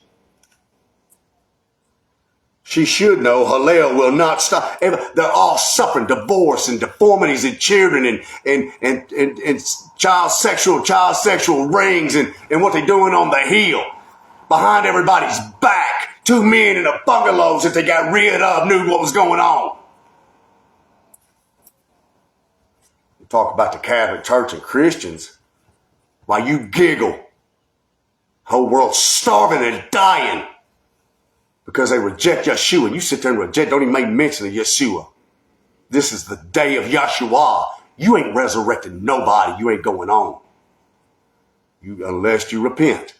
She should know Hallel will not stop. They're all suffering divorce and deformities and children and child sexual rings and what they're doing on the hill behind everybody's back. 2 men in the bungalows that they got rid of knew what was going on. You talk about the Catholic Church and Christians while you giggle. Whole world starving and dying. Because they reject Yeshua. And you sit there and reject, don't even make mention of Yeshua. This is the day of Yeshua. You ain't resurrecting nobody. You ain't going on. Unless you repent.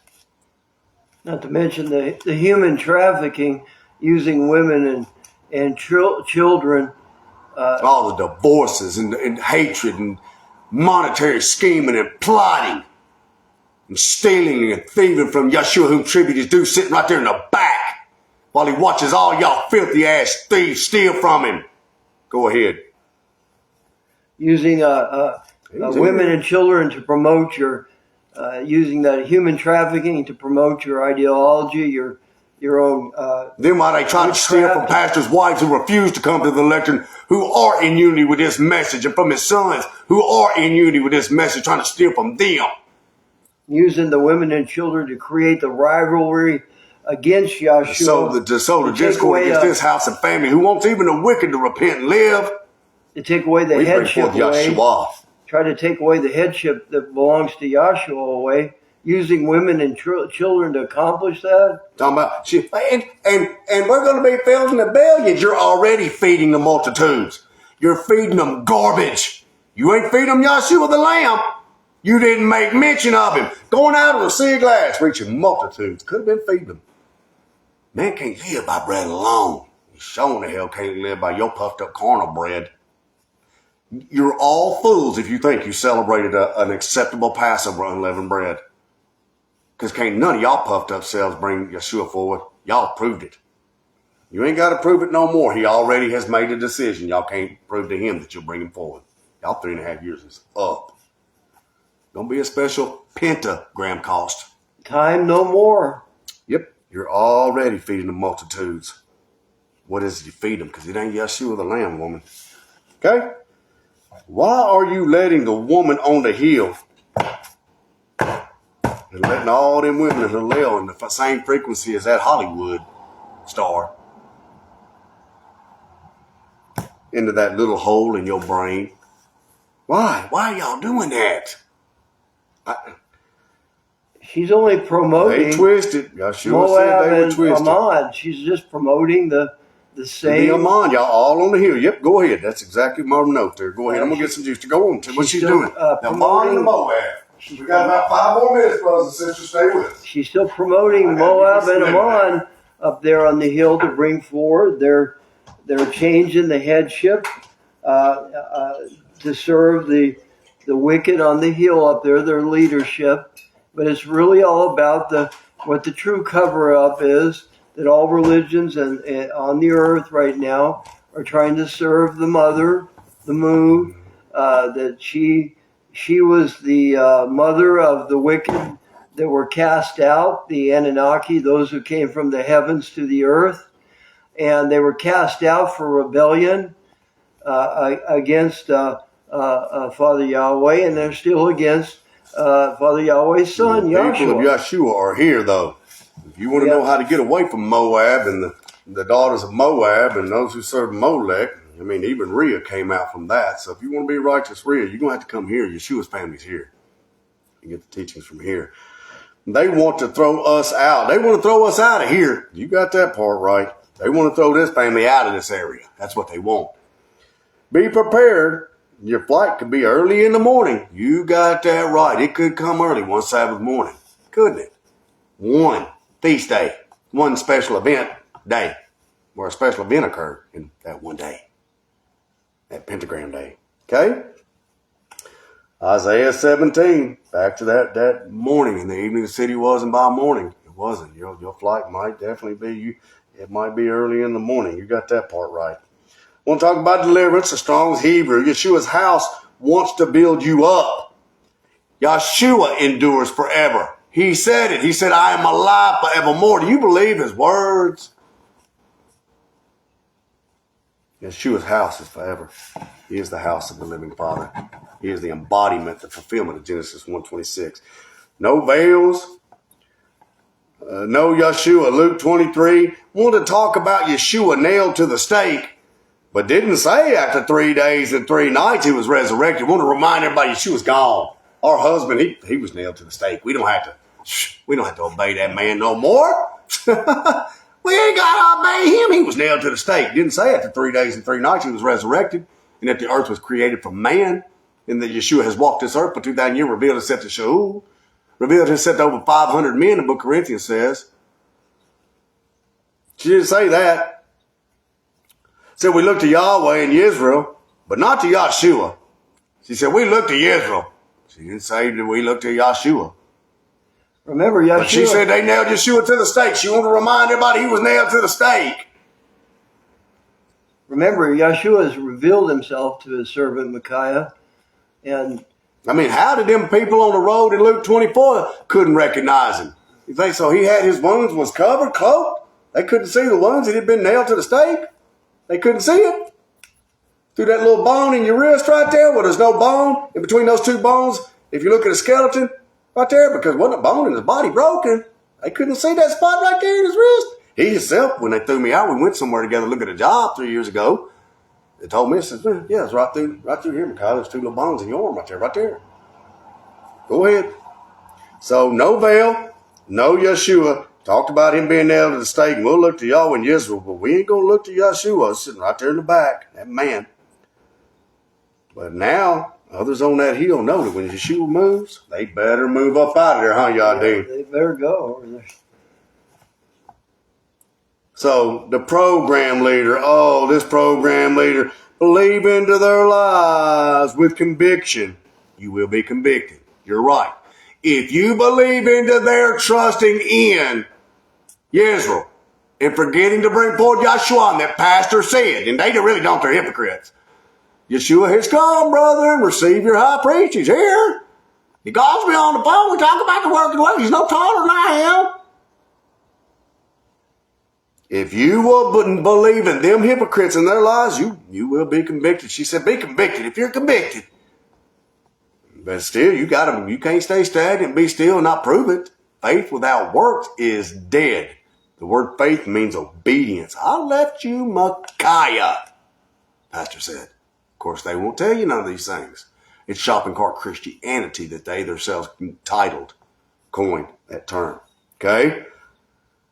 Not to mention the human trafficking using women and children. All the divorces and hatred and monetary scheming and plotting. And stealing and thieving from Yeshua whom tribute is due, sitting right there in the back. While he watches all y'all filthy ass thieves steal from him. Go ahead. Using women and children to promote using that human trafficking to promote your ideology, your own. Then why they try to steal from pastors' wives who refuse to come to the lectern, who are in unity with this message, and from his sons who are in unity with this message, trying to steal from them. Using the women and children to create the rivalry against Yahshua. So the discord against this house and family, who wants even the wicked to repent and live, to take away the headship away, Yahshua. Try to take away the headship that belongs to Yahshua away, using women and children to accomplish that. Talking about and we're going to be filled in the billions. You're already feeding the multitudes. You're feeding them garbage. You ain't feeding them Yahshua the Lamb. You didn't make mention of him. Going out of a sea of glass, reaching multitudes. Could have been feeding them. Man can't live by bread alone. You sure the hell can't live by your puffed up carnal bread. You're all fools if you think you celebrated an acceptable Passover unleavened bread. Because can't none of y'all puffed up selves bring Yeshua forward. Y'all proved it. You ain't got to prove it no more. He already has made a decision. Y'all can't prove to him that you'll bring him forward. Y'all 3.5 years is up. Don't be a special pentagram cost. Time no more. Yep. You're already feeding the multitudes. What is it you feed them? Because it ain't Yeshua the Lamb, woman. Okay? Why are you letting the woman on the hill and letting all them women in Hillel in the same frequency as that Hollywood star into that little hole in your brain? Why? Why are y'all doing that? She's only promoting. They twisted. Yeshua Moab said they were and twisted. Ammon. She's just promoting the same. Ammon, y'all all on the hill. Yep, go ahead. That's exactly my note there. Go ahead. I'm gonna get some juice to go on to what she's doing. Ammon and Moab. We got about 5 more minutes, brothers and sisters. Stay with us. She's still promoting Moab and Ammon up there on the hill to bring forward. They're changing the headship to serve the wicked on the hill up there, their leadership. But it's really all about what the true cover-up is, that all religions and on the earth right now are trying to serve the mother, the moon, that she was the mother of the wicked that were cast out, the Anunnaki, those who came from the heavens to the earth. And they were cast out for rebellion against Father Yahweh, and they're still against Father Yahweh's son, Yahshua. The people of Yahshua are here, though. If you want to know how to get away from Moab and the daughters of Moab and those who serve Molech, I mean, even Rhea came out from that. So if you want to be righteous, Rhea, you're going to have to come here. Yeshua's family's here. You get the teachings from here. They want to throw us out. They want to throw us out of here. You got that part right. They want to throw this family out of this area. That's what they want. Be prepared. Your flight could be early in the morning. You got that right. It could come early one Sabbath morning. Couldn't it? One feast day. One special event day. Where a special event occurred in that one day. That pentagram day. Okay? Isaiah 17. Back to that morning. In the evening the city wasn't by morning. It wasn't. Your flight might definitely be. It might be early in the morning. You got that part right. I want to talk about deliverance. The Strong's Hebrew. Yeshua's house wants to build you up. Yeshua endures forever. He said it. He said, I am alive forevermore. Do you believe his words? Yeshua's house is forever. He is the house of the living Father. He is the embodiment, the fulfillment of Genesis 1:26. No veils. No Yeshua. Luke 23. Want to talk about Yeshua nailed to the stake, but didn't say after 3 days and 3 nights he was resurrected. Want to remind everybody Yeshua's gone. Our husband, he was nailed to the stake. We don't have to obey that man no more. We ain't got to obey him. He was nailed to the stake. Didn't say after 3 days and 3 nights he was resurrected, and that the earth was created from man, and that Yeshua has walked this earth for 2,000 years, revealed himself to Shaul, revealed himself to over 500 men, the book of Corinthians says. She didn't say that. Said we look to Yahweh and Israel, but not to Yahshua. She said we look to Israel. She didn't say that we look to Yahshua. Remember, Yeshua. But she said they nailed Yeshua to the stake. She wanted to remind everybody he was nailed to the stake. Remember, Yeshua has revealed himself to his servant Micaiah. And I mean, how did them people on the road in Luke 24 couldn't recognize him? You think so? He had his wounds was covered, cloaked. They couldn't see the wounds. He had been nailed to the stake. They couldn't see it. Through that little bone in your wrist right there, where there's no bone in between those two bones. If you look at a skeleton right there, because wasn't a bone in his body broken. They couldn't see that spot right there in his wrist. He himself, when they threw me out, we went somewhere together to look at a job 3 years ago. They told me, I said, yeah, it's right through here, Mikhail. There's 2 little bones in your arm right there. Go ahead. So no veil, no Yeshua. Talked about him being nailed to the stake, and we'll look to Yahweh and Israel, but we ain't going to look to Yeshua sitting right there in the back, that man. But now, others on that hill know that when Yeshua moves, they better move up out of there, huh, y'all do? They better go over there. So the program leader, this program leader, believe into their lies with conviction. You will be convicted. You're right. If you believe into their trusting in Israel and forgetting to bring forth Yeshua, that pastor said, and they really don't, they're hypocrites. Yeshua has come, brother, and receive your high priest. He's here. He calls me on the phone. We talk about the work and work. He's no taller than I am. If you will believe in them hypocrites and their lies, you will be convicted. She said, be convicted if you're convicted. But still, you can't stay stagnant, be still, and not prove it. Faith without works is dead. The word faith means obedience. I left you Micaiah, pastor said. Of course, they won't tell you none of these things. It's shopping cart Christianity that they themselves coined that term. Okay?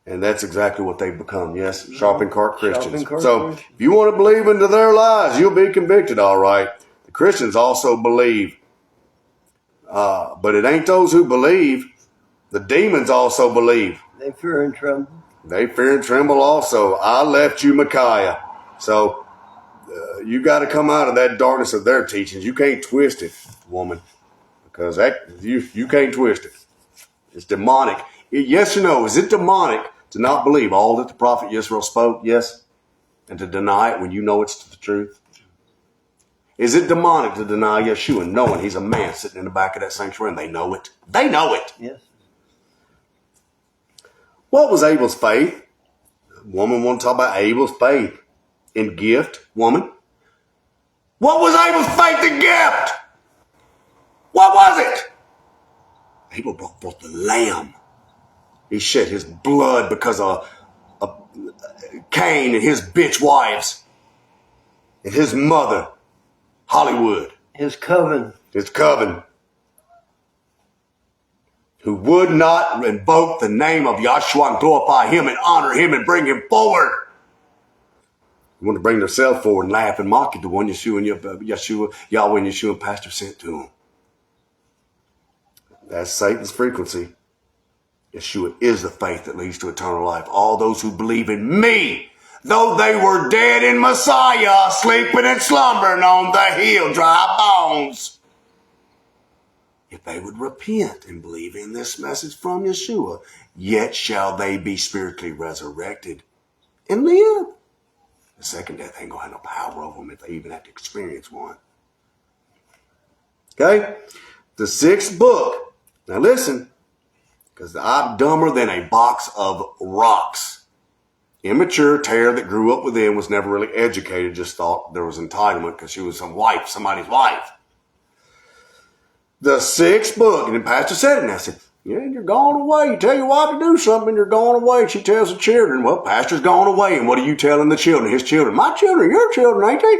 And that's exactly what they've become. Yes, shopping cart Christians. So if you want to believe into their lies, you'll be convicted, all right. The Christians also believe. But it ain't those who believe. The demons also believe. They fear and tremble. They fear and tremble also. I left you Micaiah. So you got to come out of that darkness of their teachings. You can't twist it, woman, because you can't twist it. It's demonic. Yes or no? Is it demonic to not believe all that the prophet Yisrael spoke? Yes. And to deny it when you know it's the truth? Is it demonic to deny Yeshua knowing he's a man sitting in the back of that sanctuary and they know it? They know it. Yes. What was Abel's faith? Woman want to talk about Abel's faith in gift. Woman. What was Abel's faith in gift? What was it? Abel brought forth the lamb. He shed his blood because of Cain and his bitch wives and his mother, Hollywood. His coven. Who would not invoke the name of Yahshua and glorify him and honor him and bring him forward. They want to bring themselves forward and laugh and mock at the one Yahweh and Yeshua pastor sent to him. That's Satan's frequency. Yeshua is the faith that leads to eternal life. All those who believe in me, though they were dead in Messiah, sleeping and slumbering on the hill, dry bones. If they would repent and believe in this message from Yeshua, yet shall they be spiritually resurrected and live. The second death ain't going to have no power over them if they even have to experience one. Okay? The 6th book. Now listen, because I'm dumber than a box of rocks. Immature Tara that grew up within was never really educated, just thought there was entitlement because she was somebody's wife. The 6th book, and the pastor said it, and I said, yeah, you're going away. You tell your wife to do something, and you're going away. She tells the children, well, pastor's gone away, and what are you telling the children? His children. My children, your children, ain't they?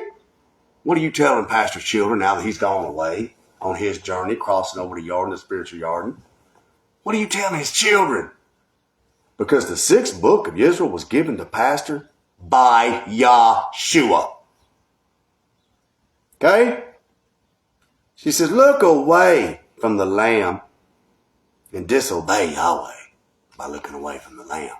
What are you telling pastor's children now that he's gone away on his journey, crossing over the Jordan, the spiritual Jordan? What are you telling his children? Because the 6th book of Israel was given to pastor by Yahshua. Okay? She says, look away from the lamb and disobey Yahweh by looking away from the lamb.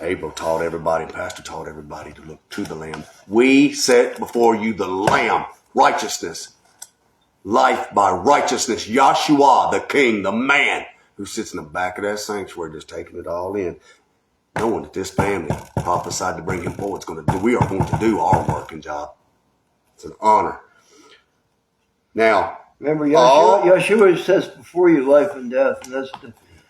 Abel taught everybody, pastor taught everybody to look to the lamb. We set before you the lamb, righteousness, life by righteousness, Yahshua, the king, the man who sits in the back of that sanctuary just taking it all in, knowing that this family prophesied to bring him forward. We are going to do our work and job. It's an honor. Now, remember, Yeshua says before you life and death, and that's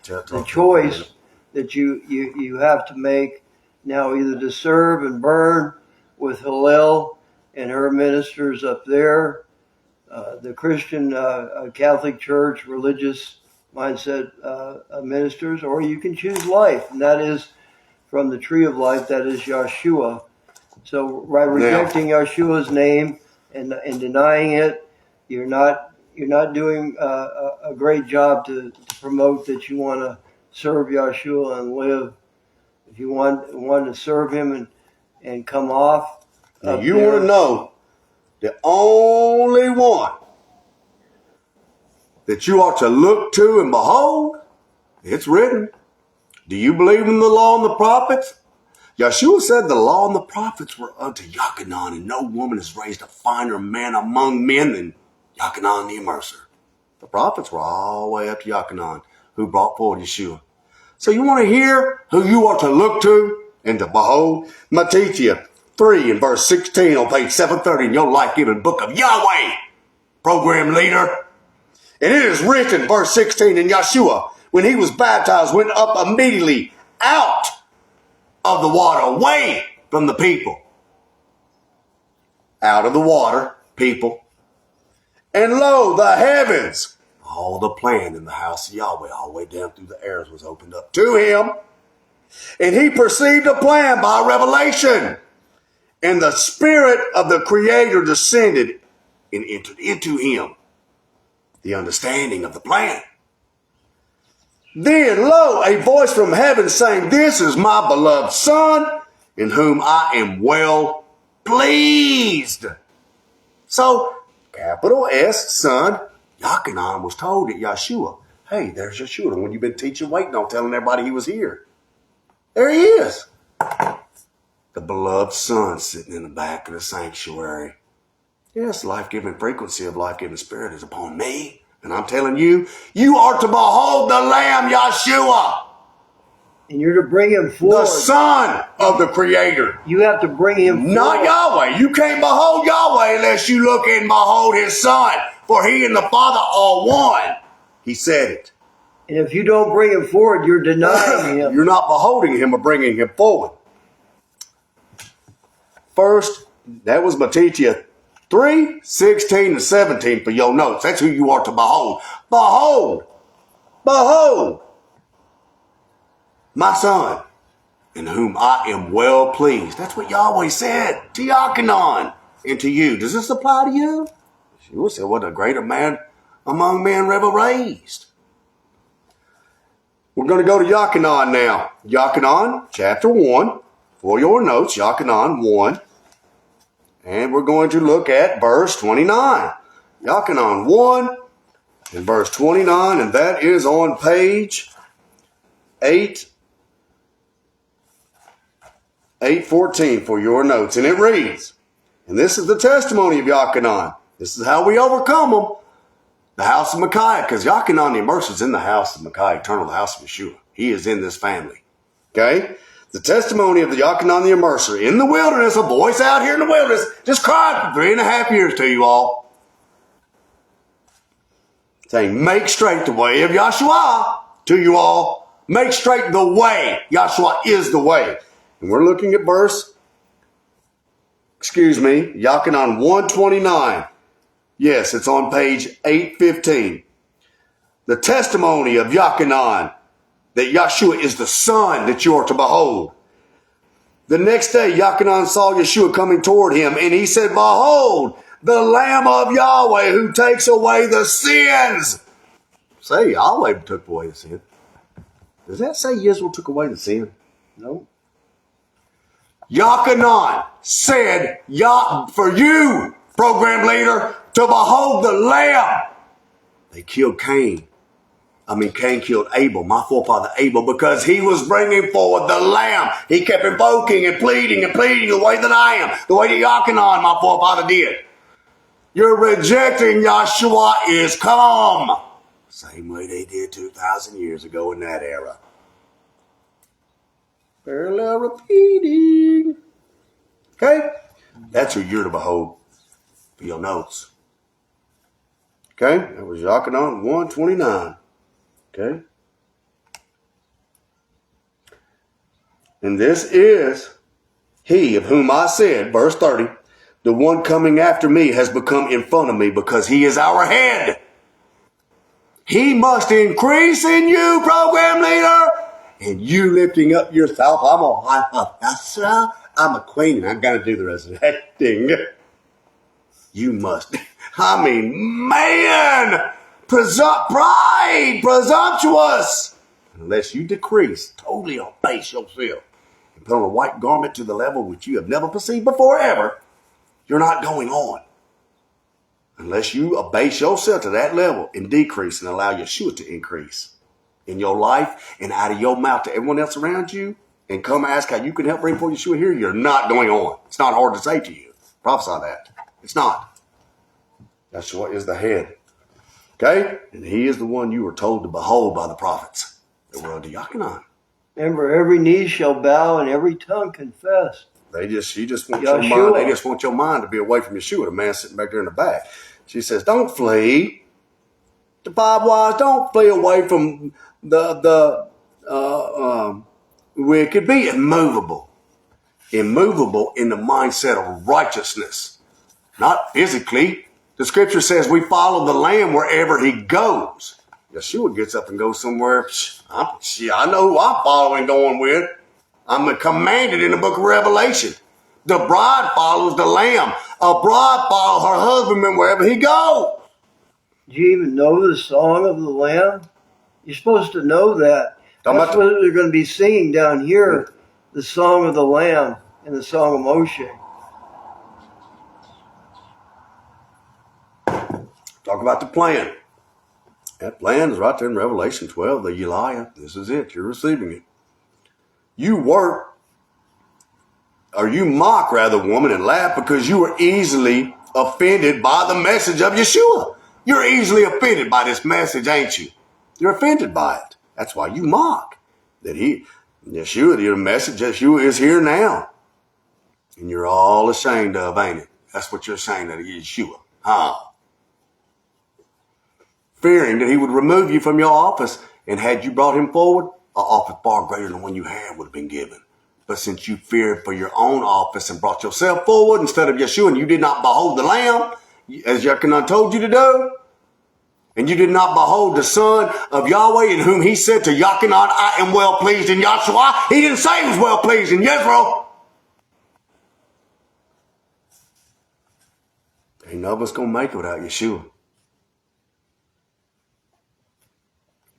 the choice that you have to make now, either to serve and burn with Hillel and her ministers up there, the Christian Catholic Church, religious mindset ministers, or you can choose life, and that is from the tree of life, that is Yeshua. So by rejecting Yeshua's name and denying it, you're not doing a great job to promote that you want to serve Yeshua and live. If you want to serve him and come off, now you want to know the only one that you ought to look to and behold, it's written. Do you believe in the law and the prophets? Yeshua said the law and the prophets were unto Yochanan, and no woman has raised a finer man among men than Yochanan the Immerser. The prophets were all the way up to Yochanan, who brought forward Yeshua. So you want to hear who you are to look to and to behold? I'm going to teach you 3 and verse 16 on page 730 in your life-giving book of Yahweh, program leader. And it is written, verse 16, and Yeshua, when he was baptized, went up immediately out of the water, away from the people. Out of the water, people. And lo, the heavens, all the plan in the house of Yahweh, all the way down through the airs, was opened up to him. And he perceived a plan by revelation. And the Spirit of the Creator descended and entered into him. The understanding of the plan. Then, lo, a voice from heaven saying, this is my beloved Son, in whom I am well pleased. So, capital S, Son, Yochanan was told at Yeshua, hey, there's Yeshua, the one you've been teaching, waiting on, telling everybody he was here. There he is. The beloved Son sitting in the back of the sanctuary. Yes, life-giving frequency of life-giving spirit is upon me. And I'm telling you, you are to behold the Lamb, Yeshua. And you're to bring him forward. The Son of the Creator. You have to bring him forward. Not Yahweh. You can't behold Yahweh unless you look and behold his Son. For he and the Father are one. He said it. And if you don't bring him forward, you're denying him. You're not beholding him or bringing him forward. First, that was Matthew 3, 16, and 17 for your notes. That's who you are to behold. Behold. Behold. My Son, in whom I am well pleased. That's what Yahweh said to Yochanan and to you. Does this apply to you? Yeshua said, what a greater man among men ever raised. We're going to go to Yochanan now. Yochanan, chapter 1. For your notes, Yochanan 1. And we're going to look at verse 29. Yochanan 1 and verse 29. And that is on page 814 for your notes. And it reads, and this is the testimony of Yochanan. This is how we overcome them. The house of Micaiah, because Yochanan the Immerser is in the house of Micaiah, eternal, the house of Yeshua. He is in this family. Okay? The testimony of the Yochanan the Immerser in the wilderness, a voice out here in the wilderness, just cried for 3.5 years to you all. Saying, make straight the way of Yahshua to you all. Make straight the way. Yahshua is the way. And we're looking at Yochanan 129. Yes, it's on page 815. The testimony of Yochanan that Yeshua is the Son that you are to behold. The next day, Yochanan saw Yeshua coming toward him, and he said, behold, the Lamb of Yahweh who takes away the sins. Say, Yahweh took away the sin. Does that say Yisrael took away the sin? No. Yochanan said, for you, program leader, to behold the Lamb. They killed Cain. Cain killed Abel, my forefather Abel, because he was bringing forward the Lamb. He kept invoking and pleading the way that I am, the way that Yochanan, my forefather, did. You're rejecting Yahshua is come. Same way they did 2,000 years ago in that era. Parallel repeating. Okay? That's who you're to behold for your notes. Okay? That was Yochanan 129. Okay? And this is he of whom I said, verse 30, the one coming after me has become in front of me because he is our head. He must increase in you, program leader. And you lifting up yourself. I'm a queen and I got to do the rest of that thing. You must. I mean, man, pride, presumptuous. Unless you decrease, totally abase yourself, and put on a white garment to the level which you have never perceived before ever, you're not going on. Unless you abase yourself to that level and decrease and allow Yeshua to increase in your life and out of your mouth to everyone else around you and come ask how you can help bring forth Yeshua here, you're not going on. It's not hard to say to you. Prophesy that. It's not. Yeshua is the head. Okay? And he is the one you were told to behold by the prophets that were under Yachanan. Remember, every knee shall bow and every tongue confess. She just wants your mind. They just want your mind to be away from Yeshua, the man sitting back there in the back. She says, don't flee. The five wise, don't flee away from the wicked. Be immovable. Immovable in the mindset of righteousness. Not physically. The scripture says we follow the Lamb wherever he goes. Yeshua gets up and goes somewhere. I know who I'm following, going with. I'm commanded in the book of Revelation. The bride follows the Lamb. A bride follows her husband wherever he goes. Do you even know the song of the Lamb? You're supposed to know that. That's what they're going to be singing down here, the song of the Lamb and the song of Moshe. Talk about the plan. That plan is right there in Revelation 12, the Eliah. This is it. You're receiving it. You work, or you mock, rather, woman, and laugh because you were easily offended by the message of Yeshua. You're easily offended by this message, ain't you? You're offended by it. That's why you mock. That Yeshua, your message, Yeshua is here now. And you're all ashamed of, ain't it? That's what you're ashamed of, Yeshua. Fearing that he would remove you from your office, and had you brought him forward, an office far greater than the one you had would have been given. But since you feared for your own office and brought yourself forward instead of Yeshua, and you did not behold the Lamb, as Yachanan told you to do, and you did not behold the Son of Yahweh, in whom he said to Yachanan, I am well pleased in Yahshua. He didn't say he was well pleased in Yisrael. Ain't none of us going to make it without Yeshua.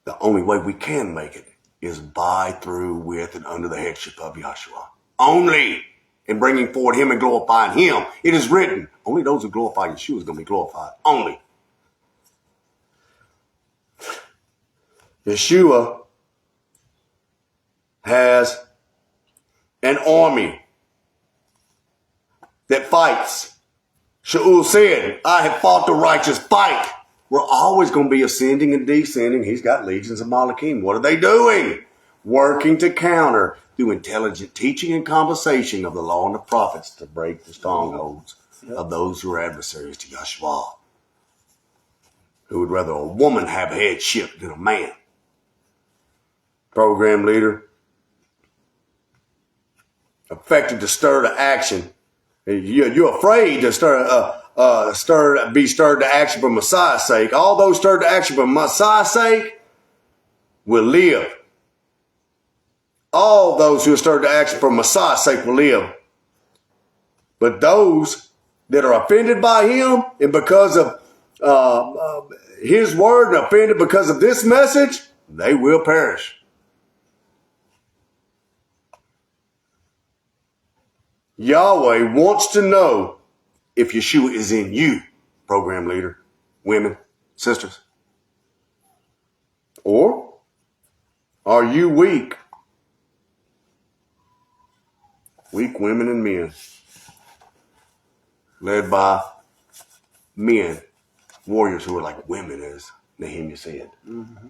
The only way we can make it is by, through, with, and under the headship of Yahshua. Only in bringing forward him and glorifying him. It is written, only those who glorify Yeshua is going to be glorified. Only. Yeshua has an army that fights. Shaul said, I have fought the righteous fight. We're always going to be ascending and descending. He's got legions of Malachim. What are they doing? Working to counter through intelligent teaching and conversation of the law and the prophets to break the strongholds of those who are adversaries to Yahshua, who would rather a woman have headship than a man. Program leader, affected to stir to action. You're afraid to be stirred to action for Messiah's sake. All those stirred to action for Messiah's sake will live. All those who are stirred to action for Messiah's sake will live. But those that are offended by him and because of his word and offended because of this message, they will perish. Yahweh wants to know if Yeshua is in you, program leader, women, sisters. Or are you weak? Weak women and men, led by men, warriors who are like women, as Nehemiah said. Mm-hmm.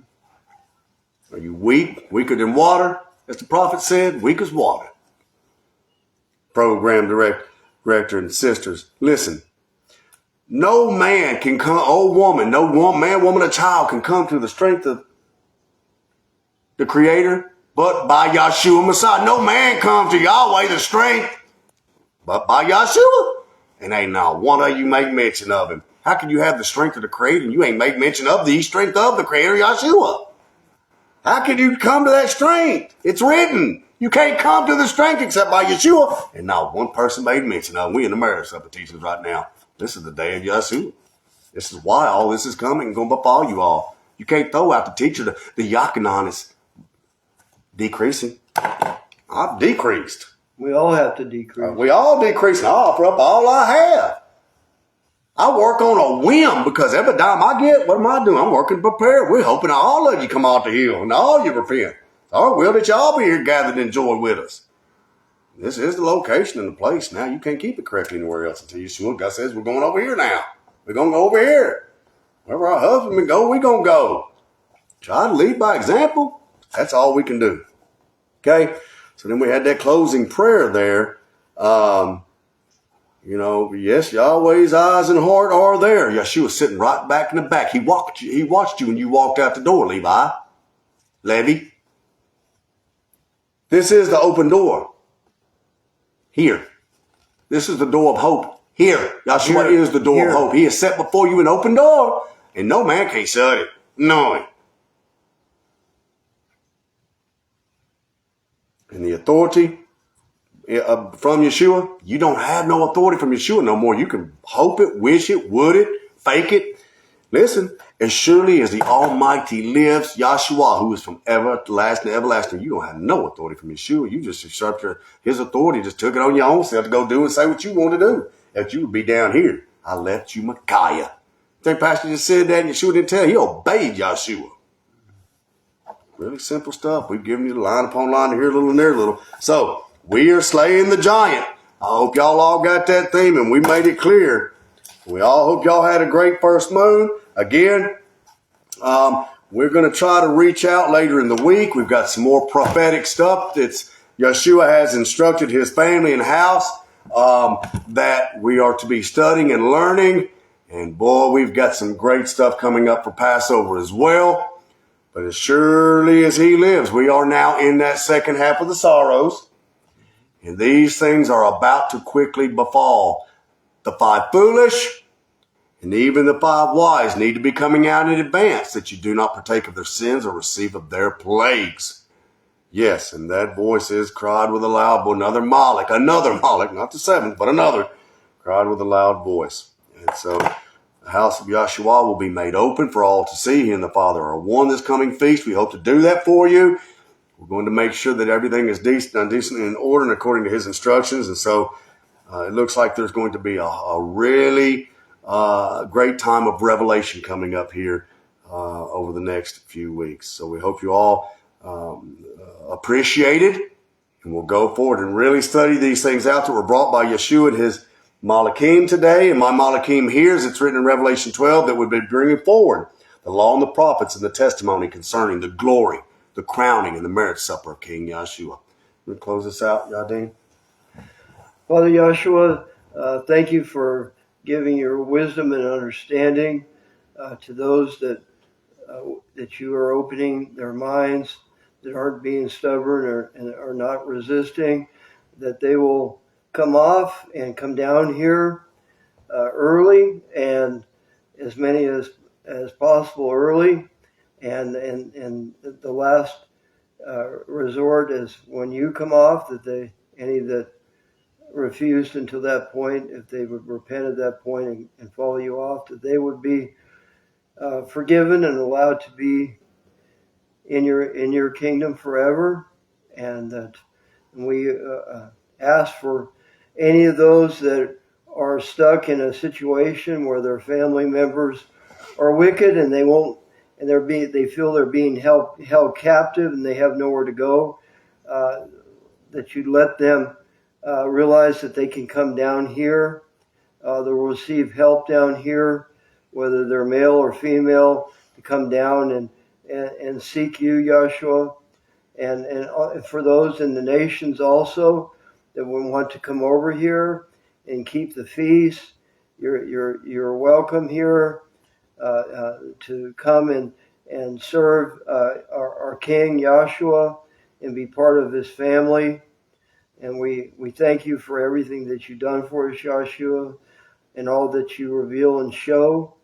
Are you weak? Weaker than water, as the prophet said, weak as water. Program director and sisters, listen. No man can come, man, woman, or child can come to the strength of the Creator, but by Yahshua Messiah. No man comes to Yahweh the strength, but by Yahshua. And ain't not one of you make mention of him. How can you have the strength of the Creator and you ain't make mention of the strength of the Creator, Yeshua? How can you come to that strength? It's written. You can't come to the strength except by Yeshua. And not one person made mention of it. We in the marriage supper teachings right now. This is the day of Yeshua. This is why all this is coming and going to befall you all. You can't throw out the teacher. The Yakinon is decreasing. I've decreased. We all have to decrease. We all decrease. I offer up all I have. I work on a whim because every dime I get, what am I doing? I'm working prepared. We're hoping all of you come out to heal and all you repent. It's our will that y'all be here gathered in joy with us. This is the location and the place. Now you can't keep it correctly anywhere else until Yeshua. God says we're going over here now. We're going to go over here. Wherever our husband go, we're going to go. Try to lead by example. That's all we can do. Okay? So then we had that closing prayer there. Yes, Yahweh's eyes and heart are there. Yeshua sitting right back in the back. He watched you when you walked out the door, Levi. This is the open door. Here. This is the door of hope. Here. Yeshua is the door of hope. He has set before you an open door, and no man can shut it. No. And the authority from Yeshua, you don't have no authority from Yeshua no more. You can hope it, wish it, would it, fake it. Listen, as surely as the Almighty lives, Yahshua, who is from everlasting to everlasting, you don't have no authority from Yeshua. You just usurped his authority, just took it on your own self to go do and say what you want to do. If you would be down here, I left you Micaiah. I think Pastor just said that and Yeshua didn't tell. He obeyed Yahshua. Really simple stuff. We've given you the line upon line here a little and there a little. So, we are slaying the giant. I hope y'all all got that theme and we made it clear. We all hope y'all had a great first moon. Again, we're going to try to reach out later in the week. We've got some more prophetic stuff that's Yeshua has instructed his family and house that we are to be studying and learning. And boy, we've got some great stuff coming up for Passover as well. But as surely as he lives, we are now in that second half of the sorrows. And these things are about to quickly befall. The 5 foolish and even the 5 wise need to be coming out in advance that you do not partake of their sins or receive of their plagues. Yes, and that voice is cried with a loud voice. Another Moloch, not the 7th, but another, cried with a loud voice. And so the house of Yahshua will be made open for all to see. He and the Father are one this coming feast. We hope to do that for you. We're going to make sure that everything is decent and in order and according to his instructions. And so it looks like there's going to be a really great time of revelation coming up here over the next few weeks. So we hope you all appreciate it. And we'll go forward and really study these things out that were brought by Yeshua and his Malachim today. And my Malachim here, as it's written in Revelation 12, that would be bringing forward the law and the prophets and the testimony concerning the glory, the crowning, and the marriage supper of King Yahshua. We'll close this out, Yadin. Father Yahshua, thank you for giving your wisdom and understanding to those that you are opening their minds, that aren't being stubborn and are not resisting, that they will come off and come down here early, and as many as possible early, and the last resort is when you come off, that any that refused until that point, if they would repent at that point and follow you off, that they would be forgiven and allowed to be in your kingdom forever. And that we ask for any of those that are stuck in a situation where their family members are wicked and they won't, and they feel they're being held captive and they have nowhere to go, that you let them realize that they can come down here. They'll receive help down here, whether they're male or female, to come down and seek you, Yahshua. And for those in the nations also that would want to come over here and keep the feast, you're welcome here to come and serve our King Yahshua and be part of his family. And we thank you for everything that you've done for us, Yahshua. and all that you reveal and show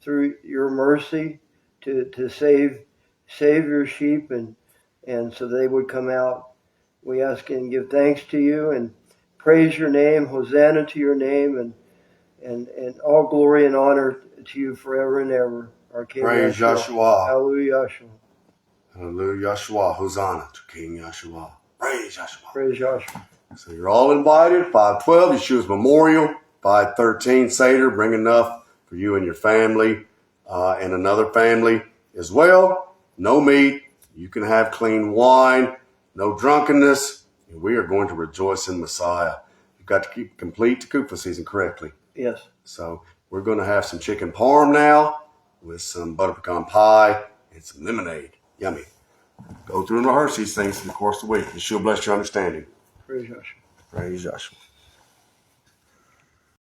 through your mercy to save your sheep and so they would come out. We ask and give thanks to you and praise your name, Hosanna to your name, and all glory and honor to you forever and ever. Our King Praise Yeshua. Hallelujah, Yeshua. Hallelujah, Yeshua. Hosanna to King Yeshua. Praise Yeshua. Praise Yeshua. So you're all invited. 5:12, Yeshua's Memorial. 5:13, Seder. Bring enough for you and your family and another family as well. No meat. You can have clean wine. No drunkenness. And we are going to rejoice in Messiah. You've got to keep complete Tekufa season correctly. Yes. So we're going to have some chicken parm now with some butter pecan pie and some lemonade. Yummy. Go through and rehearse these things in the course of the week. Yeshua bless your understanding. Praise Yeshua. Praise Yeshua.